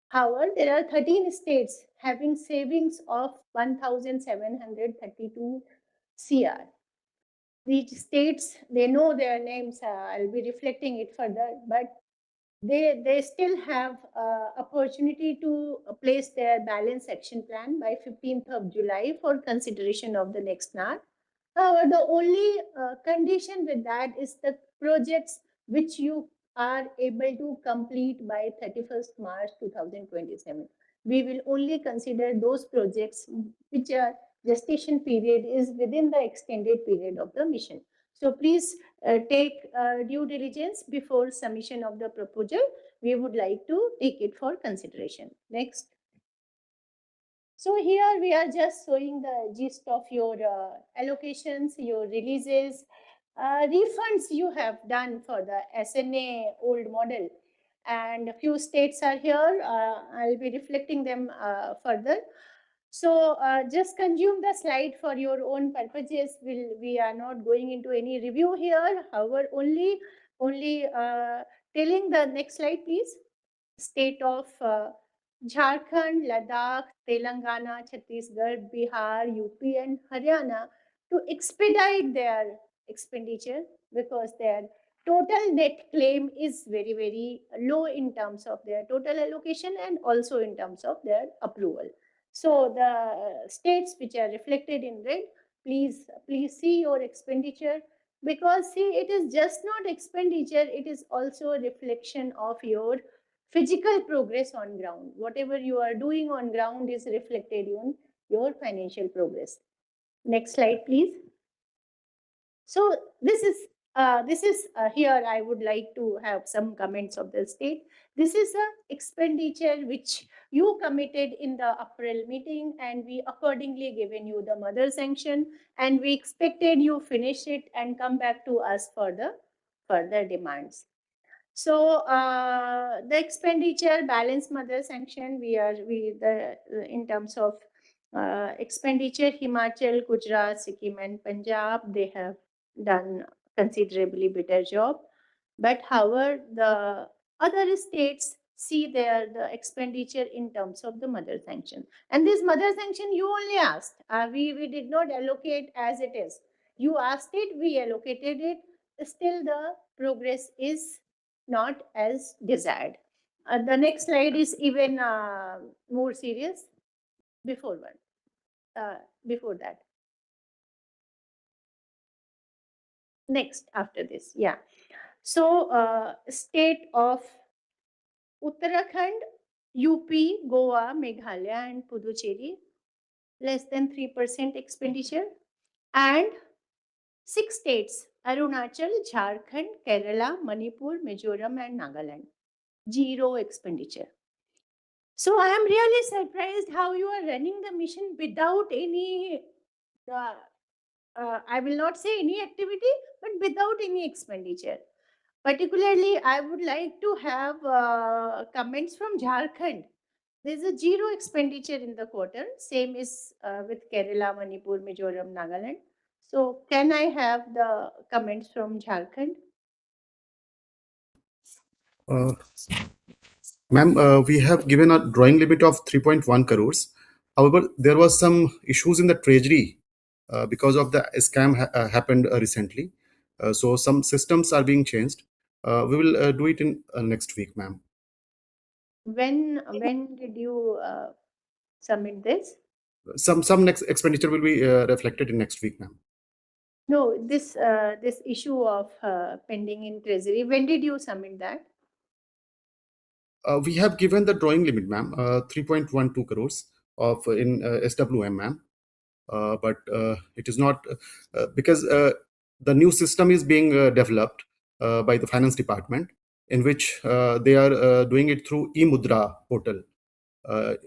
However, there are 13 states having savings of 1,732 CR. These states, they know their names. I'll be reflecting it further, but they still have opportunity to place their balance action plan by 15th of July for consideration of the next NAR. However, the only condition with that is the projects which you are able to complete by 31st March 2027. We will only consider those projects which are gestation period is within the extended period of the mission. So please take due diligence before submission of the proposal. We would like to take it for consideration. Next. So here we are just showing the gist of your allocations, your releases, refunds you have done for the SNA old model, and a few states are here. I'll be reflecting them further. So just consume the slide for your own purposes. We are not going into any review here. However, only telling the next slide, please. State of Jharkhand, Ladakh, Telangana, Chhattisgarh, Bihar, UP, and Haryana to expedite their expenditure because their total net claim is very, very low in terms of their total allocation and also in terms of their approval. So the states which are reflected in red, please see your expenditure, because see, it is just not expenditure, it is also a reflection of your physical progress on ground. Whatever you are doing on ground is reflected in your financial progress. Next slide, please. So this is here I would like to have some comments of the state. This is a expenditure which you committed in the April meeting, and we accordingly given you the mother sanction, and we expected you finish it and come back to us for the further demands. So the expenditure balance mother sanction, in terms of expenditure, Himachal, Gujarat, Sikkim, and Punjab, they have done considerably better job. But however, the other states see the expenditure in terms of the mother sanction. And this mother sanction you only asked. We did not allocate as it is. You asked it, we allocated it. Still the progress is not as desired. The next slide is even more serious. Before before that. Next, after this, yeah. So, state of Uttarakhand, UP, Goa, Meghalaya, and Puducherry, less than 3% expenditure, and 6 states, Arunachal, Jharkhand, Kerala, Manipur, Mizoram, and Nagaland, 0 expenditure. So I am really surprised how you are running the mission without any, I will not say any activity, but without any expenditure. Particularly, I would like to have comments from Jharkhand. There's a 0 expenditure in the quarter. Same is with Kerala, Manipur, Mizoram, Nagaland. So can I have the comments from Jharkhand? Ma'am, we have given a drawing limit of 3.1 crores. However, there was some issues in the treasury because of the scam happened recently. So some systems are being changed. We will do it in next week, ma'am. When did you submit this? Some next expenditure will be reflected in next week, ma'am. No, this issue of pending in treasury. When did you submit that? We have given the drawing limit, ma'am, 3.12 crores of in SWM, ma'am. But it is not because the new system is being developed by the finance department, in which they are doing it through e-mudra portal,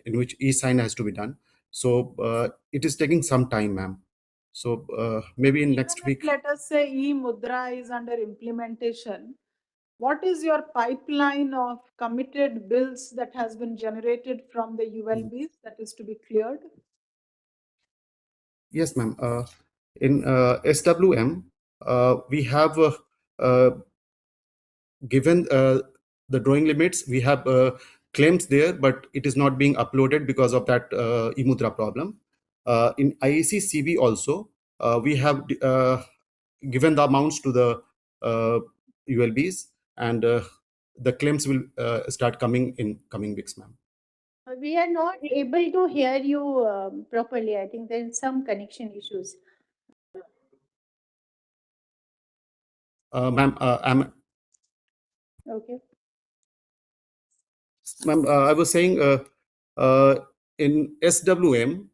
in which e-sign has to be done. So it is taking some time, ma'am. So maybe in next week. Let us say e-mudra is under implementation. What is your pipeline of committed bills that has been generated from the ULBs that is to be cleared? Yes, ma'am. In SWM, we have given the drawing limits. We have claims there, but it is not being uploaded because of that e-mudra problem. In IAC CV also, we have given the amounts to the ULBs, and the claims will start coming in coming weeks, ma'am. We are not able to hear you properly. I think there is some connection issues. Ma'am, Okay. Ma'am, I was saying in SWM,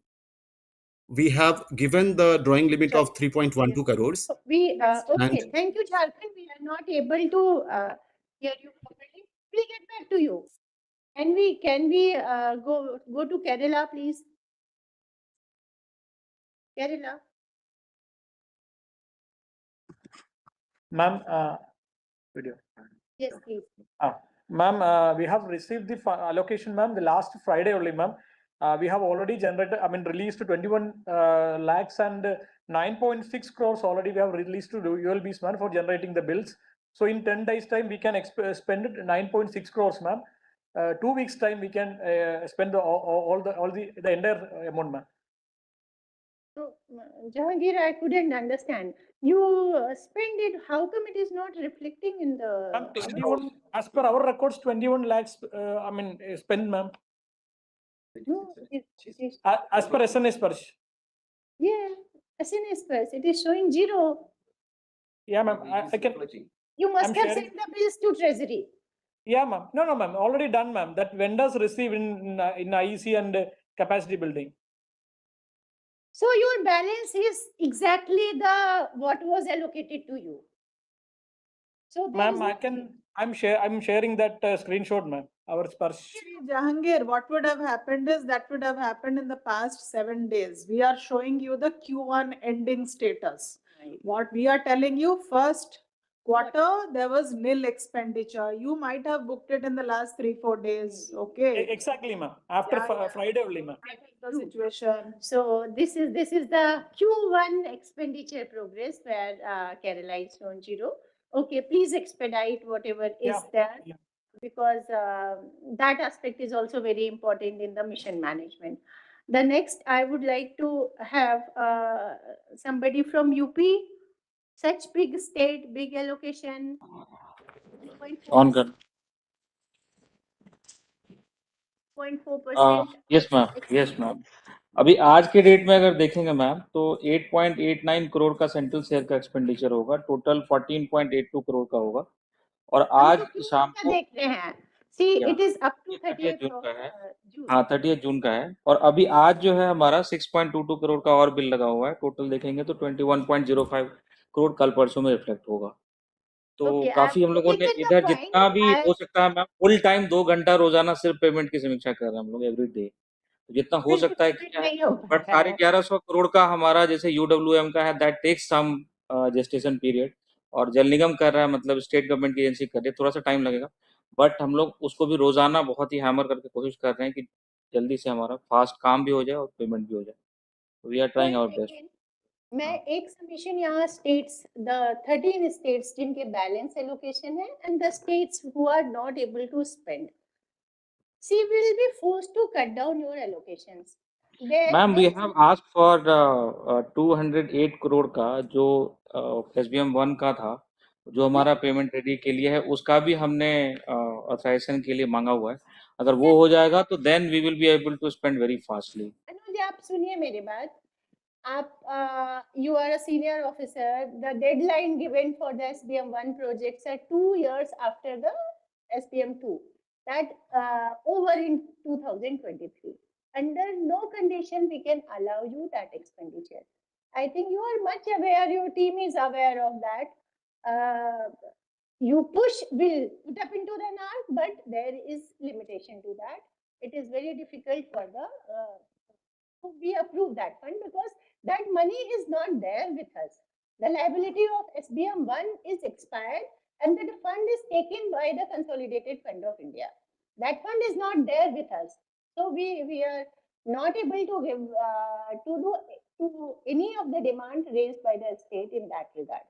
we have given the drawing limit of 3.12 crores. Okay, And thank you, Jharkhand. We are not able to hear you properly. We'll get back to you. Can we go to Kerala, please? Kerala. Ma'am, video. Yes, please. Ma'am, we have received the allocation, ma'am, the last Friday only, ma'am. We have already generated, released 21 lakhs and 9.6 crores already we have released to ULBs, ma'am, for generating the bills. So in 10 days time, we can spend 9.6 crores, ma'am. 2 weeks time, we can spend all the entire amount, ma'am. So, Jahangir, I couldn't understand. You spend it. How come it is not reflecting in the? 21, as per our records, 21 lakhs. Spend, ma'am. No, it is. As per SNS Sparsh. Yeah, SNS first. It is showing 0. Yeah, ma'am. I can. You must I'm have sharing. sent the bills to Treasury. Yeah, ma'am. No, ma'am. Already done, ma'am. That vendors receive in IEC and capacity building. So your balance is exactly the what was allocated to you. So there is Ma'am, I'm sharing that screenshot, ma'am. Our Sparsh. Jahangir, what would have happened is that would have happened in the past 7 days. We are showing you the Q1 ending status. Right. What we are telling you, first quarter, there was nil expenditure. You might have booked it in the last 3-4 days. Okay. Exactly, ma'am. After Friday only, ma'am. The situation. So this is the Q1 expenditure progress where Kerala is shown 0. Okay, please expedite whatever is there, because that aspect is also very important in the mission management. The next, I would like to have somebody from UP. Such big state, big allocation. On कर 0.4%. Yes ma'am अभी आज के date में अगर देखेंगे ma'am तो 8.89 करोड़ का central share का एक्सपेंडिचर होगा, टोटल 14.82 करोड़ का होगा और आज शाम को देख रहे हैं। See, it is up to 30th जून का है। June. हाँ 30 जून का है और अभी आज जो है हमारा 6.22 करोड़ का और बिल लगा हुआ है। टोटल देखेंगे तो 21.05 करोड़ कल परसों में रिफ्लेक्ट होगा। तो काफी हम लोगों ने इधर जितना भी हो सकता है मैम फुल टाइम 2 घंटा रोजाना सिर्फ पेमेंट की समीक्षा कर रहे हैं हम लोग एवरी डे, जितना हो सकता है किया है। बट 1150 करोड़ का हमारा जैसे UWM का है that takes some gestation period और जल निगम कर रहा है, मतलब स्टेट गवर्नमेंट की एजेंसी कर रही है, थोड़ा सा टाइम लगेगा। बट हम लोग उसको भी रोजाना बहुत ही हैमर करके कोशिश कर रहे हैं कि जल्दी से हमारा फास्ट काम भी हो जाए और पेमेंट भी हो जाए। We are trying our best. मैं एक सबमिशन यहाँ स्टेट्स द 13 स्टेट्स जिनके बैलेंस एलोकेशन है and the states who are not able to spend, see will be forced to cut down your allocations. Ma'am we have asked for 208 crore का जो SBM 1 का था, जो हमारा पेमेंट रेडी के लिए है, उसका भी हमने ऑथराइजेशन के लिए मांगा हुआ है। अगर वो हो जाएगा तो then we will be able to spend very fastly. Anuj, आप सुनिए मेरी बात। आप you are a senior officer, the deadline given for the SBM 1 projects are 2 years after the SBM 2, that over in 2023. Under no condition we can allow you that expenditure. I think you are much aware, your team is aware of that. You will put up into the NARC, but there is limitation to that. It is very difficult for the we approve that fund because that money is not there with us. The liability of SBM 1 is expired and that fund is taken by the Consolidated Fund of India. That fund is not there with us. So we are not able to give to any of the demand raised by the state in that regard.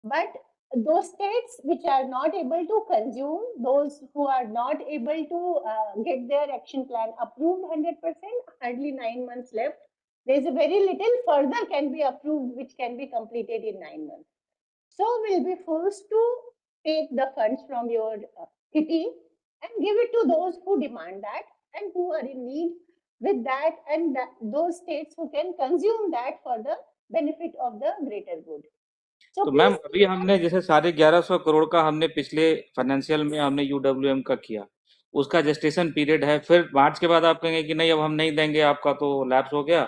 But those states which are not able to consume, those who are not able to get their action plan approved 100%, hardly 9 months left. There is a very little further can be approved, which can be completed in 9 months. So we'll be forced to take the funds from your kitty and give it to those who demand that and who are in need with that, and those states who can consume that for the benefit of the greater good. तो ma'am अभी हमने जैसे 1150 करोड़ का हमने पिछले financial में हमने UWM का किया, उसका जेस्टेशन पीरियड है। फिर मार्च के बाद आप कहेंगे कि नहीं अब हम नहीं देंगे, आपका तो लैप्स हो गया,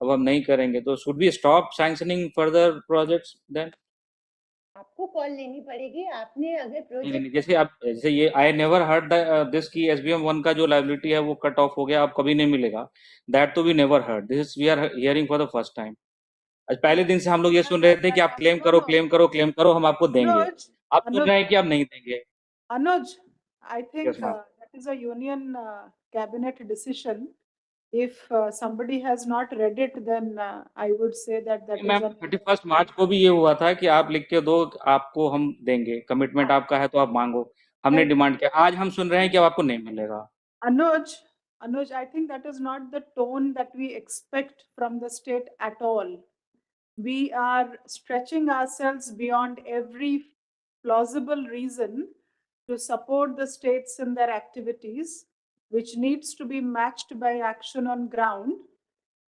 अब हम नहीं करेंगे, तो should we stop sanctioning further projects then? आपको कॉल लेनी पड़ेगी, आपने अगर नहीं प्रोजेक्ट नहीं, जैसे ये आई नेवर हर्ड दिस की SBM 1 का जो लाइबिलिटी है वो कट ऑफ हो गया, अब कभी नहीं मिलेगा, दैट तो we never heard, this we are hearing for the first time. आज पहले दिन से हम लोग ये सुन रहे थे कि आप क्लेम करो क्लेम करो क्लेम करो, हम आपको देंगे, Anuj, आप सुन Anuj, रहे हैं कि आप नहीं देंगे। Anuj, I think yes ma'am. that is a union cabinet decision. If somebody has not read it, then I would say that that is ma'am a 31 मार्च को भी ये हुआ था कि आप लिख के दो, आपको हम देंगे, कमिटमेंट आपका है तो आप मांगो, हमने डिमांड किया, आज हम सुन रहे हैं कि अब आपको नहीं मिलेगा। Anuj, I think that is not the tone that we expect from the state at all. We are stretching ourselves beyond every plausible reason to support the states in their activities, which needs to be matched by action on ground.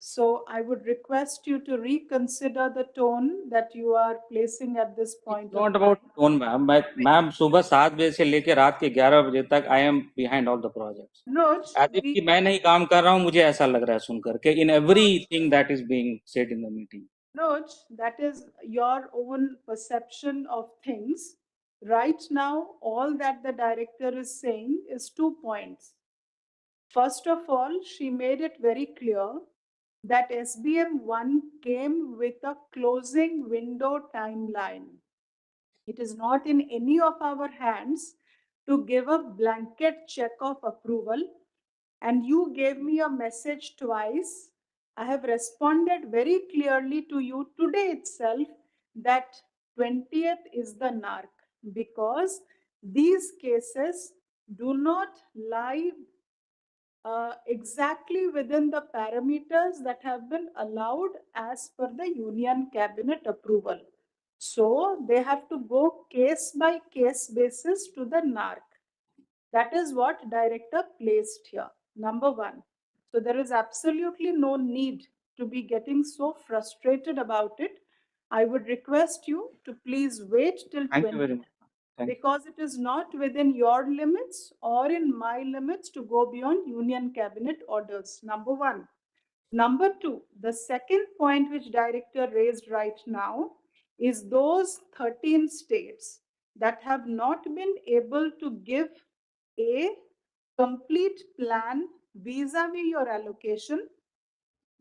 So I would request you to reconsider the tone that you are placing at this point of not about tone ma'am, ma'am सुबह 7 बजे से लेकर रात के 11 बजे तक I am behind all the projects, Anuj, as if कि मैं नहीं काम कर रहा हूँ, मुझे ऐसा लग रहा है सुनकर के in everything that is being said in the meeting. Noj, that is your own perception of things. Right now, all that the director is saying is 2 points. First of all, she made it very clear that SBM 1 came with a closing window timeline. It is not in any of our hands to give a blanket check of approval. And you gave me a message twice. I have responded very clearly to you today itself that 20th is the NARC, because these cases do not lie exactly within the parameters that have been allowed as per the union cabinet approval. So they have to go case by case basis to the NARC. That is what director placed here, number one. So there is absolutely no need to be getting so frustrated about it. I would request you to please wait till thank you very 20th, much, thank you. because it is not within your limits or in my limits to go beyond union cabinet orders, number one. Number two, the second point which director raised right now is those 13 states that have not been able to give a complete plan vis-a-vis your allocation.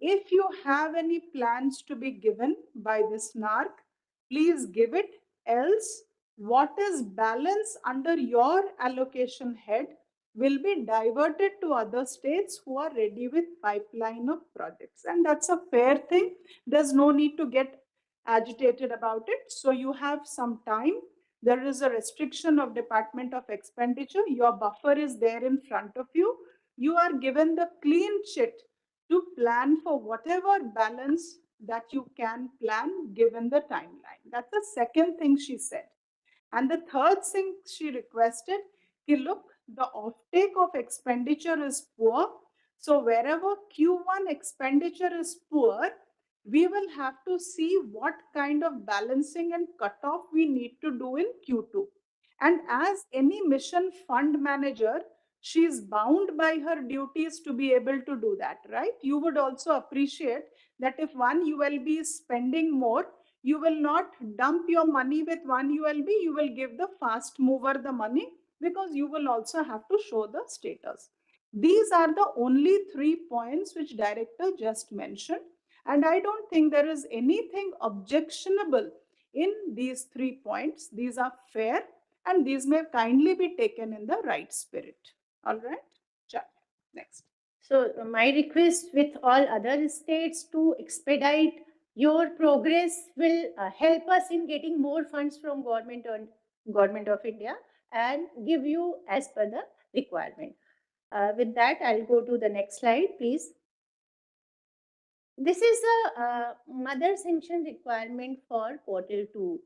If you have any plans to be given by this NARC, please give it. Else, what is balance under your allocation head will be diverted to other states who are ready with pipeline of projects. And that's a fair thing. There's no need to get agitated about it. So you have some time. There is a restriction of Department of Expenditure. Your buffer is there in front of you. You are given the clean chit to plan for whatever balance that you can plan given the timeline. That's the second thing she said. And the third thing she requested, look, the offtake of expenditure is poor. So wherever Q1 expenditure is poor, we will have to see what kind of balancing and cutoff we need to do in Q2. And as any mission fund manager, she is bound by her duties to be able to do that, right? You would also appreciate that if one ULB is spending more, you will not dump your money with one ULB, you will give the fast mover the money, because you will also have to show the status. These are the only 3 points which director just mentioned. And I don't think there is anything objectionable in these 3 points. These are fair and these may kindly be taken in the right spirit. All right, next. So my request with all other states to expedite your progress will help us in getting more funds from Government of India and give you as per the requirement. With that, I'll go to the next slide, please. This is a mother sanction requirement for quarter 2.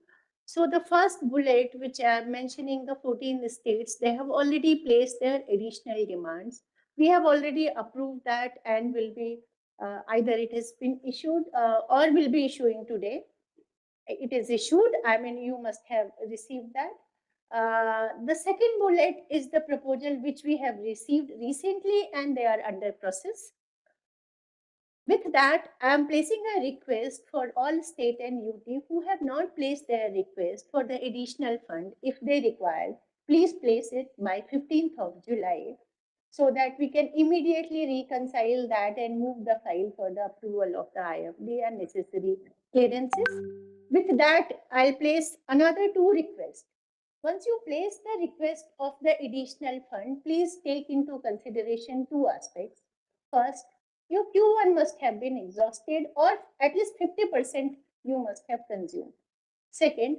So the first bullet, which I am mentioning, the 14 states, they have already placed their additional demands. We have already approved that and will be either it has been issued or will be issuing today. It is issued. I mean, you must have received that. The second bullet is the proposal which we have received recently and they are under process. With that, I am placing a request for all state and UT who have not placed their request for the additional fund, if they require, please place it by 15th of July so that we can immediately reconcile that and move the file for the approval of the IFD and necessary clearances. With that, I'll place another two requests. Once you place the request of the additional fund, please take into consideration two aspects. First, your Q1 must have been exhausted, or at least 50% you must have consumed. Second,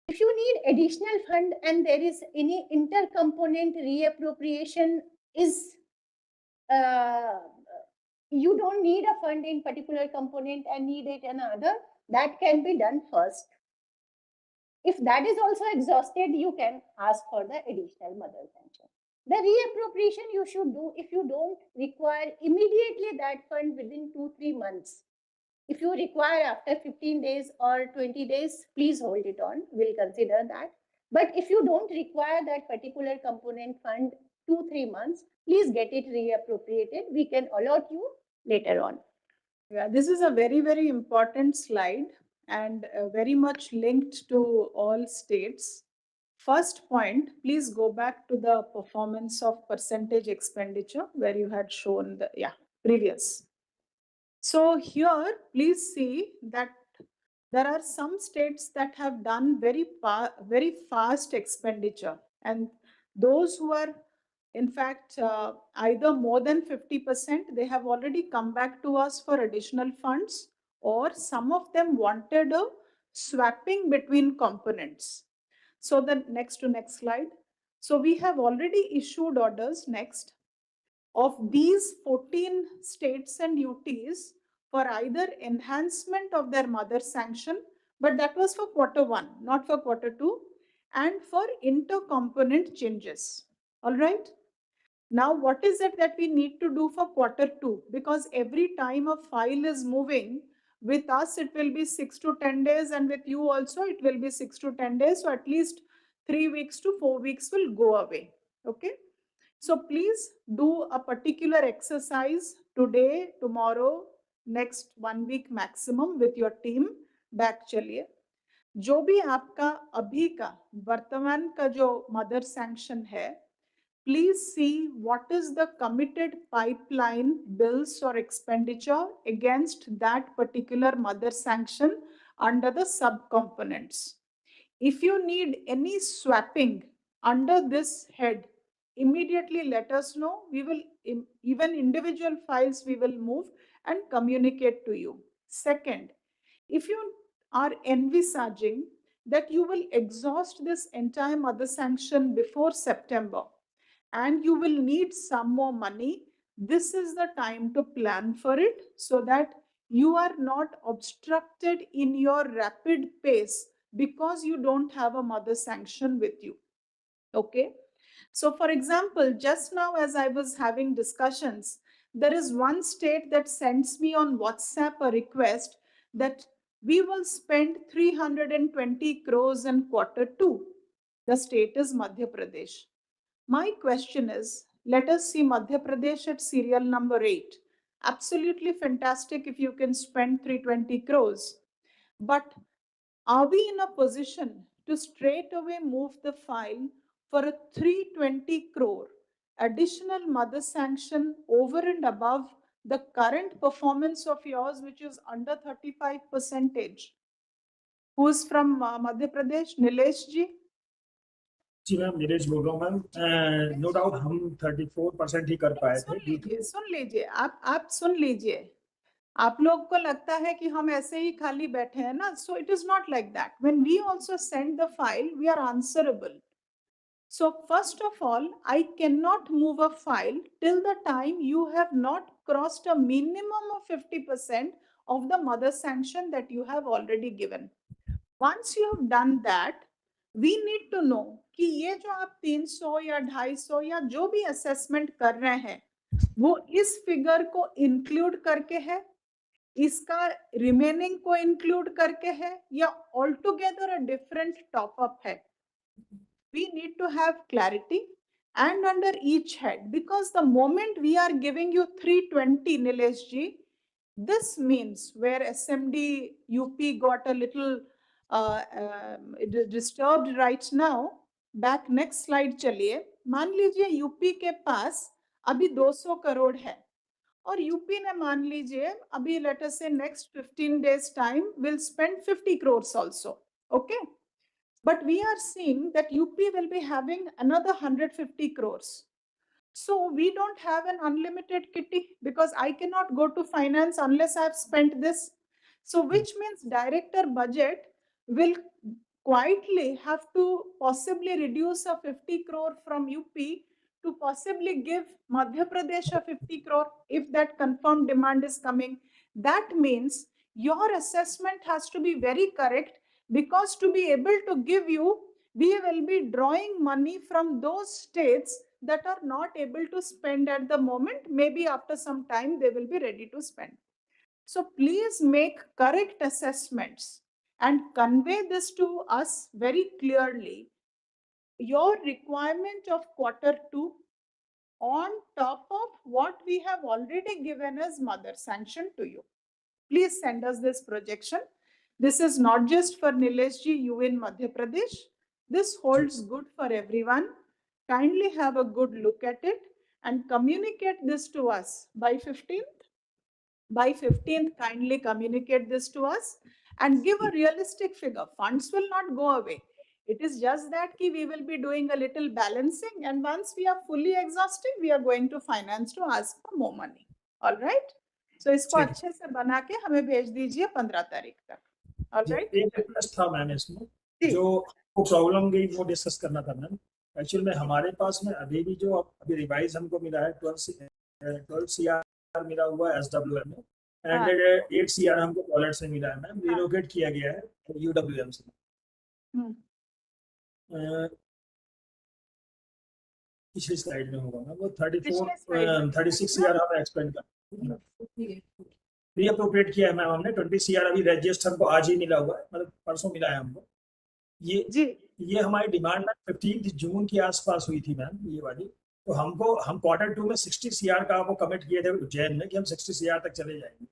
if you need additional fund and there is any intercomponent reappropriation is you don't need a fund in particular component and need it in another, that can be done first. If that is also exhausted, you can ask for the additional mother sanction. The reappropriation you should do if you don't require immediately that fund within 2-3 months. If you require after 15 days or 20 days, please hold it on. We'll consider that. But if you don't require that particular component fund 2-3 months, please get it reappropriated. We can allot you later on. Yeah, this is a very, very important slide and very much linked to all states. First point, please go back to the performance of percentage expenditure where you had shown the, previous. So here, please see that there are some states that have done very fast expenditure, and those who are in fact either more than 50%, they have already come back to us for additional funds, or some of them wanted a swapping between components. So the next slide. So we have already issued orders next of these 14 states and UTs for either enhancement of their mother sanction, but that was for Q1, not for Q2, and for intercomponent changes. All right. Now, what is it that we need to do for Q2? Because every time a file is moving, with us it will be 6 to 10 days, and with you also it will be 6 to 10 days. So at least 3 weeks to 4 weeks will go away. Okay. So please do a particular exercise today, tomorrow, next 1 week maximum with your team. Back चलिए. जो भी आपका अभी का वर्तमान का जो mother sanction है, please see what is the committed pipeline bills or expenditure against that particular mother sanction under the sub-components. If you need any swapping under this head, immediately let us know. We will, even individual files we will move and communicate to you. Second, if you are envisaging that you will exhaust this entire mother sanction before September and you will need some more money, this is the time to plan for it so that you are not obstructed in your rapid pace because you don't have a mother sanction with you. Okay. So for example, just now as I was having discussions, there is one state that sends me on WhatsApp a request that we will spend 320 crores in Q2. The state is Madhya Pradesh. My question is, let us see Madhya Pradesh at serial number 8. Absolutely fantastic if you can spend 320 crores. But are we in a position to straight away move the file for a 320 crore additional mother sanction over and above the current performance of yours, which is under 35%? Who is from Madhya Pradesh? Nilesh ji? Ji ma'am, Neeraj बोल रहा हूँ ma'am. No doubt हम 34% ही कर पाए थे. सुन लीजिए, आप सुन लीजिए. आप लोग को लगता है कि हम ऐसे ही खाली बैठे हैं ना, so it is not like that. When we also send the file, we are answerable. So first of all, I cannot move a file till the time you have not crossed a minimum of 50% of the mother sanction that you have already given. Once you have done that, we need to know कि ये जो आप 300 या 250 या जो भी assessment कर रहे हैं, वो इस figure को include करके है, इसका remaining को include करके है, या altogether a different top up है. We need to have clarity and under each head, because the moment we are giving you 320, Nilesh ji, This means where SMD UP got a little disturbed right now. Back next slide चलिए. मान लीजिए UP के पास अभी 200 करोड़ है और UP ने मान लीजिए अभी let us say next 15 days time will spend 50 crores also. Okay. But we are seeing that UP will be having another 150 crores. So we don't have an unlimited kitty because I cannot go to finance unless I've spent this. So which means director budget will quietly have to possibly reduce a 50 crore from UP to possibly give Madhya Pradesh a 50 crore if that confirmed demand is coming. That means your assessment has to be very correct, because to be able to give you, we will be drawing money from those states that are not able to spend at the moment. Maybe after some time they will be ready to spend. So please make correct assessments and convey this to us very clearly. Your requirement of Q2 on top of what we have already given as mother sanction to you. Please send us this projection. This is not just for Nileshji, you in Madhya Pradesh. This holds good for everyone. Kindly have a good look at it and communicate this to us by 15th. By 15th, kindly communicate this to us and give a realistic figure. Funds will not go away. It is just that we will be doing a little balancing, and once we are fully exhausted, we are going to finance to ask for more money. All right? So इसको अच्छे से बना के हमें भेज दीजिए 15 तारीख तक. All right? एक रिक्वेस्ट था मैम इसमें, जो प्रॉब्लम गई वो डिस्कस करना था मैम. एक्चुअल में हमारे पास में अभी भी जो अभी रिवाइज हमको मिला है 12 CR मिला हुआ है SWM में, एंड 8 CR हमको वॉलेट से मिला है मैम, रिलोकेट किया गया है UWM से. पिछली स्लाइड में होगा मैम, वो 36 CR हमें एक्सपेंड कर रीअप्रोप्रिएट किया है मैम हमने. 20 CR अभी रजिस्टर हमको आज ही मिला हुआ है, मतलब परसों मिला है हमको. ये हमारी डिमांड मैम 15 जून के आसपास हुई थी मैम, ये वाली. तो हम Q2 में 60 CR का आपको कमिट किए थे उज्जैन में कि हम 60 CR तक चले जाएंगे,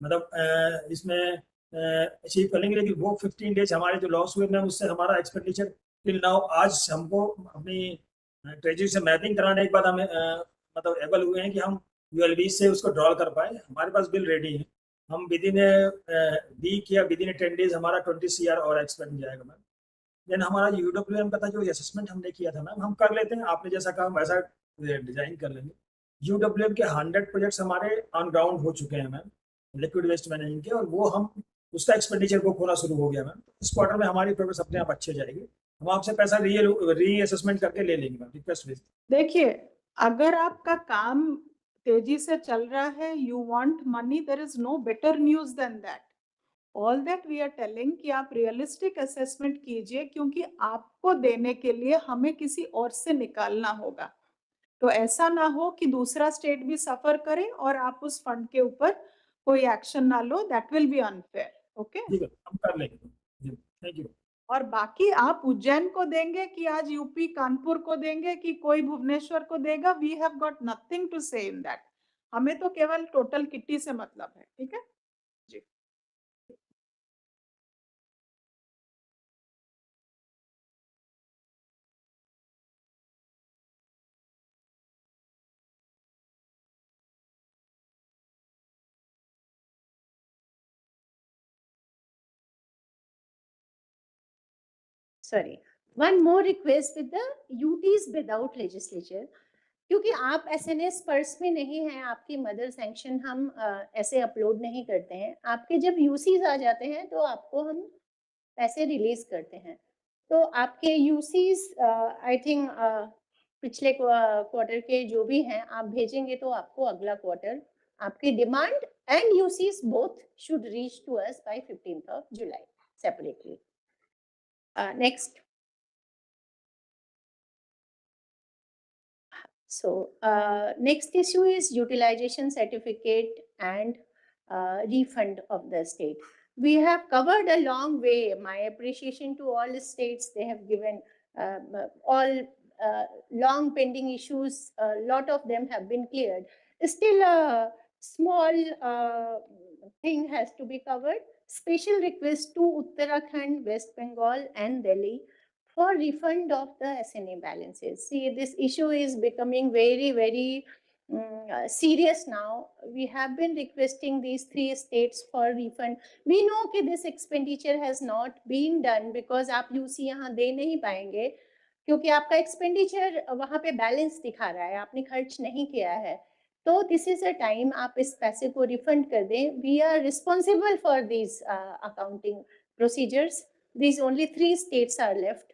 मतलब इसमें अचीव कर लेंगे. लेकिन वो 15 डेज हमारे जो लॉस हुए मैम, उससे हमारा एक्सपेंडिचर टिल नाउ आज हमको अपनी ट्रेजरी से मैपिंग कराने के बाद हमें मतलब एबल हुए हैं कि हम ULB से उसको ड्रॉ कर पाए. हमारे पास बिल रेडी है, हम विद इन वीक या विद इन 10 डेज हमारा 20 CR और एक्सपेंड जाएगा मैम. देन हमारा UWM का था जो असेसमेंट हमने किया था मैम, हम कर लेते हैं, आपने जैसा कहा वैसा डिजाइन कर लेंगे. UWM के 100 प्रोजेक्ट्स हमारे ऑन ग्राउंड हो चुके हैं मैम, लिक्विड वेस्ट मैनेजमेंट के, और वो हम उसका एक्सपेंडिचर बुक होना शुरू हो गया मैम. इस क्वार्टर में हमारी प्रोग्रेस अपने आप अच्छे जाएगी. हम आपसे पैसा रीअसेसमेंट करके ले लेंगे मैम. रिक्वेस्ट भेज. देखिए, अगर आपका काम तेजी से चल रहा है, you want money, there is no better news than that. All that we are telling कि आप रियलिस्टिक असेसमेंट कीजिए, क्योंकि आपको देने के लिए हमें किसी और से निकालना होगा. तो ऐसा ना हो कि दूसरा स्टेट भी सफर करे और आप उस फंड के ऊपर कोई एक्शन ना लो. That will be unfair. Okay, हम कर लेंगे. Thank you. और बाकी आप उज्जैन को देंगे कि आज यूपी कानपुर को देंगे कि कोई भुवनेश्वर को देगा, we have got nothing to say in that. हमें तो केवल टोटल किट्टी से मतलब है. ठीक है जी. Sorry, one more request with the UTs without legislature, क्योंकि आप SNS पर्स में नहीं हैं, आपकी मदर सैंक्शन हम ऐसे अपलोड नहीं करते हैं. आपके जब UCs आ जाते हैं तो आपको हम पैसे रिलीज करते हैं. तो आपके UCs आई थिंक पिछले क्वार्टर के जो भी हैं आप भेजेंगे तो आपको अगला क्वार्टर आपकी demand and UCs both should reach to us by 15th of July separately. Next. So next issue is utilization certificate and refund of the state. We have covered a long way. My appreciation to all the states. They have given all long pending issues. A lot of them have been cleared. Still a small thing has to be covered. Special request to Uttarakhand, West Bengal and Delhi for refund of the SNA balances. See, this issue is becoming very, very serious now. We have been requesting these 3 states for refund. We know that this expenditure has not been done because आप UC यहाँ दे नहीं पाएंगे क्योंकि आपका expenditure वहाँ पे balance दिखा रहा है, आपने खर्च नहीं किया है. तो दिस इज अ टाइम आप इस पैसे को रिफंड कर दें. We are responsible for these accounting procedures. These only 3 states are left.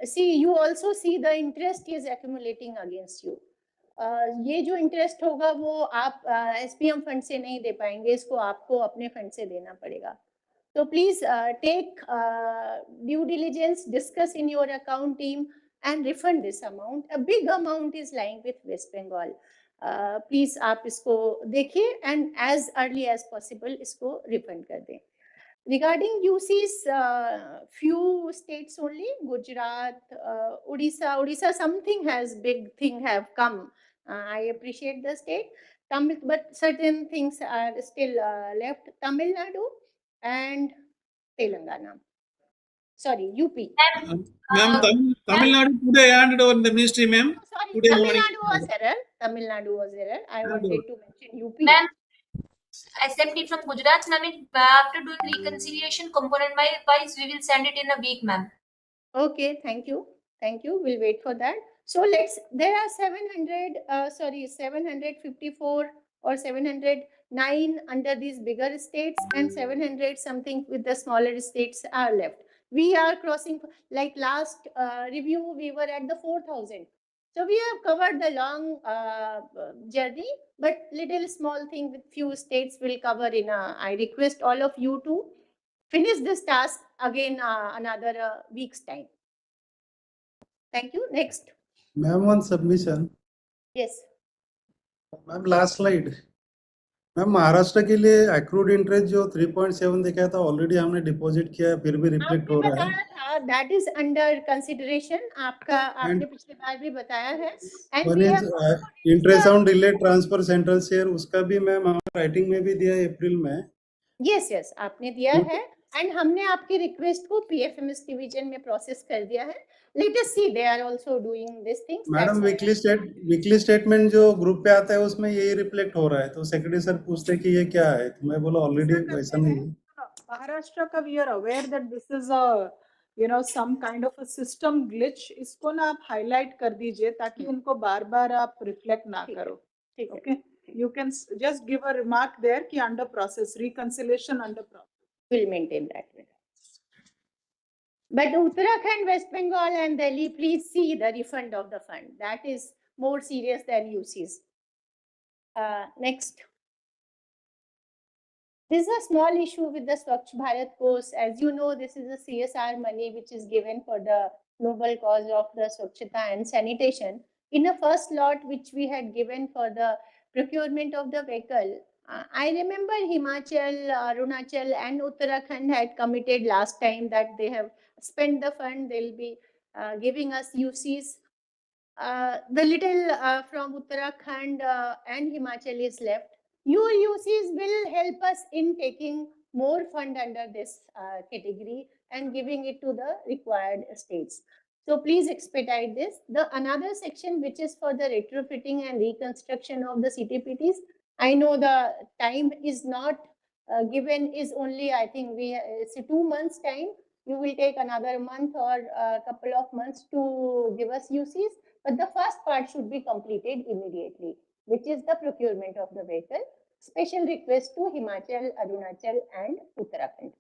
See, you also see the interest is accumulating against you. ये जो इंटरेस्ट होगा वो आप एसपीएम फंड से नहीं दे पाएंगे, इसको आपको अपने फंड से देना पड़ेगा. So please take due diligence, discuss in your account team and refund this amount. A big amount is lying with West Bengal. Please आप इसको देखिए and as early as possible इसको refund कर दें. Regarding UCs, few states only, Gujarat, Odisha, something has big thing have come. I appreciate the state, but certain things are still left. Tamil Nadu and Telangana. Sorry, UP. Ma'am, Tamil Nadu today handed over the ministry, ma'am. Sorry, Today Tamil morning. Nadu was error. Tamil Nadu was error. I wanted to mention UP. Ma'am, SMD from Gujarat, ma'am, after doing reconciliation component wise, we will send it in a week, ma'am. Okay, thank you. Thank you. We'll wait for that. So there are 754 or 709 under these bigger states and 700 something with the smaller states are left. We are crossing, like last review, we were at the 4,000. So we have covered the long journey, but little small thing with few states will cover in I request all of you to finish this task again another week's time. Thank you. Next. Ma'am, one submission. Yes. Ma'am, last slide. Ma'am Maharashtra के लिए accrued interest जो 3.7 दिखाया था already हमने deposit किया है फिर भी रिफ्लेक्ट हो रहा है. That is under consideration. आपने पिछली बार भी बताया है. And One we is have interest on delayed transfer central share उसका भी मैम राइटिंग में भी दिया अप्रैल में. Yes, yes, आपने दिया है and हमने आपकी रिक्वेस्ट को PFMS डिवीजन में प्रोसेस कर दिया है. Let us see, they are also doing these things. Madam weekly statement जो ग्रुप पे आता है उसमें यही रिफ्लेक्ट हो रहा है तो सेक्रेटरी सर पूछते कि ये क्या है तो मैं बोला ऑलरेडी वैसा नहीं है. महाराष्ट्र का we are aware that this is a some kind of a system glitch. इसको ना आप हाईलाइट कर दीजिए ताकि उनको बार-बार आप रिफ्लेक्ट ना करो. Okay, you can just give a remark there कि under process, reconciliation under process. Will maintain that. But Uttarakhand, West Bengal and Delhi, please see the refund of the fund. That is more serious than UCs. Next. This is a small issue with the Swachh Bharat course. As you know, this is a CSR money which is given for the noble cause of the Swachhata and sanitation. In the first lot which we had given for the procurement of the vehicle, I remember Himachal, Arunachal and Uttarakhand had committed last time that they have spent the fund, they'll be giving us UCs. The little from Uttarakhand and Himachal is left. Your UCs will help us in taking more fund under this category and giving it to the required states. So please expedite this. The another section which is for the retrofitting and reconstruction of the CTPTs, I know the time is not given, is only, I think it's 2 months time. You will take another month or a couple of months to give us UCs, but the first part should be completed immediately, which is the procurement of the vehicle. Special request to Himachal, Arunachal and Uttarakhand.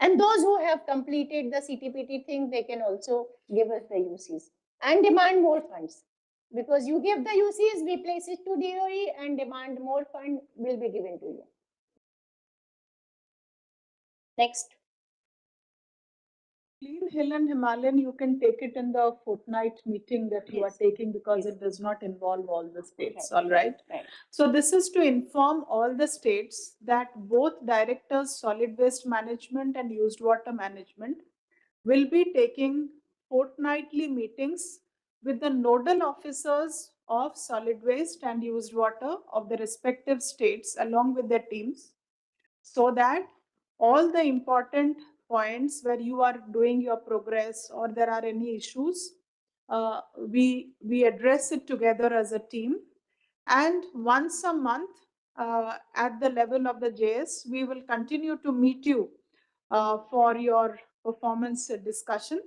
And those who have completed the CTPT thing, they can also give us the UCs and demand more funds. Because you give the UCs, we place it to DOE and demand more fund will be given to you. Next. Clean Hill and Himalayan, you can take it in the fortnight meeting that you are taking because it does not involve all the states, all right? So this is to inform all the states that both directors, solid waste management and used water management will be taking fortnightly meetings with the nodal officers of solid waste and used water of the respective states along with their teams, so that all the important points where you are doing your progress or there are any issues, we address it together as a team. And once a month, at the level of the JS, we will continue to meet you for your performance discussion.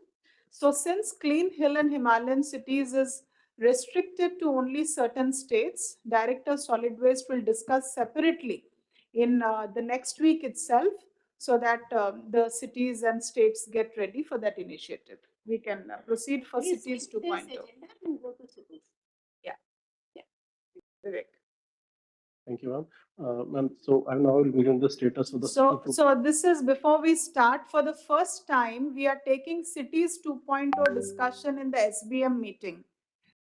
So since Clean Hill and Himalayan cities is restricted to only certain states, Director Solid Waste will discuss separately in the next week itself, so that the cities and states get ready for that initiative. We can proceed for Please cities skip this 2.0. agenda and go to cities. Yeah. Vivek. Thank you, ma'am. Ma'am, so I now will begin the status of the So this is before we start. For the first time, we are taking Cities 2.0 discussion in the SBM meeting.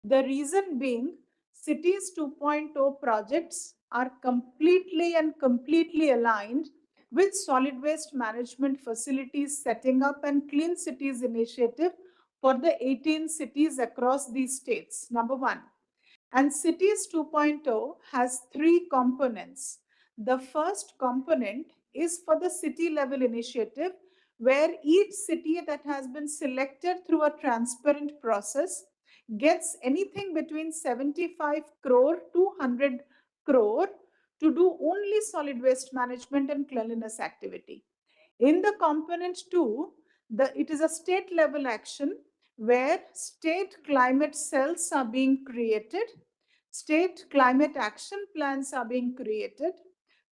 The reason being, Cities 2.0 projects are completely aligned with solid waste management facilities setting up and Clean Cities initiative for the 18 cities across these states. Number one. And Cities 2.0 has three components. The first component is for the city level initiative, where each city that has been selected through a transparent process gets anything between 75 crore to 100 crore to do only solid waste management and cleanliness activity. In the component 2, it is a state level action where state climate cells are being created, state climate action plans are being created,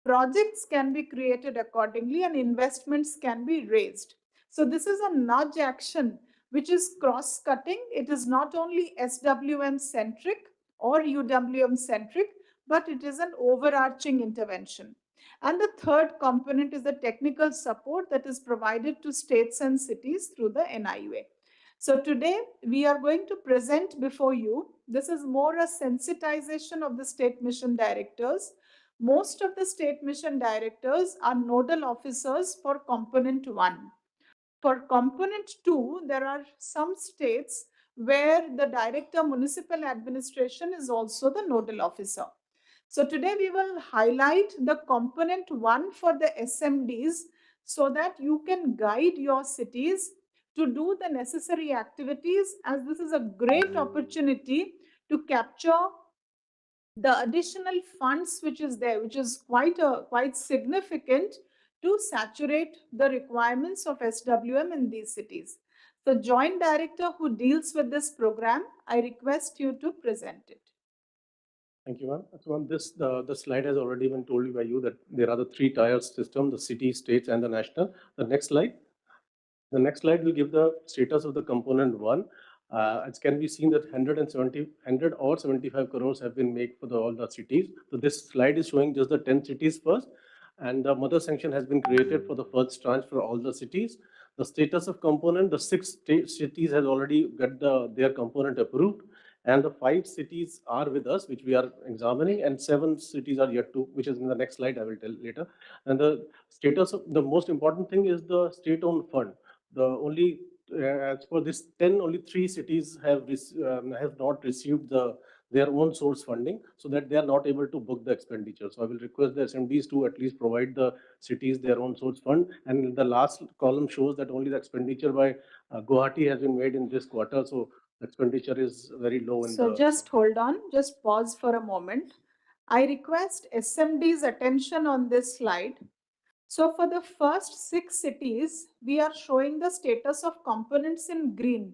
projects can be created accordingly, and investments can be raised. So this is a nudge action which is cross-cutting. It is not only SWM centric or UWM centric, but it is an overarching intervention. And the third component is the technical support that is provided to states and cities through the NIUA. So today we are going to present before you. This is more a sensitization of the state mission directors. Most of the state mission directors are nodal officers for component 1. For component 2, there are some states where the director municipal administration is also the nodal officer. So today we will highlight the component 1 for the SMDs so that you can guide your cities to do the necessary activities, as this is a great opportunity to capture the additional funds which is there, which is quite significant to saturate the requirements of SWM in these cities. The joint director who deals with this program, I request you to present it. Thank you, ma'am. So on this, the slide has already been told by you that there are the three tier system, the city, states, and the national. The next slide. The next slide will give the status of the component 1. It can be seen that 100 or 75 crores have been made for all the cities. So this slide is showing just the 10 cities first, and the mother sanction has been created for the first tranche for all the cities. The status of component, the 6 cities has already got their component approved, and the 5 cities are with us, which we are examining, and 7 cities are yet to, which is in the next slide I will tell later. And the status of the most important thing is the state-owned fund. The only as for this 10, only 3 cities have not received their own source funding, so that they are not able to book the expenditure. So I will request the SMDs to at least provide the cities their own source fund. And the last column shows that only the expenditure by Guwahati has been made in this quarter. So the expenditure is very low. So just hold on, just pause for a moment. I request SMD's attention on this slide. So for the first 6 cities, we are showing the status of components in green,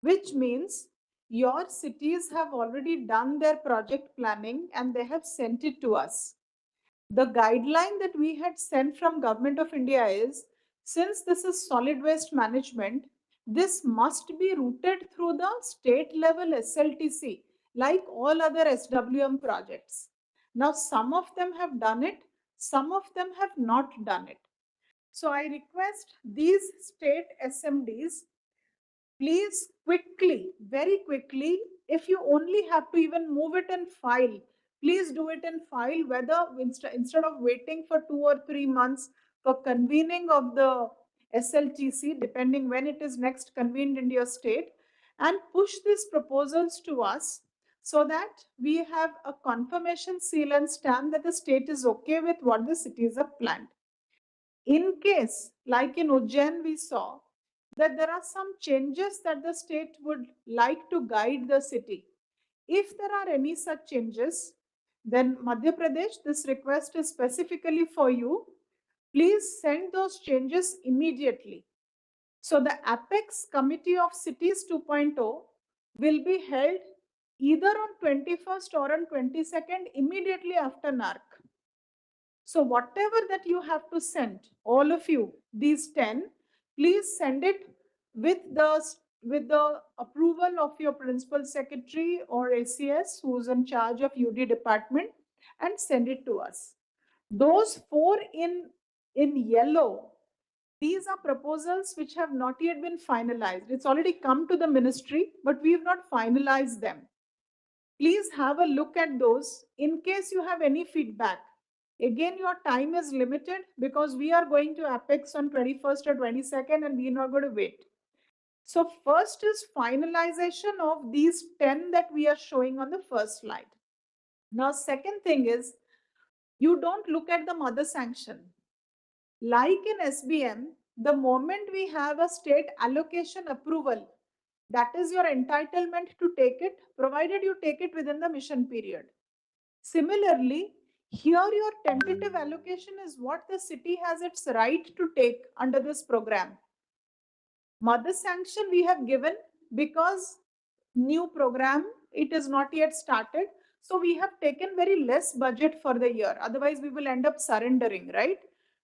which means your cities have already done their project planning and they have sent it to us. The guideline that we had sent from Government of India is, since this is solid waste management, this must be routed through the state level SLTC, like all other SWM projects. Now, some of them have done it, some of them have not done it. So I request these state SMDs, please quickly, very quickly, if you only have to even move it and file, please do it and file, whether instead of waiting for 2 or 3 months for convening of the SLTC, depending when it is next convened in your state, and push these proposals to us so that we have a confirmation seal and stamp that the state is okay with what the cities have planned. In case, like in Ujjain, we saw that there are some changes that the state would like to guide the city. If there are any such changes, then Madhya Pradesh, this request is specifically for you. Please send those changes immediately. So the Apex Committee of Cities 2.0 will be held either on 21st or on 22nd, immediately after NARC. So whatever that you have to send, all of you, these 10, please send it with the approval of your principal secretary or ACS who's in charge of UD department, and send it to us. Those 4 in yellow, these are proposals which have not yet been finalized. It's already come to the ministry, but we have not finalized them. Please have a look at those in case you have any feedback. Again, your time is limited because we are going to Apex on 21st or 22nd and we are not going to wait. So first is finalization of these 10 that we are showing on the first slide. Now, second thing is, you don't look at the mother sanction. Like in SBM, the moment we have a state allocation approval, that is your entitlement to take it, provided you take it within the mission period. Similarly, here your tentative allocation is what the city has its right to take under this program. Mother sanction we have given because new program, it is not yet started. So we have taken very less budget for the year. Otherwise, we will end up surrendering, right?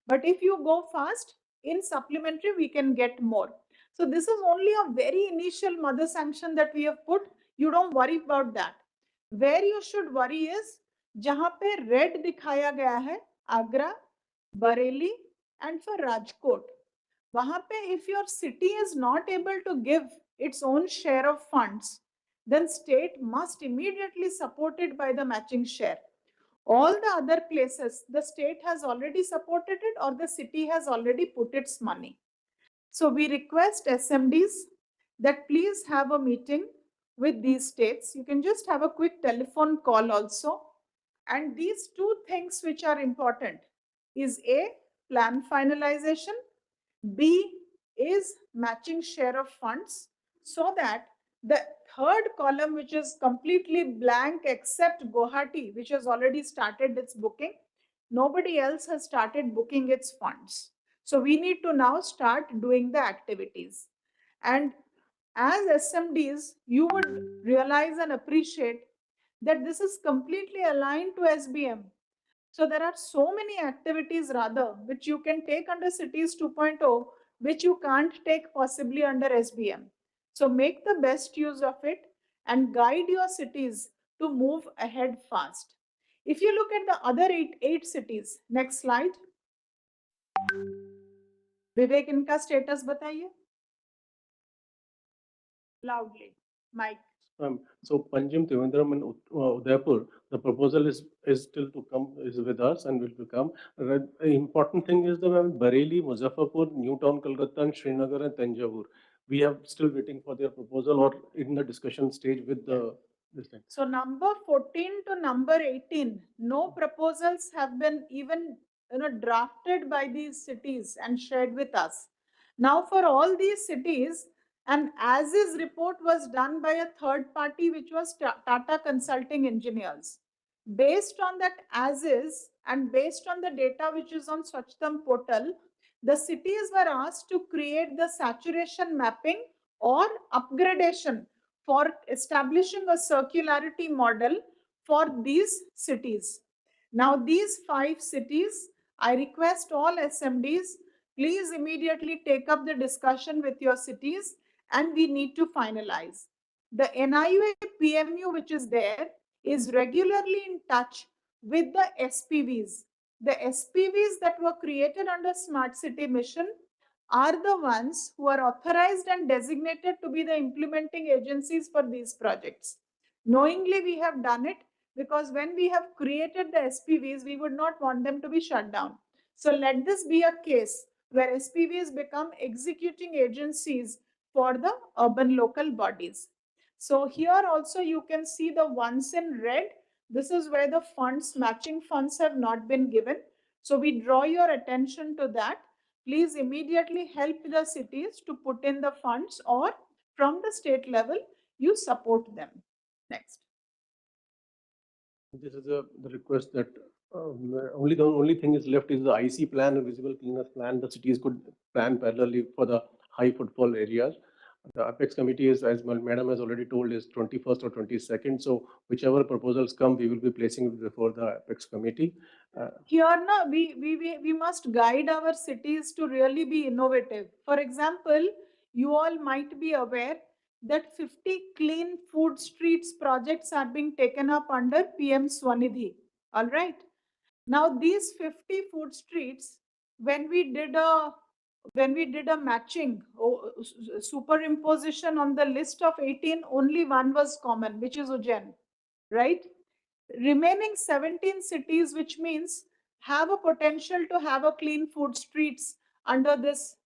But if you go fast, in supplementary, we can get more. So this is only a very initial mother sanction that we have put. You don't worry about that. Where you should worry is, जहां पे red दिखाया गया है, Agra, Bareilly, and for Rajkot. वहां पे if your city is not able to give its own share of funds, then state must immediately support it by the matching share. All the other places, the state has already supported it or the city has already put its money. So we request SMDs that please have a meeting with these states. You can just have a quick telephone call also. And these 2 things which are important is A, plan finalization, B is matching share of funds, so that the third column, which is completely blank except Guwahati, which has already started its booking, nobody else has started booking its funds. So we need to now start doing the activities. And as SMDs, you would realize and appreciate that this is completely aligned to SBM. So there are so many activities rather which you can take under Cities 2.0, which you can't take possibly under SBM. So make the best use of it and guide your cities to move ahead fast. If you look at the other eight cities, next slide. विवेक इनका status बताइए loudly, Mike. So Panjim, Trivandrum, and Udaipur, the proposal is still to come, is with us and will become. The important thing is the Bareilly, Muzaffarpur, Newtown, Kolkata, and Srinagar and Tanjavur. We are still waiting for their proposal or in the discussion stage with the this thing. So number 14 to number 18, no proposals have been even drafted by these cities and shared with us. Now for all these cities, an as-is report was done by a third party, which was Tata Consulting Engineers. Based on that as-is and based on the data which is on Swachhtam portal, the cities were asked to create the saturation mapping or upgradation for establishing a circularity model for these cities. Now, these 5 cities, I request all SMDs, please immediately take up the discussion with your cities and we need to finalize. The NIUA PMU, which is there, is regularly in touch with the SPVs. The SPVs that were created under Smart City Mission are the ones who are authorized and designated to be the implementing agencies for these projects. Knowingly, we have done it because when we have created the SPVs, we would not want them to be shut down. So let this be a case where SPVs become executing agencies for the urban local bodies. So here also you can see the ones in red. This is where the funds, matching funds have not been given. So we draw your attention to that. Please immediately help the cities to put in the funds, or from the state level, you support them. Next. This is the request that the only thing is left is the IC plan, visible cleaners plan. The cities could plan parallelly for the high footfall areas. The Apex committee is, as Madam has already told, is 21st or 22nd. So whichever proposals come, we will be placing it before the Apex committee. Here, we must guide our cities to really be innovative. For example, you all might be aware that 50 clean food streets projects are being taken up under PM Swanidhi. All right. Now, these 50 food streets, when we did a matching superimposition on the list of 18, only one was common, which is Ujjain, right? Remaining 17 cities, which means have a potential to have a clean food streets under this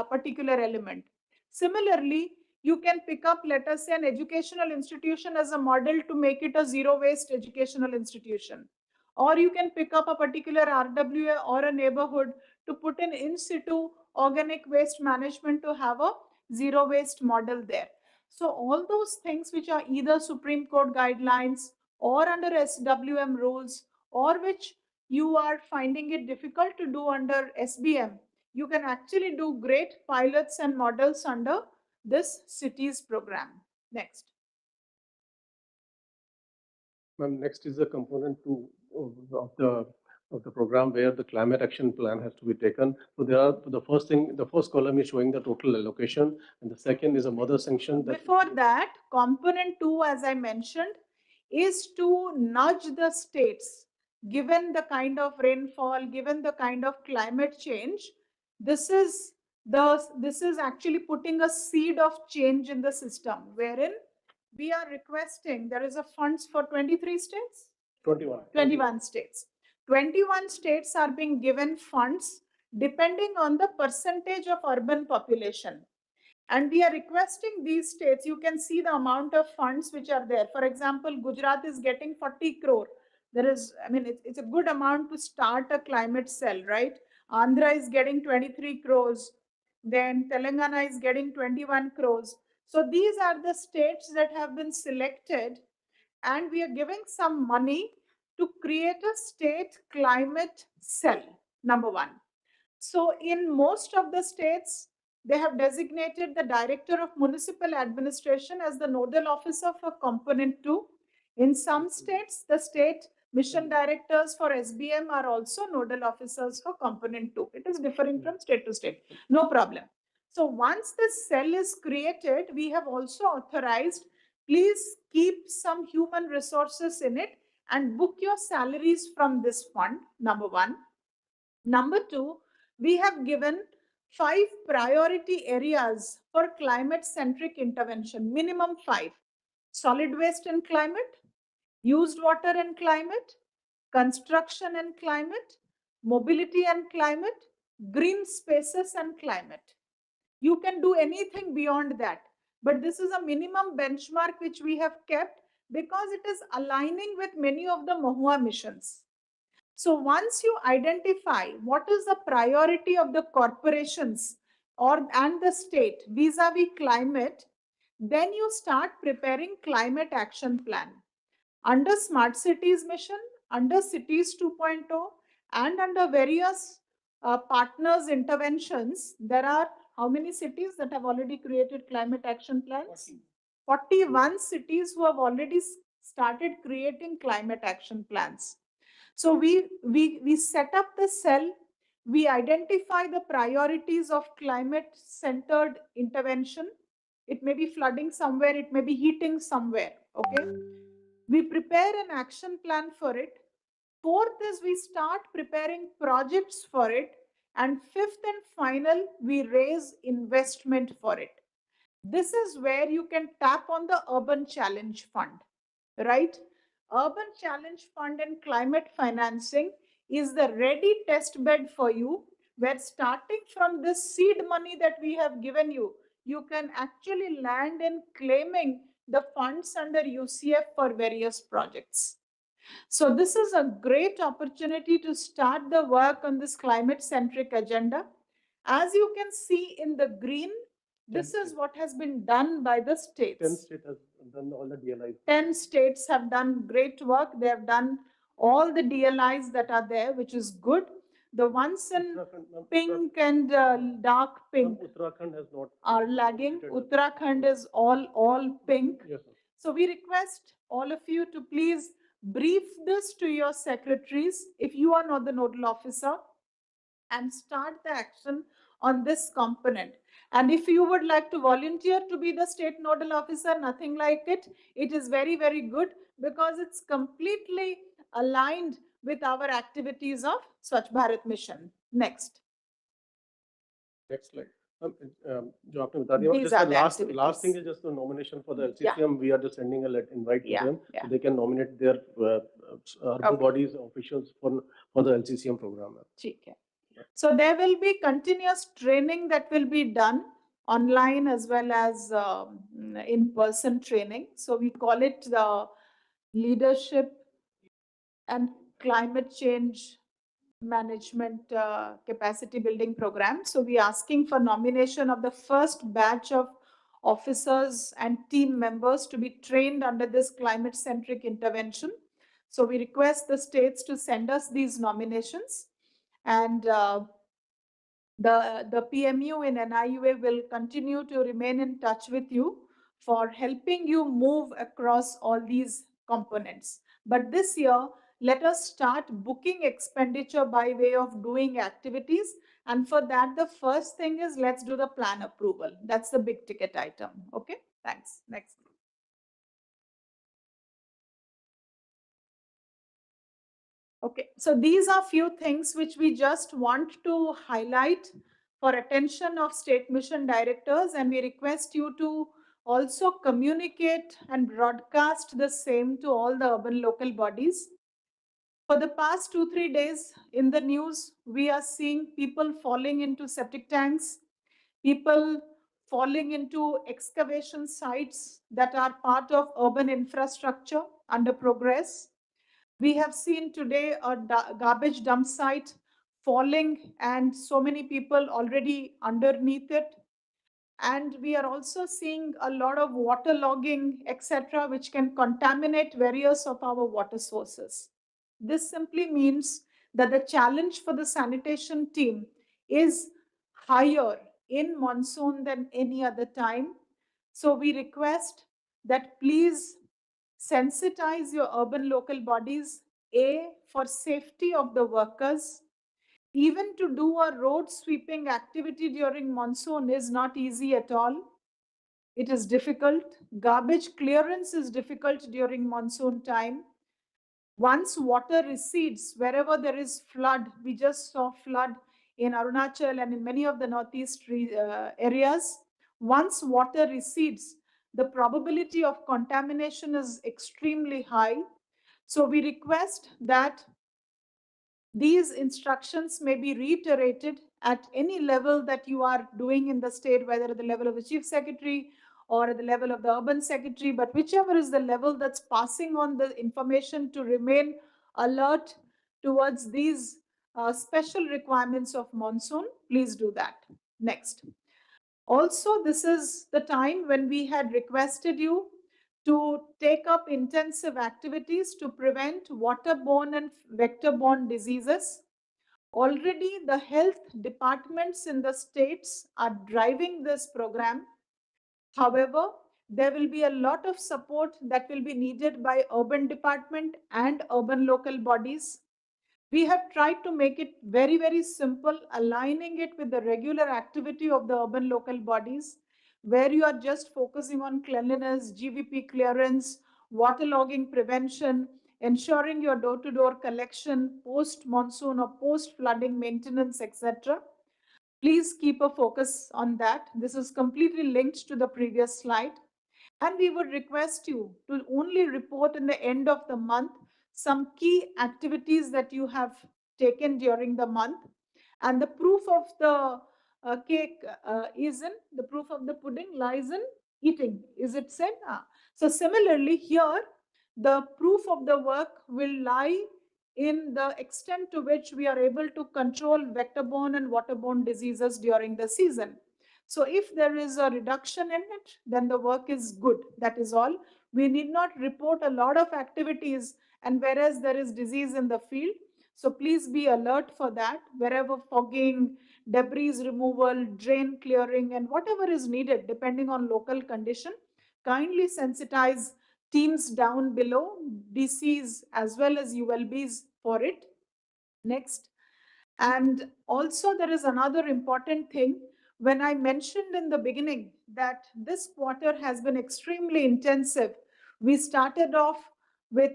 particular element. Similarly, you can pick up, let us say, an educational institution as a model to make it a zero waste educational institution. Or you can pick up a particular RWA or a neighborhood to put in situ organic waste management to have a zero waste model there. So all those things which are either Supreme Court guidelines or under SWM rules, or which you are finding it difficult to do under SBM, you can actually do great pilots and models under this cities program. Next. Ma'am, next is the component of the program where the climate action plan has to be taken. So there are the first column is showing the total allocation, and the second is a mother sanction. Before that, component 2, as I mentioned, is to nudge the states, given the kind of rainfall, given the kind of climate change. This is actually putting a seed of change in the system, wherein we are requesting, there is a funds for 23 states? 21 states. 21 states are being given funds depending on the percentage of urban population. And we are requesting these states, you can see the amount of funds which are there. For example, Gujarat is getting 40 crore. There is, I mean, it's a good amount to start a climate cell, right? Andhra is getting 23 crores. Then Telangana is getting 21 crores. So these are the states that have been selected, and we are giving some money to create a state climate cell, number one. So in most of the states, they have designated the Director of Municipal Administration as the nodal officer for component 2. In some states, the state mission directors for SBM are also nodal officers for component 2. It is differing from state to state. No problem. So once this cell is created, we have also authorized, please keep some human resources in it and book your salaries from this fund, number one. Number two, we have given 5 priority areas for climate-centric intervention, minimum 5. Solid waste and climate, used water and climate, construction and climate, mobility and climate, green spaces and climate. You can do anything beyond that, but this is a minimum benchmark which we have kept because it is aligning with many of the Mahua missions. So once you identify what is the priority of the corporations and the state vis-a-vis climate, then you start preparing climate action plan. Under Smart Cities mission, under Cities 2.0, and under various partners interventions, there are how many cities that have already created climate action plans? 41 cities who have already started creating climate action plans. So we set up the cell, we identify the priorities of climate-centered intervention. It may be flooding somewhere, it may be heating somewhere, okay? We prepare an action plan for it. Fourth is we start preparing projects for it. And fifth and final, we raise investment for it. This is where you can tap on the Urban Challenge Fund, right? Urban Challenge Fund and climate financing is the ready test bed for you, where starting from this seed money that we have given you, you can actually land in claiming the funds under UCF for various projects. So this is a great opportunity to start the work on this climate-centric agenda. As you can see in the green, this is what has been done by the states. 10 states have done all the DLIs. 10 states have done great work. They have done all the DLIs that are there, which is good. The ones in pink and dark pink Uttarakhand has not are lagging. Uttarakhand is all pink. Yes, sir. So we request all of you to please brief this to your secretaries if you are not the nodal officer and start the action on this component. And if you would like to volunteer to be the state nodal officer, nothing like it. It is very, very good because it's completely aligned with our activities of Swachh Bharat mission. Next. Next slide. जो आपने बता दिया, These just are the the last thing is just the nomination for the LCCM. Yeah. We are just sending a invite to Yeah, them yeah. so they can nominate their urban Okay. bodies officials for the LCCM program. ठीक है. So there will be continuous training that will be done online as well as in-person training. So we call it the leadership and climate change management capacity building program. So we are asking for nomination of the first batch of officers and team members to be trained under this climate centric intervention. So we request the states to send us these nominations, and the PMU in NIUA will continue to remain in touch with you for helping you move across all these components. But this year, let us start booking expenditure by way of doing activities. And for that, the first thing is let's do the plan approval. That's the big ticket item. Okay, thanks. Next. Okay, so these are few things which we just want to highlight for attention of state mission directors, and we request you to also communicate and broadcast the same to all the urban local bodies. For the past 2-3 days in the news, we are seeing people falling into septic tanks, people falling into excavation sites that are part of urban infrastructure under progress. We have seen today a garbage dump site falling and so many people already underneath it. And we are also seeing a lot of water logging, etc., which can contaminate various of our water sources. This simply means that the challenge for the sanitation team is higher in monsoon than any other time. So we request that please sensitize your urban local bodies, for safety of the workers. Even to do a road sweeping activity during monsoon is not easy at all. It is difficult. Garbage clearance is difficult during monsoon time. Once water recedes, wherever there is flood, we just saw flood in Arunachal and in many of the northeast areas. Once water recedes, the probability of contamination is extremely high. So we request that these instructions may be reiterated at any level that you are doing in the state, whether at the level of the chief secretary or at the level of the urban secretary, but whichever is the level that's passing on the information to remain alert towards these special requirements of monsoon, please do that. Next. Also, this is the time when we had requested you to take up intensive activities to prevent waterborne and vector-borne diseases. Already, the health departments in the states are driving this program. However, there will be a lot of support that will be needed by urban department and urban local bodies. We have tried to make it very, very simple, aligning it with the regular activity of the urban local bodies, where you are just focusing on cleanliness, GVP clearance, waterlogging prevention, ensuring your door-to-door collection, post-monsoon or post-flooding maintenance, etc. Please keep a focus on that. This is completely linked to the previous slide. And we would request you to only report in the end of the month some key activities that you have taken during the month. And the proof of the cake is in, the proof of the pudding lies in eating. Is it said? So similarly here, the proof of the work will lie in the extent to which we are able to control vector-borne and waterborne diseases during the season. So if there is a reduction in it, then the work is good. That is all. We need not report a lot of activities, and whereas there is disease in the field, so please be alert for that. Wherever fogging, debris removal, drain clearing, and whatever is needed depending on local condition, kindly sensitize teams down below, DCs as well as ULBs for it. Next. And also there is another important thing. When I mentioned in the beginning that this quarter has been extremely intensive, we started off with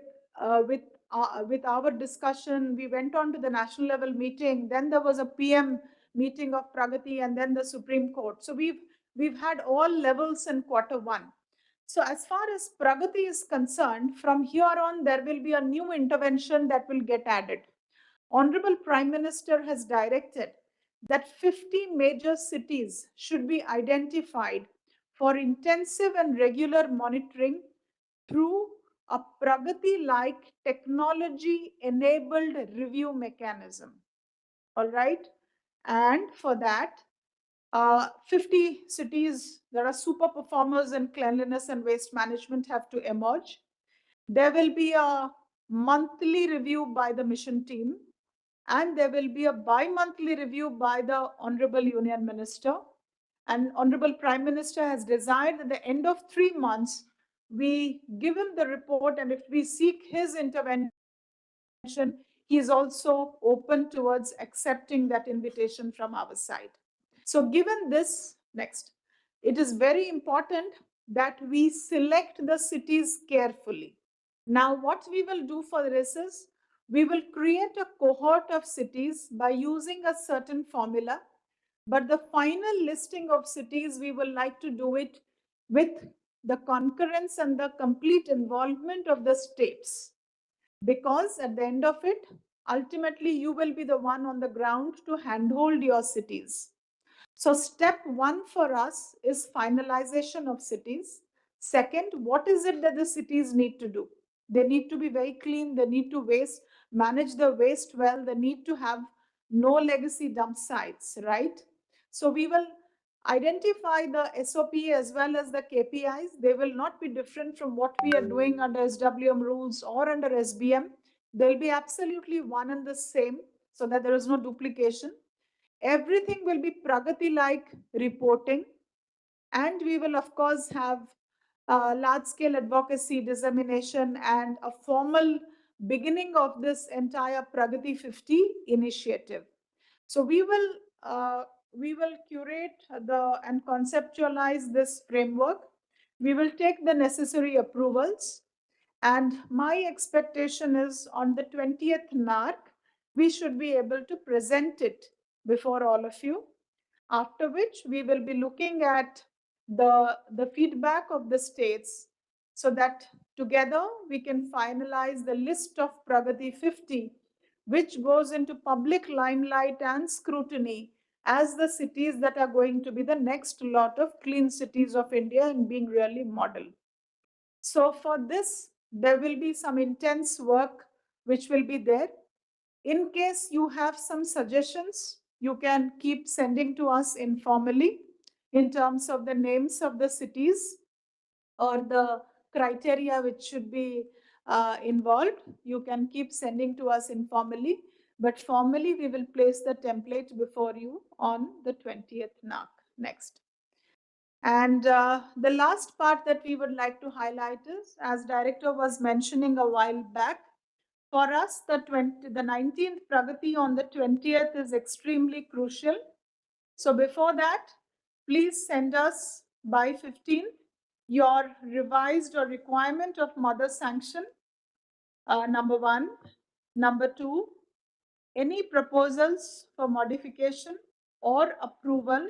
our discussion. We went on to the national level meeting. Then there was a PM meeting of Pragati, and then the Supreme Court. So we've had all levels in quarter one. So as far as Pragati is concerned, from here on, there will be a new intervention that will get added. Honorable Prime Minister has directed that 50 major cities should be identified for intensive and regular monitoring through a Pragati-like technology-enabled review mechanism. All right. And for that, 50 cities that are super performers in cleanliness and waste management have to emerge. There will be a monthly review by the mission team, and there will be a bi-monthly review by the Honorable Union Minister. And Honorable Prime Minister has desired at the end of 3 months, we give him the report, and if we seek his intervention, he is also open towards accepting that invitation from our side. So given this, next, it is very important that we select the cities carefully. Now, what we will do for this is, we will create a cohort of cities by using a certain formula, but the final listing of cities, we will like to do it with the concurrence and the complete involvement of the states. Because at the end of it, ultimately, you will be the one on the ground to handhold your cities. So step one for us is finalization of cities. Second, what is it that the cities need to do? They need to be very clean. They need to manage the waste well. They need to have no legacy dump sites, right? So we will identify the SOP as well as the KPIs. They will not be different from what we are doing under SWM rules or under SBM. They'll be absolutely one and the same so that there is no duplication. Everything will be Pragati-like reporting, and we will of course have large-scale advocacy, dissemination, and a formal beginning of this entire Pragati 50 initiative. So we will curate and conceptualize this framework. We will take the necessary approvals, and my expectation is on the 20th NARC, we should be able to present it before all of you, after which we will be looking at the feedback of the states so that together we can finalize the list of Pragati 50, which goes into public limelight and scrutiny as the cities that are going to be the next lot of clean cities of India and being really modeled. So for this, there will be some intense work which will be there. In case you have some suggestions, you can keep sending to us informally in terms of the names of the cities or the criteria which should be involved. You can keep sending to us informally, but formally we will place the template before you on the 20th NARC. Next. And the last part that we would like to highlight is, as Director was mentioning a while back, for us, the 19th Pragati on the 20th is extremely crucial. So before that, please send us by 15th your revised or requirement of mother sanction, number 1. Number 2, any proposals for modification or approval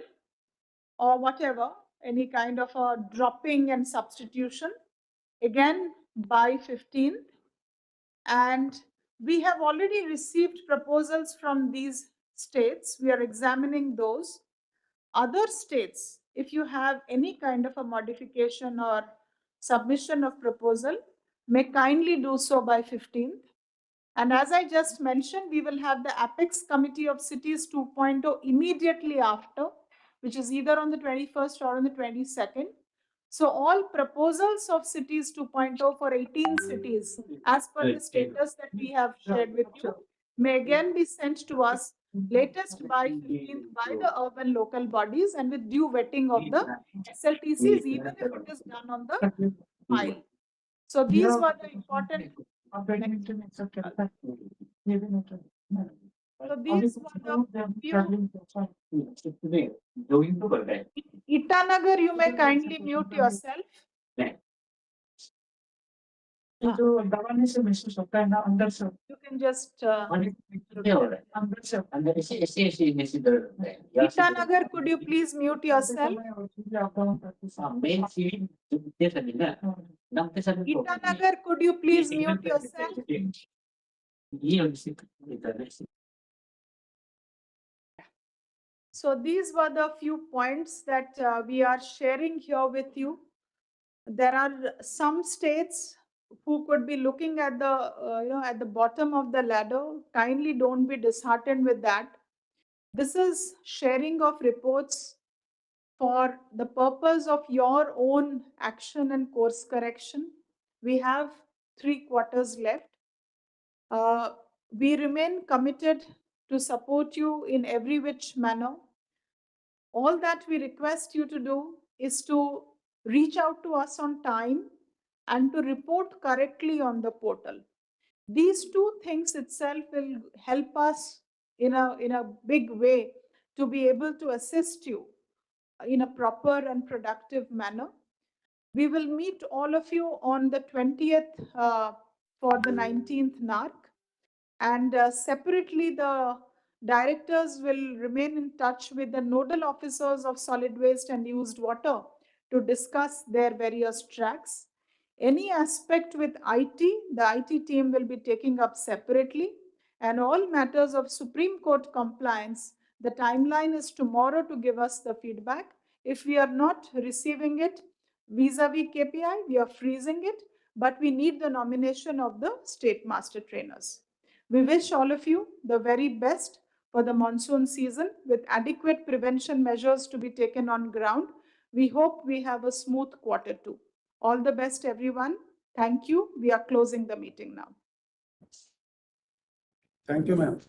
or whatever, any kind of a dropping and substitution, again by 15th. And we have already received proposals from these states. We are examining those. Other states, if you have any kind of a modification or submission of proposal, may kindly do so by 15th. And as I just mentioned, we will have the Apex Committee of Cities 2.0 immediately after, which is either on the 21st or on the 22nd. So all proposals of Cities 2.0 for 18 cities, as per the status that we have shared with you, may again be sent to us latest by 15th by the urban local bodies and with due vetting of the SLTCs, even if it is done on the file. So these were the important. So these were the few. Itanagar, you may kindly mute yourself. You can just. Itanagar, could you please mute yourself? Itanagar, could you please mute yourself? So these were the few points that we are sharing here with you. There are some states who could be looking at the at the bottom of the ladder. Kindly don't be disheartened with that. This is sharing of reports for the purpose of your own action and course correction. We have 3 quarters left. We remain committed to support you in every which manner. All that we request you to do is to reach out to us on time and to report correctly on the portal. These two things itself will help us in a big way to be able to assist you in a proper and productive manner. We will meet all of you on the 20th for the 19th NARC. And separately, the directors will remain in touch with the nodal officers of solid waste and used water to discuss their various tracks. Any aspect with IT, the IT team will be taking up separately. And all matters of Supreme Court compliance, the timeline is tomorrow to give us the feedback. If we are not receiving it vis-a-vis KPI, we are freezing it, but we need the nomination of the state master trainers. We wish all of you the very best for the monsoon season with adequate prevention measures to be taken on ground. We hope we have a smooth Q2. All the best, everyone. Thank you. We are closing the meeting now. Thank you, ma'am.